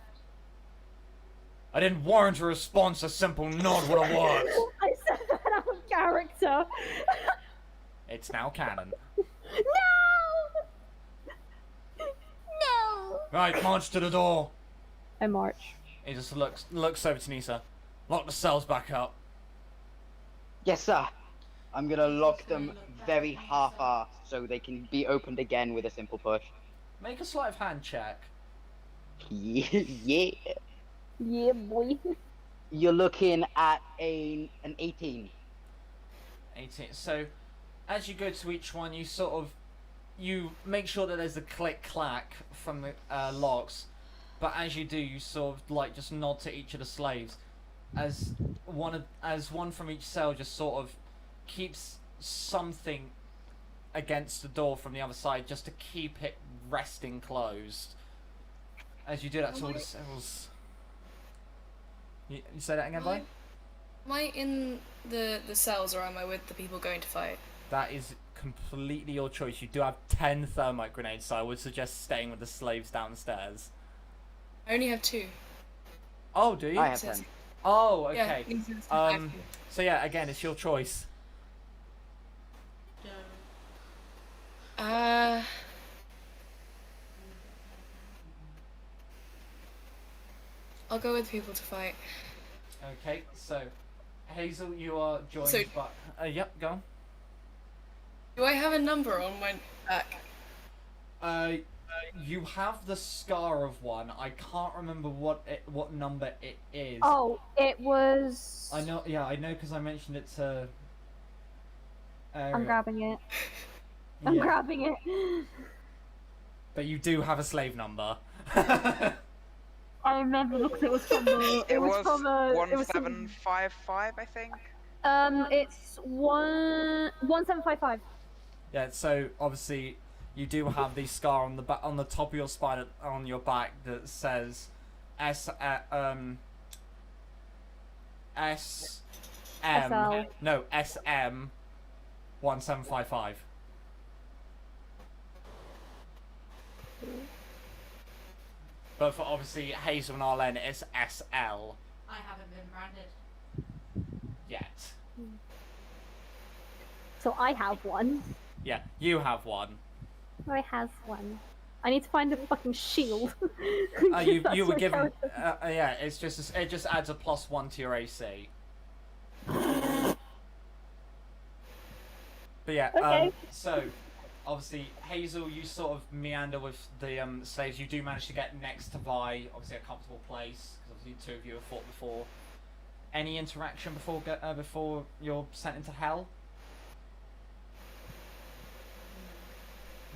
I didn't warrant a response, a simple nod would have worked. I said that out of character. It's now canon. No! No! Right, march to the door. I march. He just looks over to Nisa. Lock the cells back up. Yes, sir. I'm gonna lock them very half-assed so they can be opened again with a simple push. Make a sleight of hand check. Yeah. Yeah, boy. You're looking at an 18. 18. So, as you go to each one, you make sure that there's a click-clack from the locks, but as you do, you sort of like just nod to each of the slaves, as one from each cell just sort of keeps something against the door from the other side just to keep it resting closed. As you do that to all the cells. You say that again, Vi? Am I in the cells or am I with the people going to fight? That is completely your choice. You do have 10 thermite grenades, so I would suggest staying with the slaves downstairs. I only have 2. Oh, do you? I have 10. Oh, okay. Yeah, So yeah, again, it's your choice. I'll go with people to fight. Okay, so Hazel, you are joined So- by. Yep, go Do I have a number on my back? on. You have the scar of one. I can't remember what number it is. Oh, it was... I know. Yeah, I know because I mentioned it to. I'm grabbing it. I'm yeah, grabbing it. but you do have a slave number. I remember because it was from the... It was from a... It was 1755, I think. It's 1755. Yeah, so obviously you do have the scar on the on the top of your spine on your back that says SM SL. no SM 1755. But for obviously Hazel and Arlen, it's SL I haven't been branded. yet. So I have one. Yeah, you have one. I have one. I need to find a fucking shield. You That's were my given character. yeah. It just adds a +1 to your AC. But yeah, Okay. so obviously Hazel, you sort of meander with the slaves. You do manage to get next to Vi, obviously a comfortable place because obviously the two of you have fought before. Any interaction before you're sent into hell?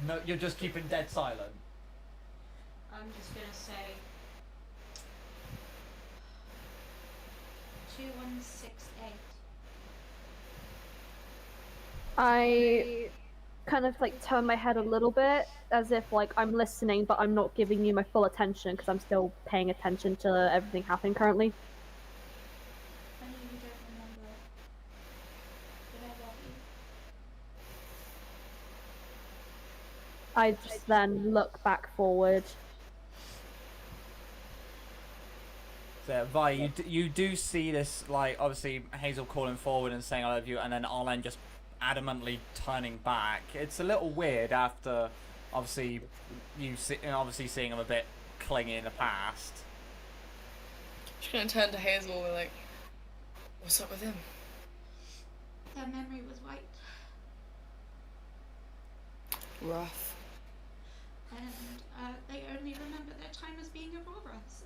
No, you're just keeping dead silent. I'm just gonna say 2168. I kind of like turn my head a little bit as if like I'm listening, but I'm not giving you my full attention because I'm still paying attention to everything happening currently. I know you don't remember, but I love you. I just then look back forward. So Vi, you do see this, like obviously Hazel calling forward and saying I love you, and then Arlen just adamantly turning back. It's a little weird after obviously obviously seeing him a bit clingy in the past. She's gonna turn to Hazel and be like, what's up with him? Their memory was wiped, Rough. and they only remember their time as being Aurora, so...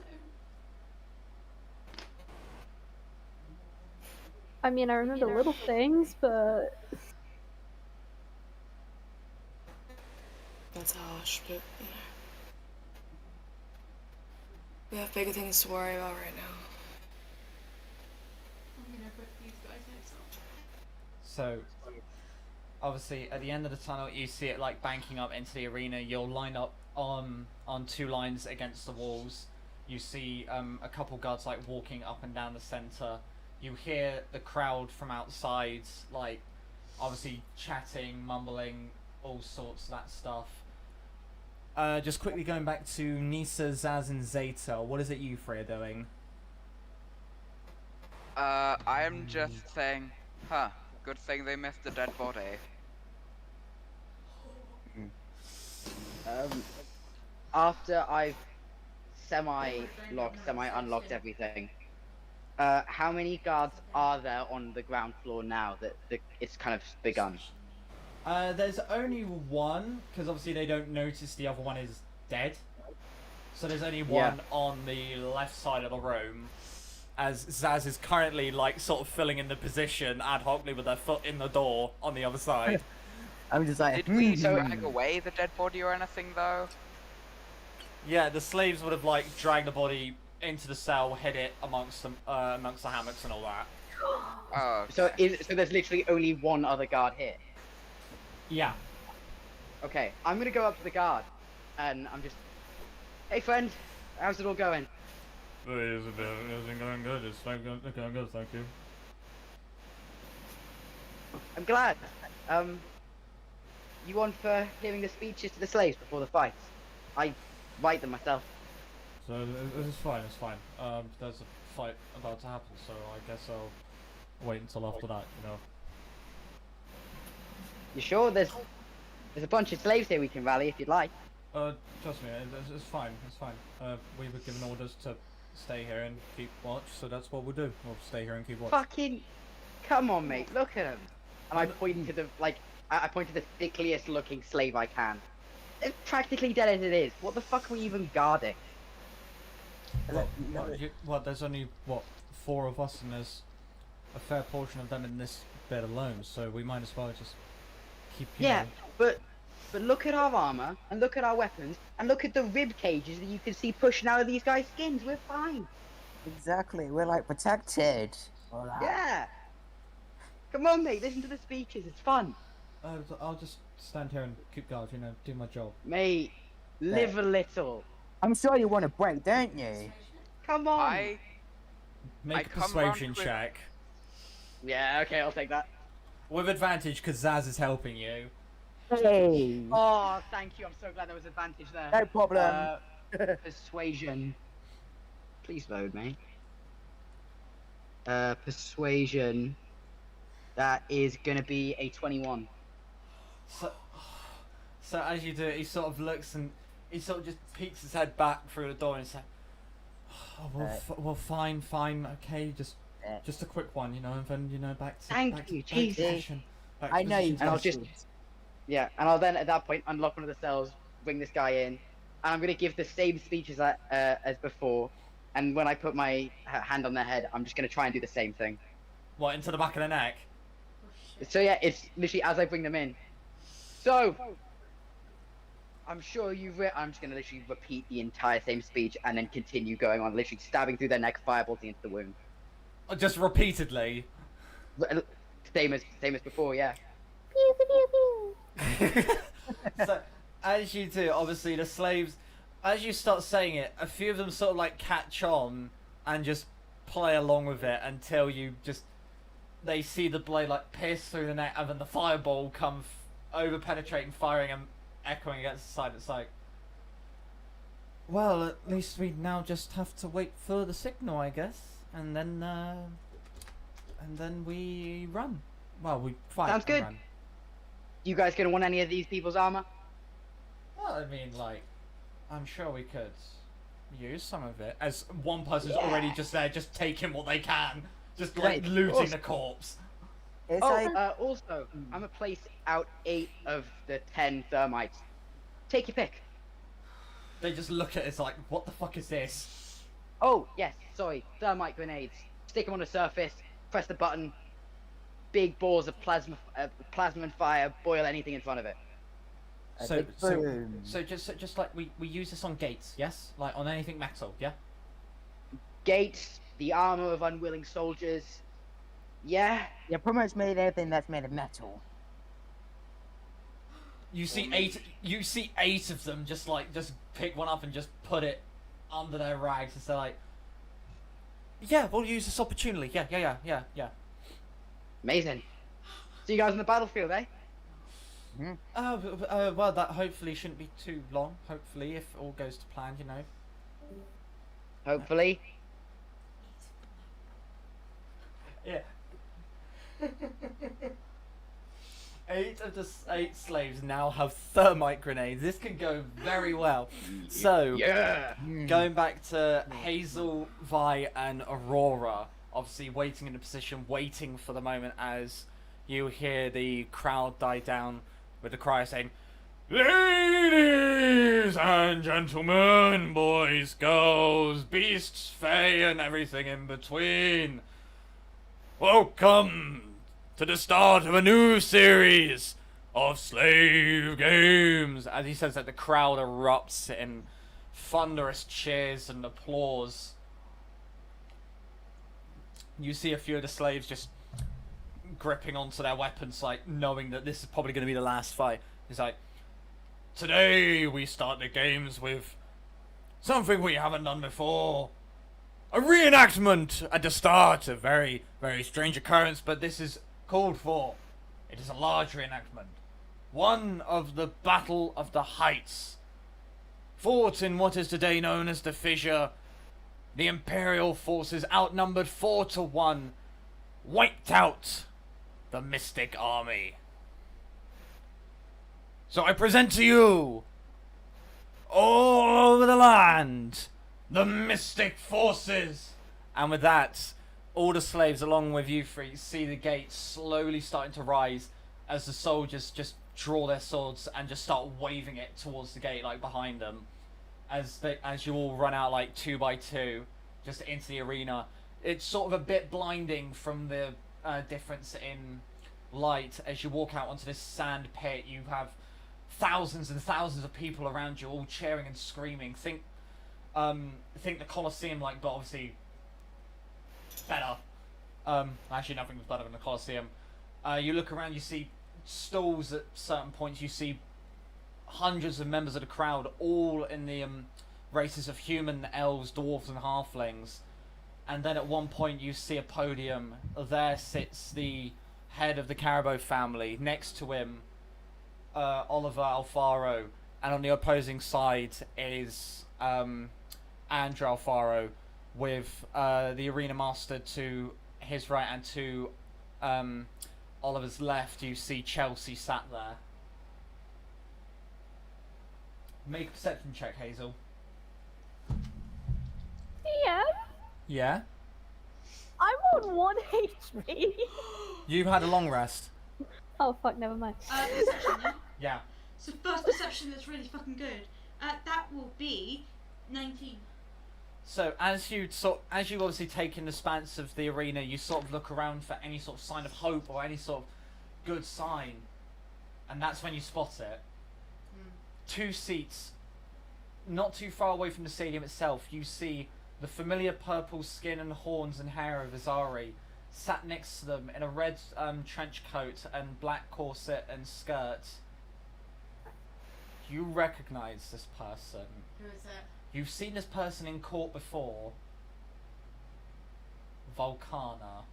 I mean, I remember little things, but That's harsh, but, you know. We have bigger things to worry about right now. I'm gonna rip these guys' heads off. So obviously at the end of the tunnel you see it like banking up into the arena. You'll line up on two lines against the walls. You see a couple guards like walking up and down the center. You hear the crowd from outside like obviously chatting, mumbling, all sorts of that stuff. Just quickly going back to Nisa, Zaz and Zeta, what is it you three are doing? I'm just saying, good thing they missed the dead body. After I've semi-locked, semi-unlocked everything, how many guards are there on the ground floor now that it's kind of begun? There's only one, because obviously they don't notice the other one is dead. So there's only one on the left side of the room, as Zaz is currently like sort of filling in the position ad hocly with her foot in the door on the other side. I'm just like, Did we drag away the dead body or anything though? Yeah, the slaves would have like dragged the body into the cell, hid it amongst the hammocks and all that. Oh, So there's literally only one other guard here. Yeah. Okay, I'm gonna go up to the guard, and I'm just, hey friend, how's it all going? It's going good. It's going good, thank you. I'm glad. You on for hearing the speeches to the slaves before the fights? I write them myself. So it's fine. There's a fight about to happen, so I guess I'll wait until after that, you know. You sure? There's a bunch of slaves here we can rally if you'd like. Trust me, it's fine. We were given orders to stay here and keep watch, so that's what we'll do. We'll stay here and keep watch. Fucking, come on, mate. Look at him. And I point to the I point to the sickliest looking slave I can. It's practically dead as it is. What the fuck are we even guarding? Well, there's only what 4 of us, and there's a fair portion of them in this bed alone, so we might as well just keep. Yeah, but look at our armor, and look at our weapons, and look at the rib cages that you can see pushing out of these guys' skins. We're fine. Exactly, we're like protected. Yeah. Come on, mate. Listen to the speeches. It's fun. I'll just stand here and keep guard, you know, do my job. Mate, live a little. I'm sure you want a break, don't you? Come on. Make I a come persuasion round with- check. Yeah, okay, I'll take that. With advantage, because Zaz is helping you. Hey. Oh, thank you. I'm so glad there was advantage there. No problem. Persuasion. Please load, mate. Persuasion. That is gonna be a 21. So as you do it, he sort of looks and he sort of just peeks his head back through the door and says, "Oh, well, fine, okay, just a quick one, you know, and then back to Thank you, back to Jesus. position. Back to I know you. position." And I'll just and I'll then at that point unlock one of the cells, bring this guy in, and I'm gonna give the same speech as before. And when I put my hand on their head, I'm just gonna try and do the same thing. What, into the back of the neck? Oh, shit. So yeah, it's literally as I bring them in. So I'm sure I'm just gonna literally repeat the entire same speech and then continue going on, literally stabbing through their neck, firebolting into the wound. Just repeatedly. Same as before, yeah. Pew, pew, pew, pew. So, as you do, obviously the slaves, as you start saying it, a few of them sort of like catch on and just play along with it until they see the blade like pierce through the neck, and then the fireball come over penetrating, firing and echoing against the side. It's like, well, at least we now just have to wait for the signal, I guess, and then we run. Well, we fight. Sounds and good. Run. You guys gonna want any of these people's armor? Well, I mean, like, I'm sure we could use some of it. As one person's already just there, just taking what they can, just like Right. looting Awesome. the corpse. It's Oh, like, also, I'm gonna place out 8 of the 10 thermites. Take your pick. They just look at it, it's like, what the fuck is this? Oh, yes, sorry, thermite grenades. Stick them on the surface, press the button, big balls of plasma and fire, boil anything in front of it. So boom. just like we use this on gates, yes? Like on anything metal, yeah? Gates, the armor of unwilling soldiers. Yeah, Yeah, pretty much made everything that's made of metal. You see eight of them just pick one up and just put it under their rags and say like, yeah, we'll use this opportunity. Yeah. amazing. See you guys on the battlefield, eh? Well, that hopefully shouldn't be too long. Hopefully, if all goes to plan, you know. Hopefully. Yeah. 8 of the 8 slaves now have thermite grenades. This can go very well. So, Yeah. going back to Hazel, Vi, and Aurora, obviously waiting in a position, waiting for the moment as you hear the crowd die down with the cry saying, "Ladies and gentlemen, boys, girls, beasts, fae, and everything in between. Welcome to the start of a new series of slave games." As he says that, the crowd erupts in thunderous cheers and applause. You see a few of the slaves just gripping onto their weapons, like knowing that this is probably going to be the last fight. He's like, "Today we start the games with something we haven't done before. A reenactment at the start, a very, very strange occurrence, but this is called for. It is a large reenactment. One of the Battle of the Heights. Fought in what is today known as the Fissure. The Imperial forces, outnumbered 4-1, wiped out the Mystic Army. So I present to you, all over the land, the Mystic Forces." And with that, all the slaves, along with you three, see the gate slowly starting to rise as the soldiers just draw their swords and just start waving it towards the gate, like behind them. As you all run out, like 2 by 2, just into the arena. It's sort of a bit blinding from the difference in light as you walk out onto this sand pit. You have thousands and thousands of people around you, all cheering and screaming. Think the Colosseum, like, but obviously better. Actually, nothing was better than the Colosseum. You look around, you see stalls at certain points. You see hundreds of members of the crowd, all in the races of human, elves, dwarves, and halflings. And then at one point, you see a podium. There sits the head of the Caribou family. Next to him, Oliver Alfaro, and on the opposing side is Andrew Alfaro, with the arena master to his right, and to Oliver's left you see Chelsea sat there. Make a perception check, Hazel. Yeah, Yeah? I'm on 1 HP. You've had a long rest. Oh fuck, never mind. Perception, yeah? Yeah. So first perception that's really fucking good. That will be 19. So as you obviously take in the spans of the arena, you sort of look around for any sort of sign of hope or any sort of good sign, and that's when you spot it. 2 seats, not too far away from the stadium itself, you see the familiar purple skin and horns and hair of Isari sat next to them in a red trench coat and black corset and skirt. You recognise this person. Who is it? You've seen this person in court before. Volcana.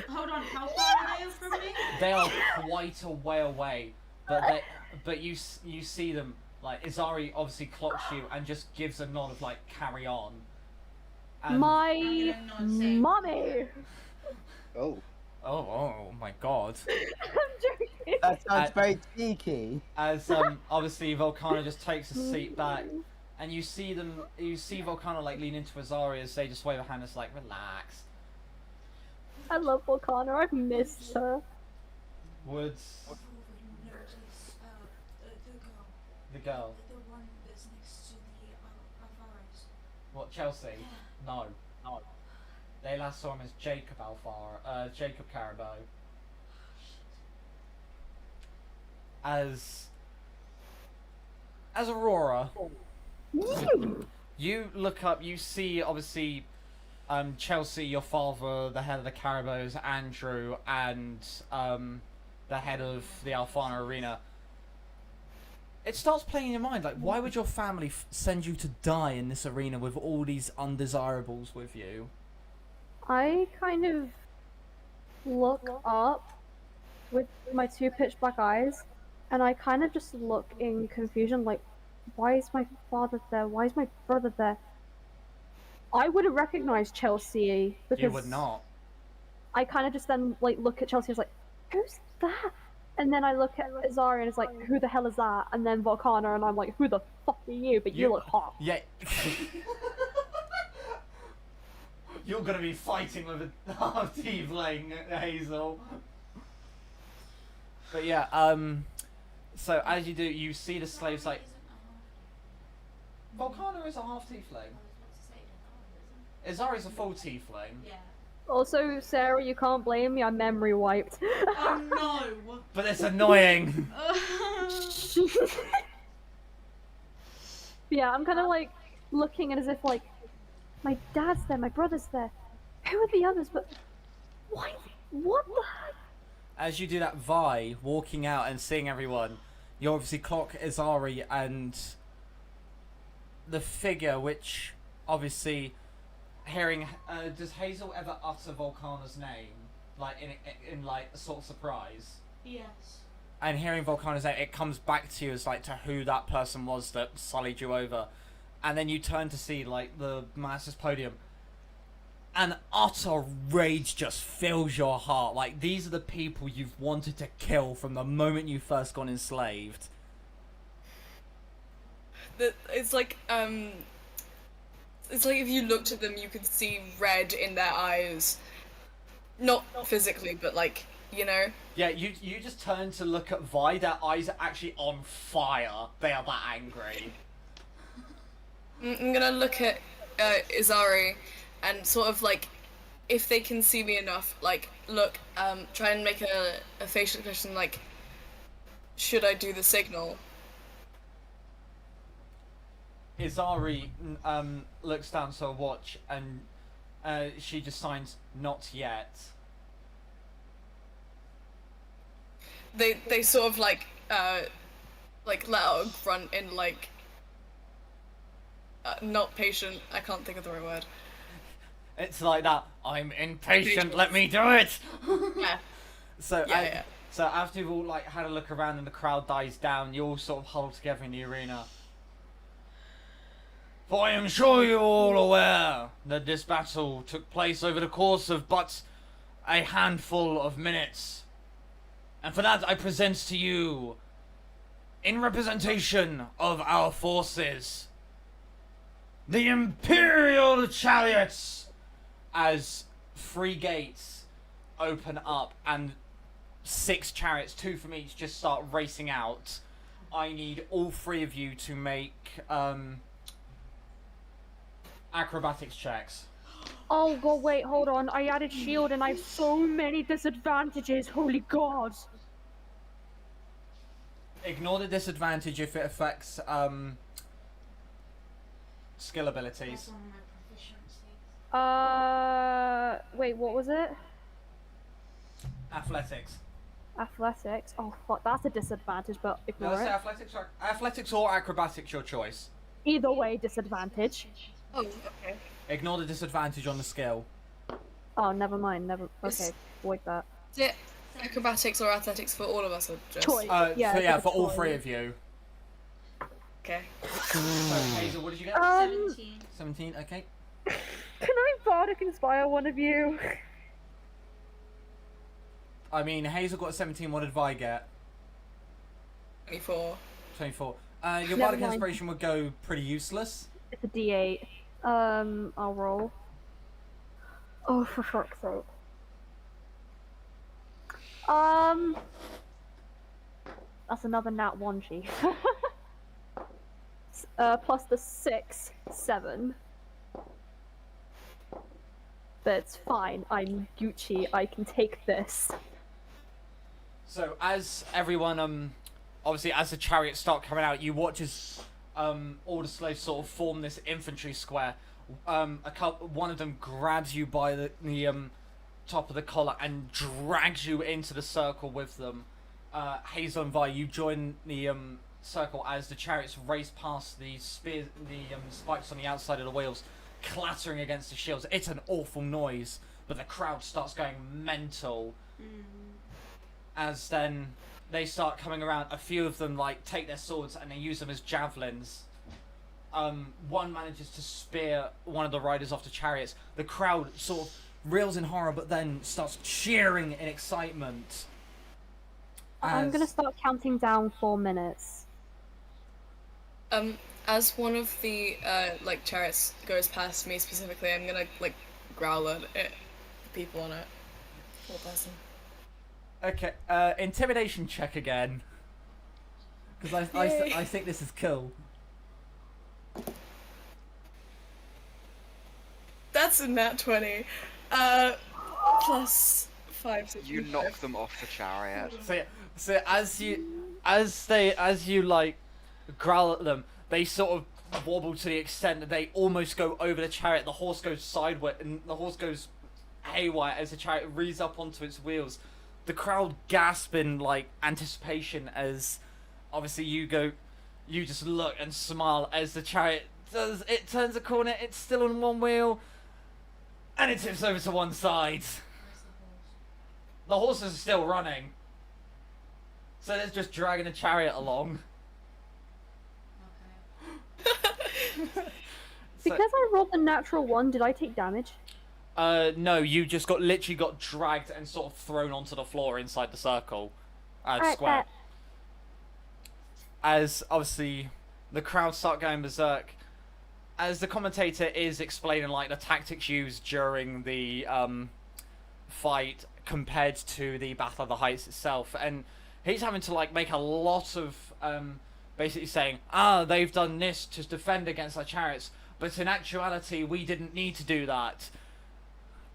Hold on, how far are they from me? They are quite a way away, but you see them, like Isari obviously clocks you and just gives a nod of like carry on. And My mommy. Oh. oh my god. I'm joking. That sounds very cheeky. As obviously Volcana just takes a seat back, and you see Volcana like lean into Isari as they just wave a hand. It's like relax. I love Volcana. I've missed her. Woods. The girl. The one that's next to the Alvarez. What, Chelsea? No. They last saw him as Jacob Jacob Carabao. As Aurora, you look up, you see obviously Chelsea, your father, the head of the Carabaos, Andrew, and the head of the Alfana Arena. It starts playing in your mind, like, why would your family send you to die in this arena with all these undesirables with you? I kind of look up with my 2 pitch black eyes, and I kind of just look in confusion, like, why is my father there? Why is my brother there? I wouldn't recognize Chelsea because You would not. I kind of just then like look at Chelsea and was like, who's that? And then I look at Isari and it's like, who the hell is that? And then Volcana and I'm like, who the fuck are you? But you look hot. Yeah. You're gonna be fighting with a half tiefling, Hazel. But yeah, so as you do, you see the slaves like. Volcana is a half tiefling. Isari's a full tiefling. Yeah. Also, Sarah, you can't blame me. I'm memory wiped. Oh no! But it's annoying. Yeah, I'm kind of like looking and as if like my dad's there, my brother's there. Who are the others? But why? What the heck? As you do that, Vi walking out and seeing everyone, you obviously clock Isari and the figure, which obviously hearing. Does Hazel ever utter Volcana's name, like in like a sort of surprise? Yes. And hearing Volcana's name, it comes back to you as like to who that person was that sullied you over, and then you turn to see like the Master's podium. And utter rage just fills your heart. Like, these are the people you've wanted to kill from the moment you first got enslaved. It's like if you looked at them, you could see red in their eyes. Not physically, but like, you know? Yeah, you just turn to look at Vi, their eyes are actually on fire. They are that angry. I'm gonna look at Isari and sort of like, if they can see me enough, like, look, try and make a facial expression like, should I do the signal? Isari looks down to her watch and she just signs, not yet. They sort of like let out a grunt in like, not patient, I can't think of the right word. It's like that, I'm impatient, let me do it! Yeah. So, Yeah. So after you've all like had a look around and the crowd dies down, you all sort of huddle together in the arena. For I am sure you're all aware that this battle took place over the course of but a handful of minutes. And for that I present to you In representation of our forces, the imperial chariots, as 3 gates open up and 6 chariots, 2 from each, just start racing out. I need all 3 of you to make acrobatics checks. Oh god, wait, hold on. I added shield and I have so many disadvantages. Holy god. Ignore the disadvantage if it affects skill abilities. That's one of my proficiencies. Wait, what was it? Athletics. Athletics. Oh fuck, that's a disadvantage, but No, ignore let's say it. athletics or acrobatics, your choice. Either way, disadvantage. Oh, okay. Ignore the disadvantage on the skill. Oh, never mind. Never. It's- Okay, avoid that. Is it acrobatics or athletics for all of us, or just? Choice. Yeah, Yeah, for all choice. 3 of you. Okay. So, Hazel, what did you get? 17. 17, okay. Can I bardic inspire one of you? I mean, Hazel got a 17, what did Vi get? 24. 24. Your Never bardic mind. inspiration would go pretty useless. It's a D8. I'll roll. Oh, for fuck's sake. That's another nat 1, chief. Plus the 6, 7. But it's fine. I'm Gucci. I can take this. So as everyone, obviously as the chariots start coming out, you watch as all the slaves sort of form this infantry square. One of them grabs you by the top of the collar and drags you into the circle with them. Hazel and Vi, you join the circle as the chariots race past the spears, the spikes on the outside of the wheels, clattering against the shields. It's an awful noise, but the crowd starts going mental. As then they start coming around, a few of them like take their swords and they use them as javelins. One manages to spear one of the riders off the chariots. The crowd sort of reels in horror, but then starts cheering in excitement. I'm gonna start counting down 4 minutes. As one of the like chariots goes past me specifically, I'm gonna like growl at it, the people on it. Poor person. Okay, intimidation check again. Because I think this is cool. That's a nat 20. Plus 5. So You knock them off the chariot. So as you like growl at them, they sort of wobble to the extent that they almost go over the chariot. The horse goes sideways, and the horse goes haywire as the chariot rears up onto its wheels. The crowd gasp in like anticipation as obviously you just look and smile as the chariot turns a corner. It's still on one wheel, and it tips over to one side. The horses are still running, so it's just dragging the chariot along. Because I rolled a natural 1, did I take damage? No, you just literally got dragged and sort of thrown onto the floor inside the circle, square. As obviously the crowd start going berserk, as the commentator is explaining like the tactics used during the fight compared to the Battle of the Heights itself, and he's having to like make a lot of basically saying, they've done this to defend against our chariots, but in actuality we didn't need to do that.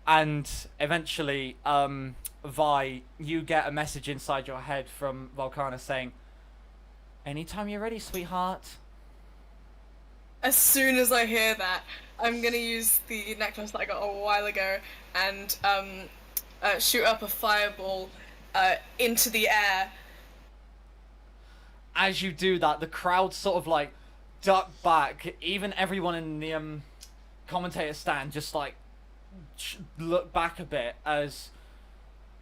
And eventually, Vi, you get a message inside your head from Volcana saying, "Anytime you're ready, sweetheart." As soon as I hear that, I'm gonna use the necklace that I got a while ago and shoot up a fireball into the air. As you do that, the crowd sort of like duck back. Even everyone in the commentator stand just like look back a bit as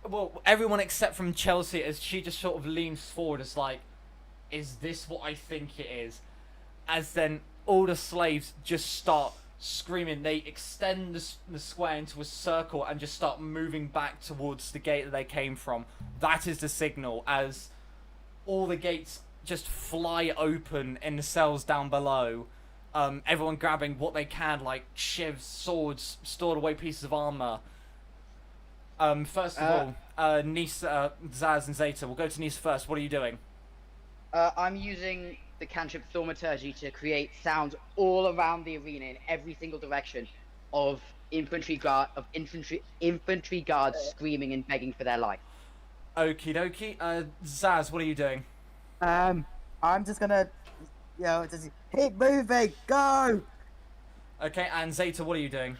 well, everyone except from Chelsea, as she just sort of leans forward as like, is this what I think it is? As then all the slaves just start screaming. They extend the square into a circle and just start moving back towards the gate that they came from. That is the signal, as all the gates just fly open in the cells down below. Everyone grabbing what they can, like shivs, swords, stored away pieces of armor. First of all, Nisa, Zaz, and Zeta. We'll go to Nisa first. What are you doing? I'm using the cantrip thaumaturgy to create sounds all around the arena in every single direction of infantry guards screaming and begging for their life. Okie dokie. Zaz, what are you doing? I'm just gonna, just keep moving, go! Okay, and Zeta, what are you doing?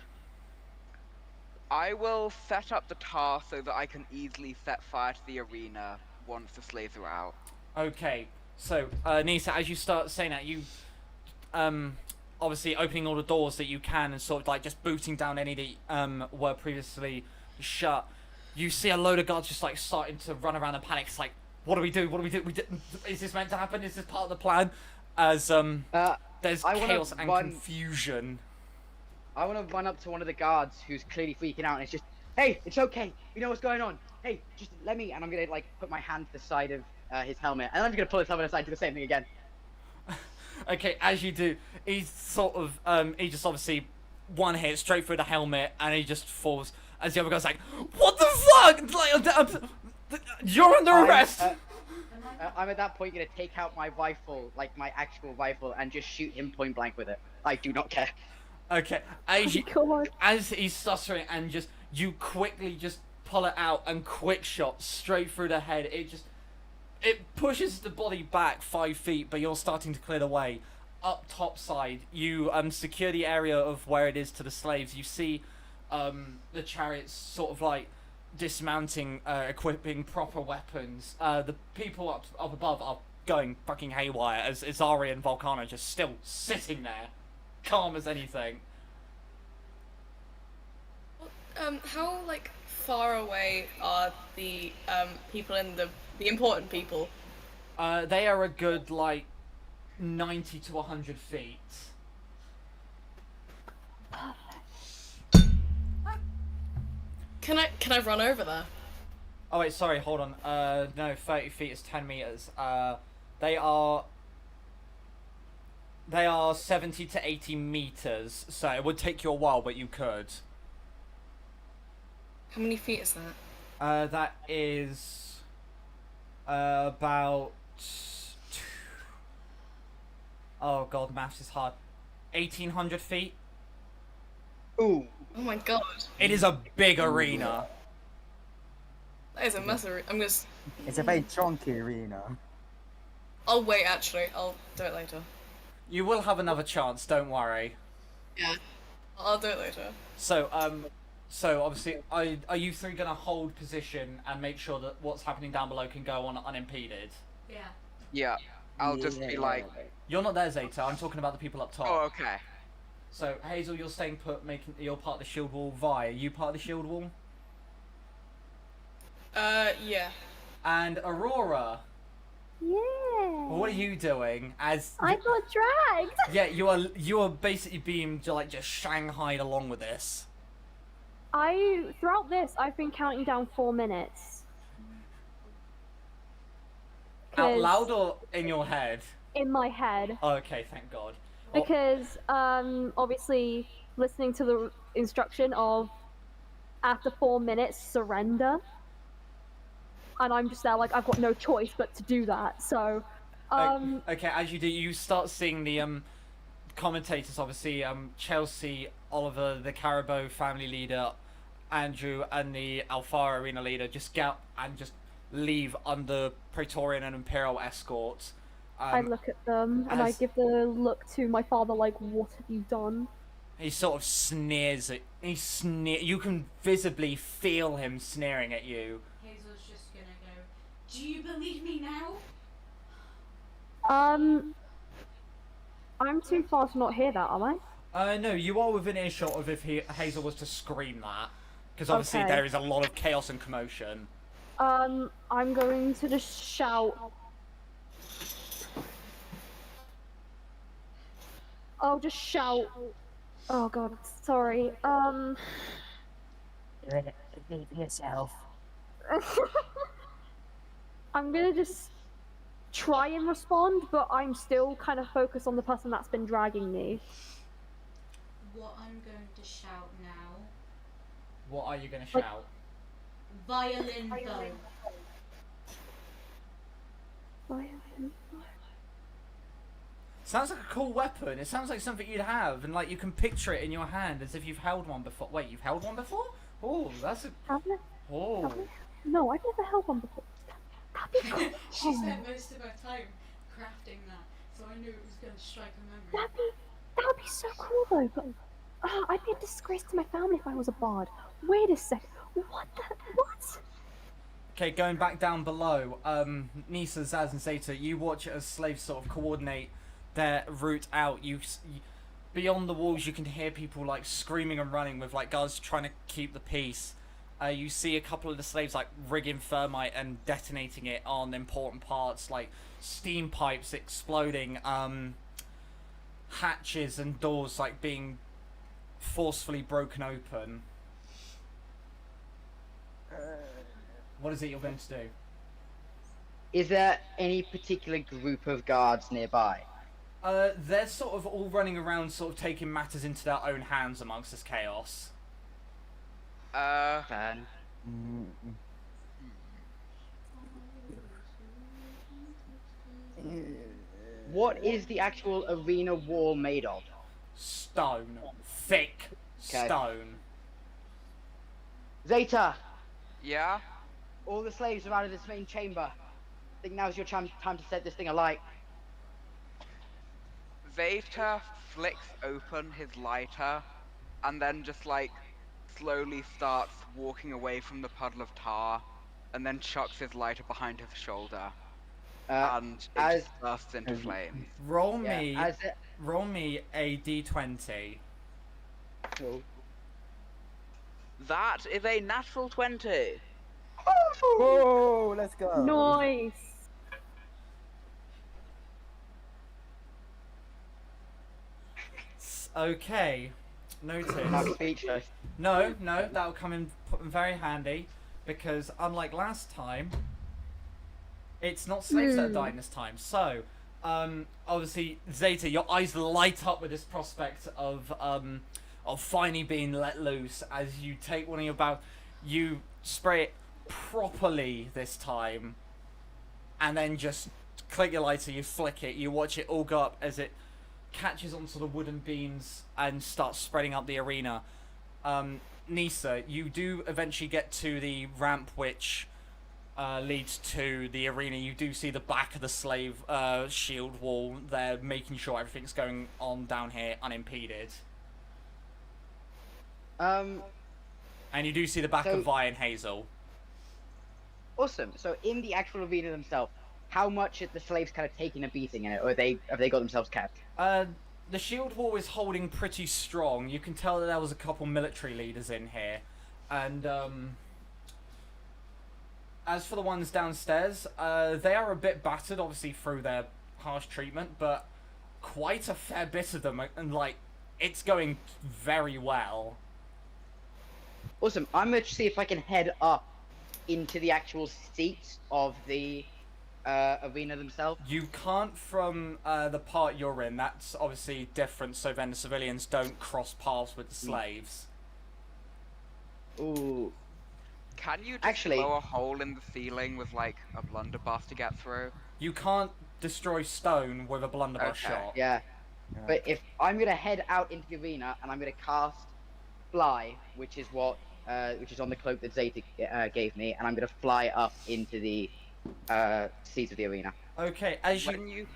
I will set up the tar so that I can easily set fire to the arena once the slaves are out. Okay, so, Nisa, as you start saying that, you, obviously opening all the doors that you can and sort of like just booting down any that, were previously shut. You see a load of guards just like starting to run around in panic. It's like, what do we do? What do we do? Is this meant to happen? Is this part of the plan? As, there's chaos and confusion. I want to run up to one of the guards who's clearly freaking out, and it's just, hey, it's okay. We know what's going on. Hey, just let me. And I'm gonna like put my hand to the side of his helmet, and I'm just gonna pull his helmet aside, do the same thing again. Okay, as you do, he's sort of, he just obviously one hit straight through the helmet, and he just falls. As the other guy's like, what the fuck? Like, you're under arrest. I'm at that point gonna take out my rifle, like my actual rifle, and just shoot him point blank with it. I do not care. Okay, as he's stuttering and just, you quickly just pull it out and quick shot straight through the head. It pushes the body back 5 feet, but you're starting to clear the way. Up top side, you secure the area of where it is to the slaves. You see the chariots sort of like dismounting, equipping proper weapons. The people up above are going fucking haywire as Ari and Volcano just still sitting there, calm as anything. How like far away are the people in the important people? They are a good like 90 to 100 feet. Can I run over there? Oh wait, sorry, hold on. No, 30 feet is 10 meters. They are 70 to 80 meters, so it would take you a while, but you could. How many feet is that? That is about. Oh god, maths is hard. 1,800 feet. Ooh. Oh my god. It is a big arena. That is a massive. I'm just. It's a very chunky arena. I'll wait. Actually, I'll do it later. You will have another chance. Don't worry. Yeah. I'll do it later. So obviously, are you three gonna hold position and make sure that what's happening down below can go on unimpeded? Yeah. Yeah, I'll just be like... You're not there, Zeta. I'm talking about the people up top. Oh, okay. So Hazel, you're staying put, you're part of the shield wall. Vi, are you part of the shield wall? Yeah. And Aurora, Yeah. what are you doing? As I got dragged. yeah, you are basically being like just shanghaied along with this. Throughout this, I've been counting down 4 minutes. Out 'Cause loud or in your head? in my head. Oh, okay, thank God. Oh, Because, obviously, listening to the instruction of after 4 minutes, surrender. And I'm just there like, I've got no choice but to do that, so, okay, as you do, you start seeing the commentators, obviously, Chelsea, Oliver, the Caribou family leader, Andrew, and the Alfara arena leader just get up and just leave under Praetorian and Imperial escort. I look at them, and I give the look to my father like, what have you done? He sort of sneers at... You can visibly feel him sneering at you. Hazel's just gonna go, do you believe me now? I'm too far to not hear that, am I? No, you are within earshot of if Hazel was to scream that. Because obviously Okay. there is a lot of chaos and commotion. I'm going to just shout. I'll just shout. Oh god, sorry. Believe yourself. I'm gonna just try and respond, but I'm still kind of focused on the person that's been dragging me. What I'm going to shout now. What are you going to shout? Violin bow. Violin. Sounds like a cool weapon. It sounds like something you'd have, and like you can picture it in your hand as if you've held one before. Wait, you've held one before? Oh, that's a. Haven't Oh. I? No, I've never held one before. That'd be cool. She spent most of her time crafting that, so I knew it was going to strike a memory. That would be so cool though. But I'd be a disgrace to my family if I was a bard. Wait a second. What? Okay, going back down below, Nisa, Zaz, and Zeta, you watch as slaves sort of coordinate their route out. Beyond the walls, you can hear people like screaming and running with like guards trying to keep the peace. You see a couple of the slaves like rigging thermite and detonating it on important parts, like steam pipes exploding, hatches and doors like being forcefully broken open. What is it you're going to do? Is there any particular group of guards nearby? They're sort of all running around, sort of taking matters into their own hands amongst this chaos. Fan. What is the actual arena wall made of? Stone. Thick stone. Zeta! Yeah? All the slaves are out of this main chamber. I think now's your time to set this thing alight. Veta flicks open his lighter and then just like slowly starts walking away from the puddle of tar and then chucks his lighter behind his shoulder and it just bursts into flames. Roll me a d20. Cool. That is a natural 20. Whoa, let's go. Nice. Okay, noted. I'm speechless. No, that'll come in very handy, because unlike last time, it's not slaves that are dying this time. So, obviously, Zeta, your eyes light up with this prospect of finally being let loose as you take one of your you spray it properly this time, and then just click your lighter, you flick it, you watch it all go up as it catches onto the wooden beams and starts spreading up the arena. Nisa, you do eventually get to the ramp which leads to the arena. You do see the back of the slave shield wall. They're making sure everything's going on down here unimpeded. And you do see the back of Vi and Hazel. Awesome. So in the actual arena themselves, how much are the slaves kind of taking a beating in it, or have they got themselves kept? The shield wall is holding pretty strong. You can tell that there was a couple military leaders in here. And as for the ones downstairs, they are a bit battered, obviously, through their harsh treatment, but quite a fair bit of them, and like, it's going very well. Awesome. I'm going to see if I can head up into the actual seats of the arena themselves. You can't from the part you're in. That's obviously different, so then the civilians don't cross paths with the slaves. Ooh. Can you just Actually, blow a hole in the ceiling with like a blunderbuss to get through? You can't destroy stone with a blunderbuss shot. Yeah. But if I'm going to head out into the arena and I'm going to cast Fly, which is on the cloak that Zeta gave me, and I'm going to fly up into the seats of the arena. Okay, as you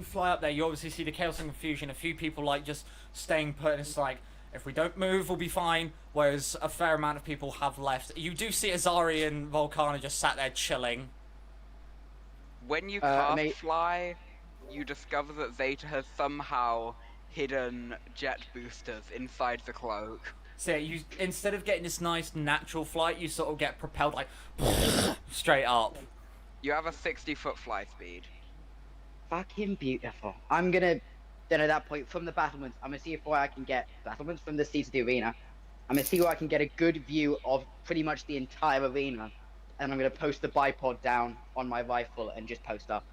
fly up there, you obviously see the chaos and confusion. A few people like just staying put, and it's like, if we don't move, we'll be fine. Whereas a fair amount of people have left. You do see Azari and Volcana just sat there chilling. When you cast Fly, you discover that Zeta has somehow hidden jet boosters inside the cloak. So you, instead of getting this nice natural flight, you sort of get propelled like straight up. You have a 60-foot fly speed. Fucking beautiful. I'm gonna, then at that point, from the battlements, I'm gonna see if I can get battlements from the seats of the arena. I'm gonna see where I can get a good view of pretty much the entire arena, and I'm gonna post the bipod down on my rifle and just post up.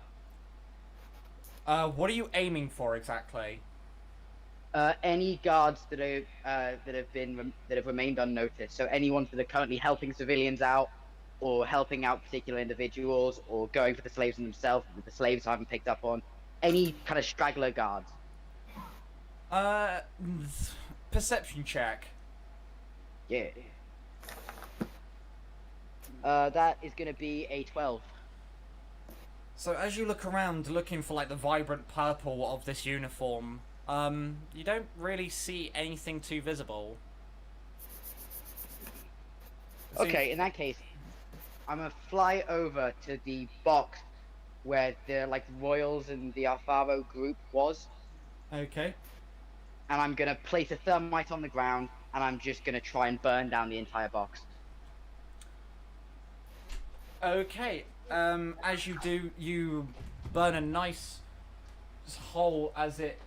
What are you aiming for exactly? Any guards that have remained unnoticed. So anyone that are currently helping civilians out, or helping out particular individuals, or going for the slaves themselves that the slaves haven't picked up on. Any kind of straggler guards. Perception check. Yeah. That is gonna be a 12. So as you look around looking for like the vibrant purple of this uniform, you don't really see anything too visible. Okay, in that case, I'm gonna fly over to the box where the royals and the Alfaro group was, Okay. and I'm gonna place a thermite on the ground, and I'm just gonna try and burn down the entire box. Okay. As you do, you burn a nice hole as it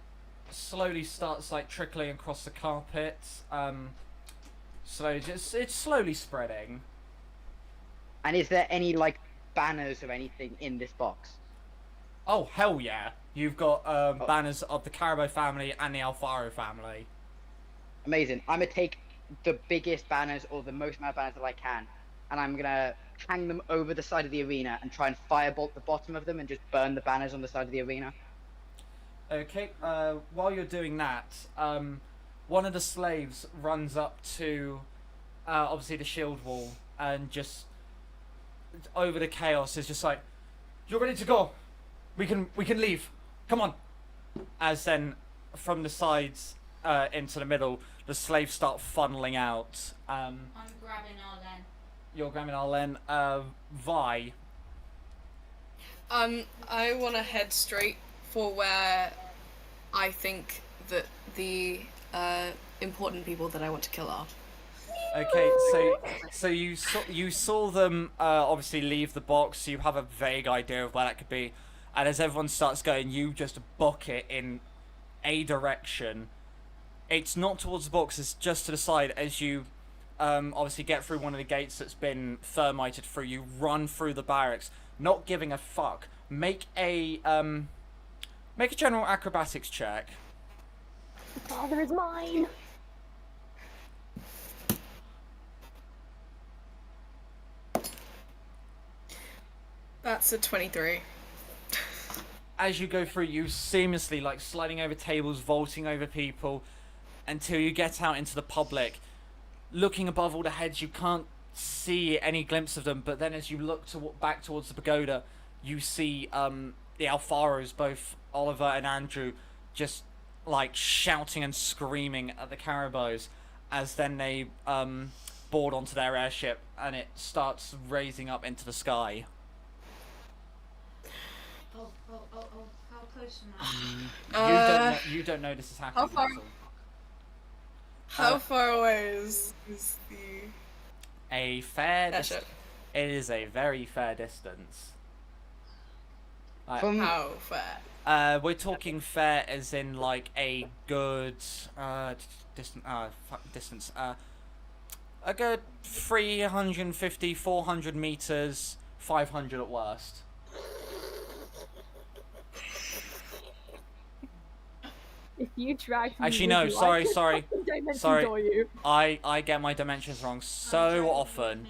slowly starts like trickling across the carpet. So it's slowly spreading. And is there any banners or anything in this box? Oh hell yeah! You've got banners of the Carabo family and the Alfaro family. Amazing. I'm gonna take the biggest banners or the most amount of banners that I can, and I'm gonna hang them over the side of the arena and try and firebolt the bottom of them and just burn the banners on the side of the arena. Okay, while you're doing that, one of the slaves runs up to, obviously the shield wall, and just, over the chaos, is just like, "You're ready to go! We can leave! Come on!" As then, from the sides, into the middle, the slaves start funneling out. I'm grabbing Arlen. You're grabbing Arlen. Vi. I want to head straight for where I think that the important people that I want to kill are. Okay, so you saw them obviously leave the box. You have a vague idea of where that could be, and as everyone starts going, you just book it in a direction. It's not towards the box; it's just to the side. As you obviously get through one of the gates that's been thermited through, you run through the barracks, not giving a fuck. Make a general acrobatics check. The father is mine. That's a 23. As you go through, you seamlessly sliding over tables, vaulting over people, until you get out into the public. Looking above all the heads, you can't see any glimpse of them, but then as you look back towards the pagoda, you see the Alfaros, both Oliver and Andrew, just shouting and screaming at the Carabos, as then they board onto their airship and it starts raising up into the sky. Oh, how close am I? You don't know this is happening. How far? How far away is the a fair airship? It is a very fair distance. From How fair? We're talking fair as in a good distance. A good 350, 400 meters, 500 at worst. If you drag me Actually, with no. you, Sorry. Sorry. You. I get my dimensions wrong so often.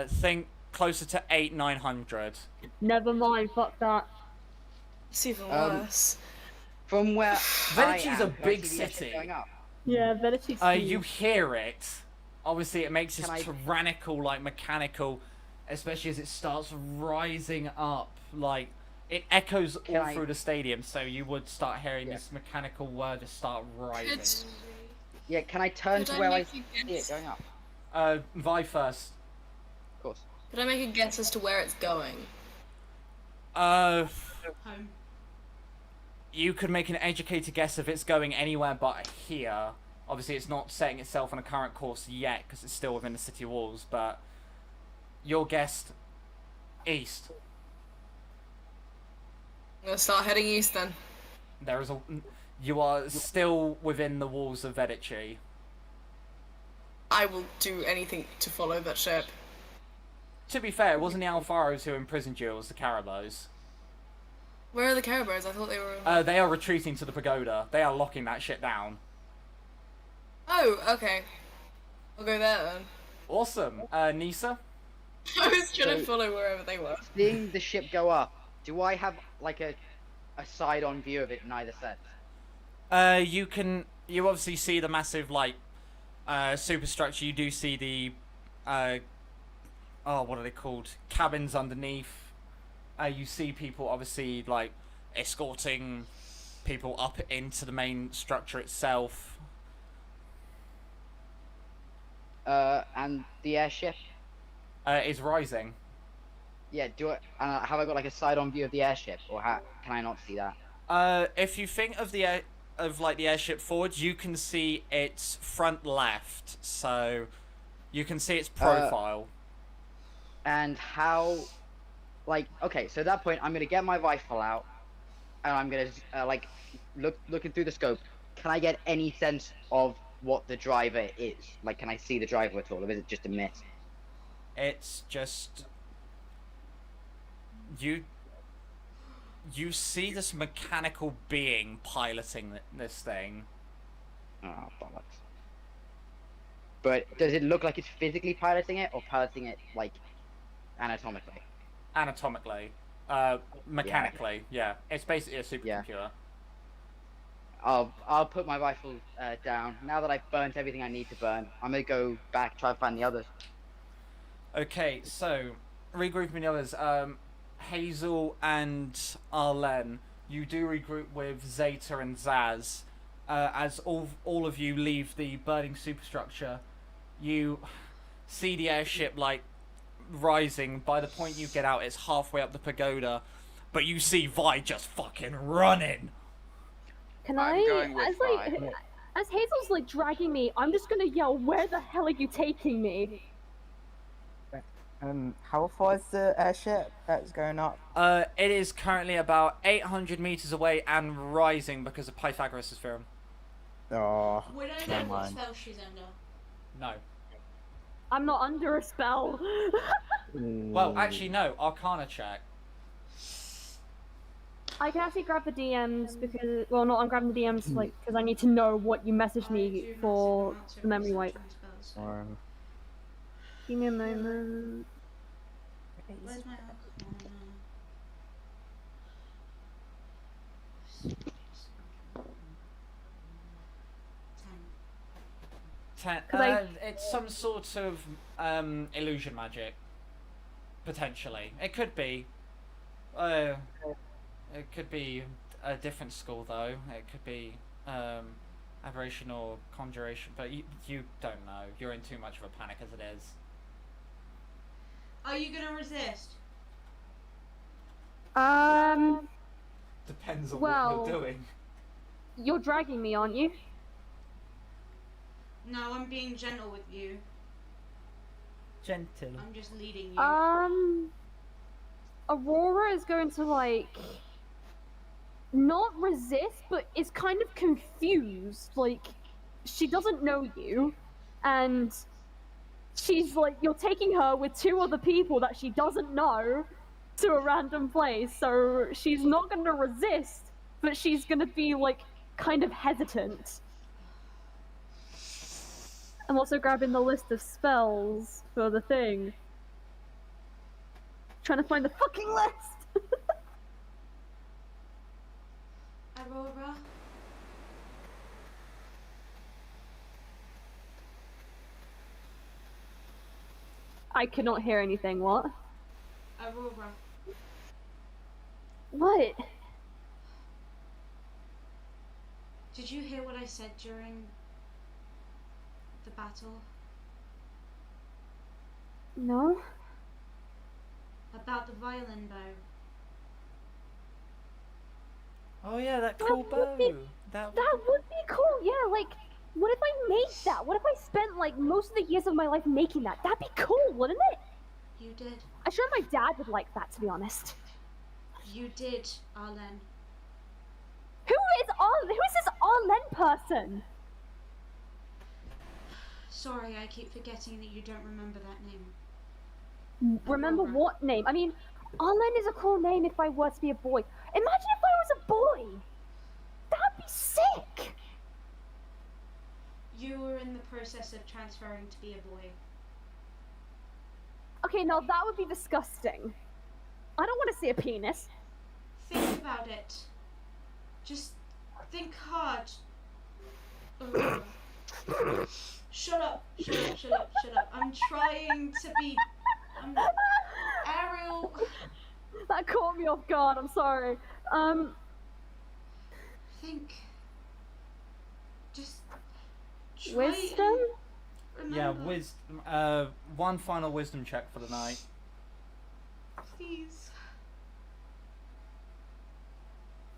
Think closer to 800-900. Never mind. Fuck that. It's even worse. From where Venetici's a big city. Going up. Yeah, Venetici's You hear it. Obviously, it makes this Can I- tyrannical, mechanical, especially as it starts rising up. It echoes all I- through the stadium, so you would start hearing Yeah. this mechanical word just start rising. It's- Yeah, can I turn Could to I where I make see you it guess? going up? Vi first. Of course. Could I make a guess as to where it's going? Uh, Home. you could make an educated guess if it's going anywhere but here. Obviously, it's not setting itself on a current course yet, because it's still within the city walls, but your guess, east. I'm gonna start heading east then. There is you are still within the walls of Venetici. I will do anything to follow that ship. To be fair, it wasn't the Alfaros who imprisoned you, it was the Carabos. Where are the Carabos? I thought they were... They are retreating to the pagoda. They are locking that shit down. Oh, okay. I'll go there then. Awesome. Nisa? I was trying to follow wherever they were. Seeing the ship go up, do I have like a side-on view of it in either sense? You obviously see the massive, like, superstructure. You do see the, what are they called? Cabins underneath. You see people, obviously, like, escorting people up into the main structure itself. And the airship? Is rising. Yeah, have I got like a side-on view of the airship, or can I not see that? If you think of the airship forward, you can see its front left, so you can see its profile. And how, like, okay, so at that point, I'm gonna get my rifle out, and I'm gonna like looking through the scope. Can I get any sense of what the driver is? Like, can I see the driver at all, or is it just a mist? It's just you see this mechanical being piloting this thing. Oh, bollocks. But does it look like it's physically piloting it, or piloting it, like, anatomically? Anatomically. Mechanically, yeah. It's basically a supercomputer. Yeah. I'll put my rifle down. Now that I've burnt everything I need to burn, I'm gonna go back, try to find the others. Okay, so, regrouping the others. Hazel and Arlen, you do regroup with Zeta and Zaz. As all of you leave the burning superstructure, you see the airship, like, rising. By the point you get out, it's halfway up the pagoda, but you see Vi just fucking running. Can I'm going with as Hazel's like dragging me, I'm just gonna yell, "Where the hell are you taking me?" How far is the airship that's going up? It is currently about 800 meters away and rising because of Pythagoras' theorem. Oh, Would I never know what mind. spell she's under? No. I'm not under a spell. Well, actually, no. Arcana check. I can actually grab the DMs because, well, not I'm grabbing the DMs like because I need to know what you messaged me for the memory wipe. Give me a moment. Where's my Arcana? It's some sort of illusion magic. Potentially. It could be. It could be a different school, though. It could be aberration or conjuration, but you don't know. You're in too much of a panic as it is. Are you gonna resist? Depends on well, what you're doing. You're dragging me, aren't you? No, I'm being gentle with you. Gentle. I'm just leading you. Aurora is going to, like, not resist, but is kind of confused. Like, she doesn't know you, and she's like, you're taking her with two other people that she doesn't know to a random place, so she's not gonna resist, but she's gonna be, like, kind of hesitant. I'm also grabbing the list of spells for the thing. Trying to find the fucking list! Aurora? I cannot hear anything, what? Aurora. What? Did you hear what I said during the battle? No? About the violin bow. Oh yeah, that cool bow. That would be cool, yeah, like, what if I made that? What if I spent, like, most of the years of my life making that? That'd be cool, wouldn't it? You did. I'm sure my dad would like that, to be honest. You did, Arlen. Who is this Arlen person? Sorry, I keep forgetting that you don't remember that name. Remember Aurora. what name? I mean, Arlen is a cool name if I were to be a boy. Imagine if I was a boy! That'd be sick! You were in the process of transferring to be a boy. Okay, now that would be disgusting. I don't want to see a penis. Think about it. Just think hard. Aurora. Shut up, shut up, shut up, shut up. I'm trying to be... Ariel... That caught me off guard, I'm sorry. Think. Just try Wisdom? and Yeah, remember. one final wisdom check for the night. Please.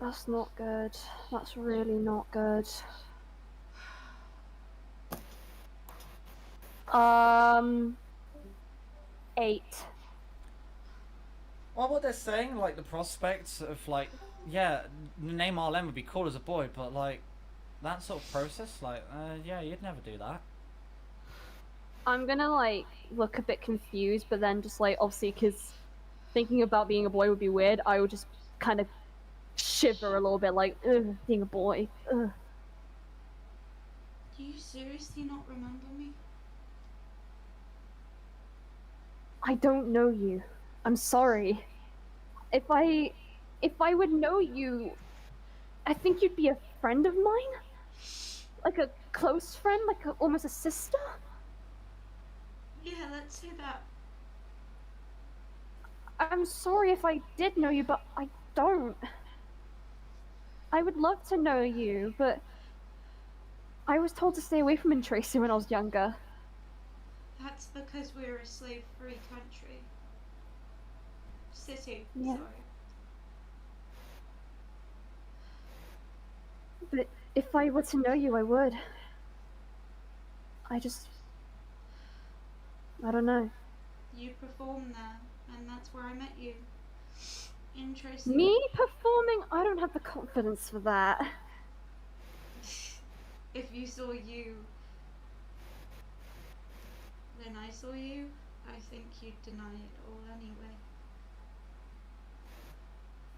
That's not good. That's really not good. 8. Well, what they're saying, like, the prospects of, like, yeah, the name Arlen would be cool as a boy, but, like, that sort of process, like, yeah, you'd never do that. I'm gonna, like, look a bit confused, but then just, like, obviously, because thinking about being a boy would be weird, I would just kind of shiver a little bit, like, ugh, being a boy. Ugh. Do you seriously not remember me? I don't know you. I'm sorry. If I would know you, I think you'd be a friend of mine? Like a close friend, like almost a sister? Yeah, let's say that. I'm sorry if I did know you, but I don't. I would love to know you, but I was told to stay away from Tracy when I was younger. That's because we're a slave-free country. City, Yeah. sorry. But if I were to know you, I would. I don't know. You performed there, and that's where I met you. Interesting. Me performing? I don't have the confidence for that. If you saw you, then I saw you, I think you'd deny it all anyway.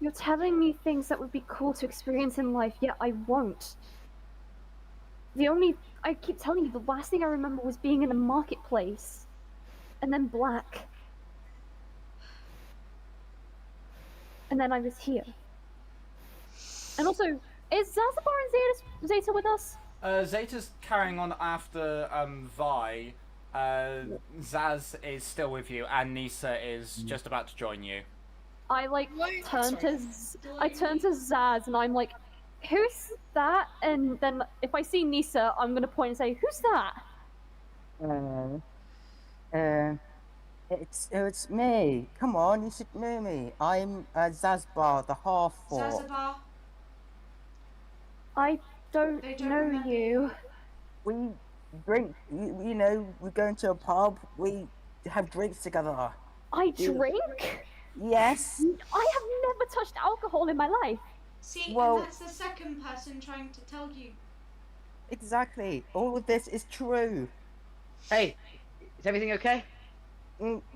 You're telling me things that would be cool to experience in life, yet I won't. I keep telling you, the last thing I remember was being in a marketplace. And then black. And then I was here. And also, is Zazabar and Zeta with us? Zeta's carrying on after Vi. Zaz is still with you, and Nisa is just about to join you. I turn to Zaz and I'm like, who's that? And then if I see Nisa, I'm gonna point and say, who's that? It's me. Come on, you should know me. I'm Zazbar, the half-orc. Zazabar, I don't They don't know remember you. We drink, you know, we go into a pub, we have drinks together. I drink? Yes. I have never touched alcohol in my life. see, Well- and that's the second person trying to tell you. Exactly. All of this is true. Hey, is everything okay?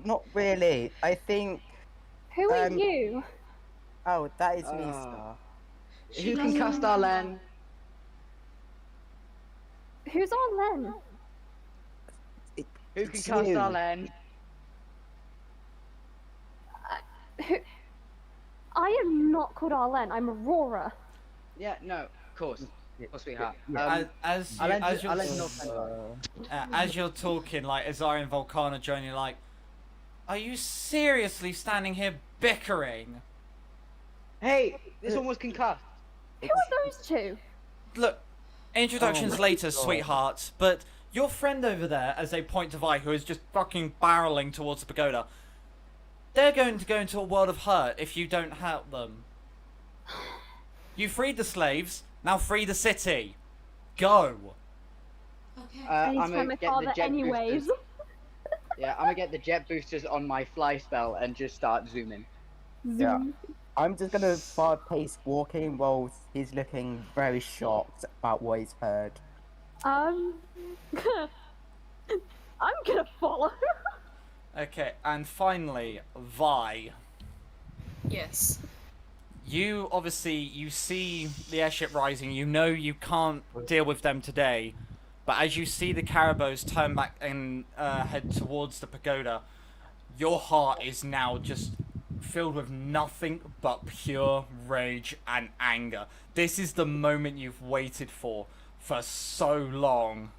Not really. I think. Who are Um, you? Oh, that is Nisa. She Who can doesn't cast remember. Arlen? Who's Arlen? Who can It's cast you. Arlen? I am not called Arlen, I'm Aurora. Yeah, no, of course, sweetheart. As you're talking, like Azari and Volcana join you, like, are you seriously standing here bickering? Hey, this one was concussed. Who are those two? Look, introductions Oh my later, God. sweetheart, but your friend over there, as they point to Vi, who is just fucking barreling towards the pagoda, they're going to go into a world of hurt if you don't help them. You freed the slaves, now free the city. Go. Okay. I need to I'm find gonna my get the father jet anyways. boosters. Yeah, I'm gonna get the jet boosters on my fly spell and just start zooming. Yeah. I'm just gonna fast-paced walking while he's looking very shocked about what he's heard. I'm gonna follow. Okay, and finally, Vi. Yes. You obviously, you see the airship rising, you know you can't deal with them today, but as you see the Caribous turn back and head towards the pagoda, your heart is now just filled with nothing but pure rage and anger. This is the moment you've waited for so long.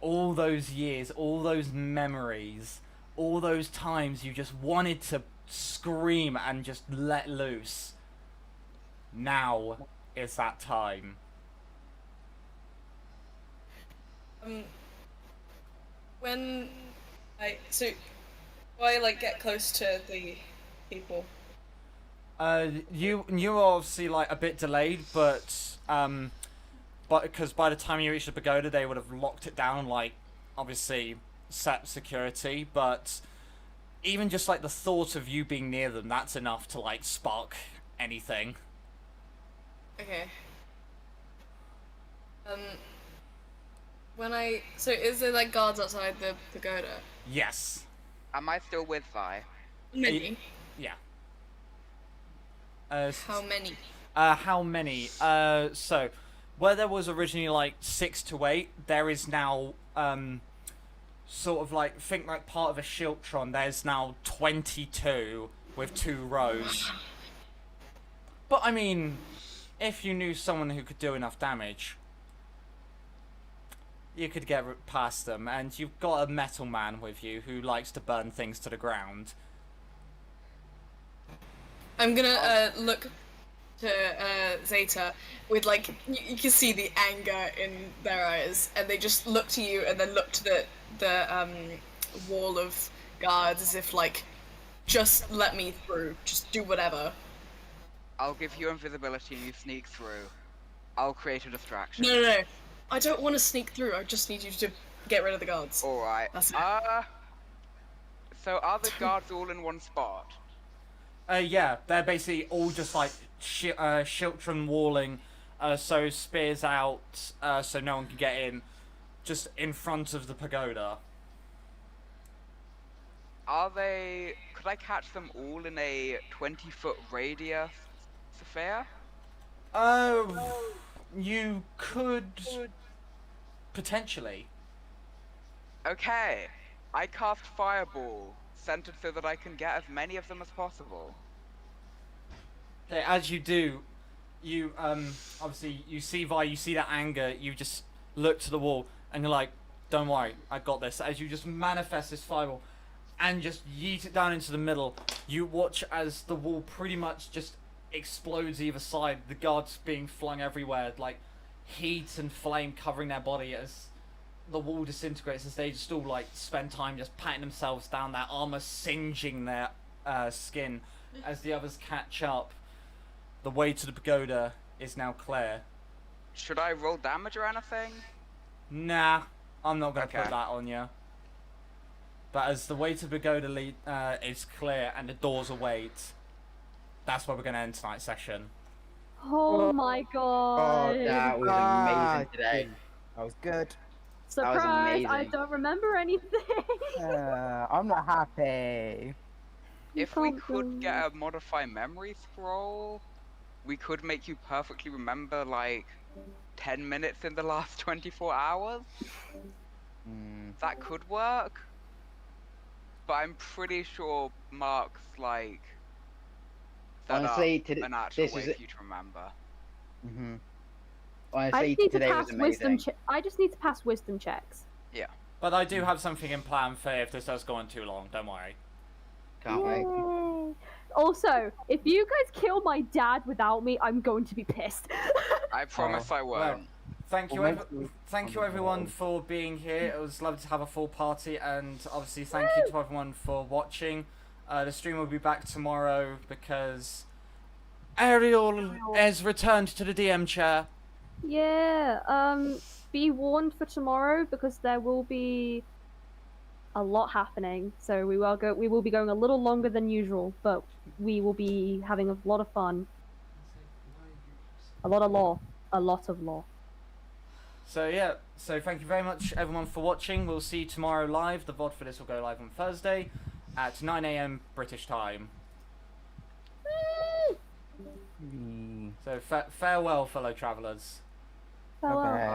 All those years, all those memories, all those times you just wanted to scream and just let loose. Now is that time. When do I like get close to the people? You're obviously like a bit delayed, but because by the time you reach the pagoda, they would have locked it down, like obviously set security. But even just like the thought of you being near them, that's enough to like spark anything. Okay. So is there like guards outside the pagoda? Yes. Am I still with Vi? Many. Yeah. How many? How many? So, where there was originally like 6 to 8, there is now sort of like, think like part of a Shiltron. There's now 22 with 2 rows. But I mean, if you knew someone who could do enough damage, you could get past them. And you've got a metal man with you who likes to burn things to the ground. I'm gonna look to Zeta with like you can see the anger in their eyes, and they just look to you and then look to the wall of guards as if like, just let me through, just do whatever. I'll give you invisibility and you sneak through. I'll create a distraction. No. I don't want to sneak through. I just need you to get rid of the guards. Alright. That's it. So are the guards all in one spot? Yeah, they're basically all just like Shiltron walling, so spears out, so no one can get in, just in front of the pagoda. Are they... Could I catch them all in a 20-foot radius sphere? You could... potentially. Okay. I cast Fireball, centered so that I can get as many of them as possible. Okay, as you do, you, obviously, you see Vi, you see that anger, you just look to the wall, and you're like, don't worry, I got this. As you just manifest this fireball, and just yeet it down into the middle, you watch as the wall pretty much just explodes either side, the guards being flung everywhere, like, heat and flame covering their body as the wall disintegrates, as they just all, like, spend time just patting themselves down, their armor singeing their skin, as the others catch up. The way to the pagoda is now clear. Should I roll damage or anything? Nah, I'm not going to Okay. put that on you. But as the way to the pagoda is clear and the doors await, that's where we're going to end tonight's session. Oh my god. Oh, that was amazing today. That was good. Surprise! I amazing. don't remember anything. I'm not happy. If we could get a modify memory scroll, we could make you perfectly remember like 10 minutes in the last 24 hours. That could work. But I'm pretty sure Mark's like set Honestly, up an actual this way is for you to remember. I Honestly, just need to today pass was amazing. I just need to pass wisdom checks. But I do have something in plan for if this does go on too long, don't worry. Can't wait. Yay. Also, if you guys kill my dad without me, I'm going to be pissed. I promise I won't. Well, thank you, Well, maybe- thank you everyone for being here. It was lovely to have a full party, and obviously thank you to everyone for watching. The stream will be back tomorrow because Ariel has returned to the DM chair. Yeah, be warned for tomorrow because there will be a lot happening. So we will be going a little longer than usual, but we will be having a lot of fun. A lot of law. So yeah, so thank you very much everyone for watching. We'll see you tomorrow live. The VOD for this will go live on Thursday at 9 AM British time. So farewell, fellow travellers. Farewell. Okay.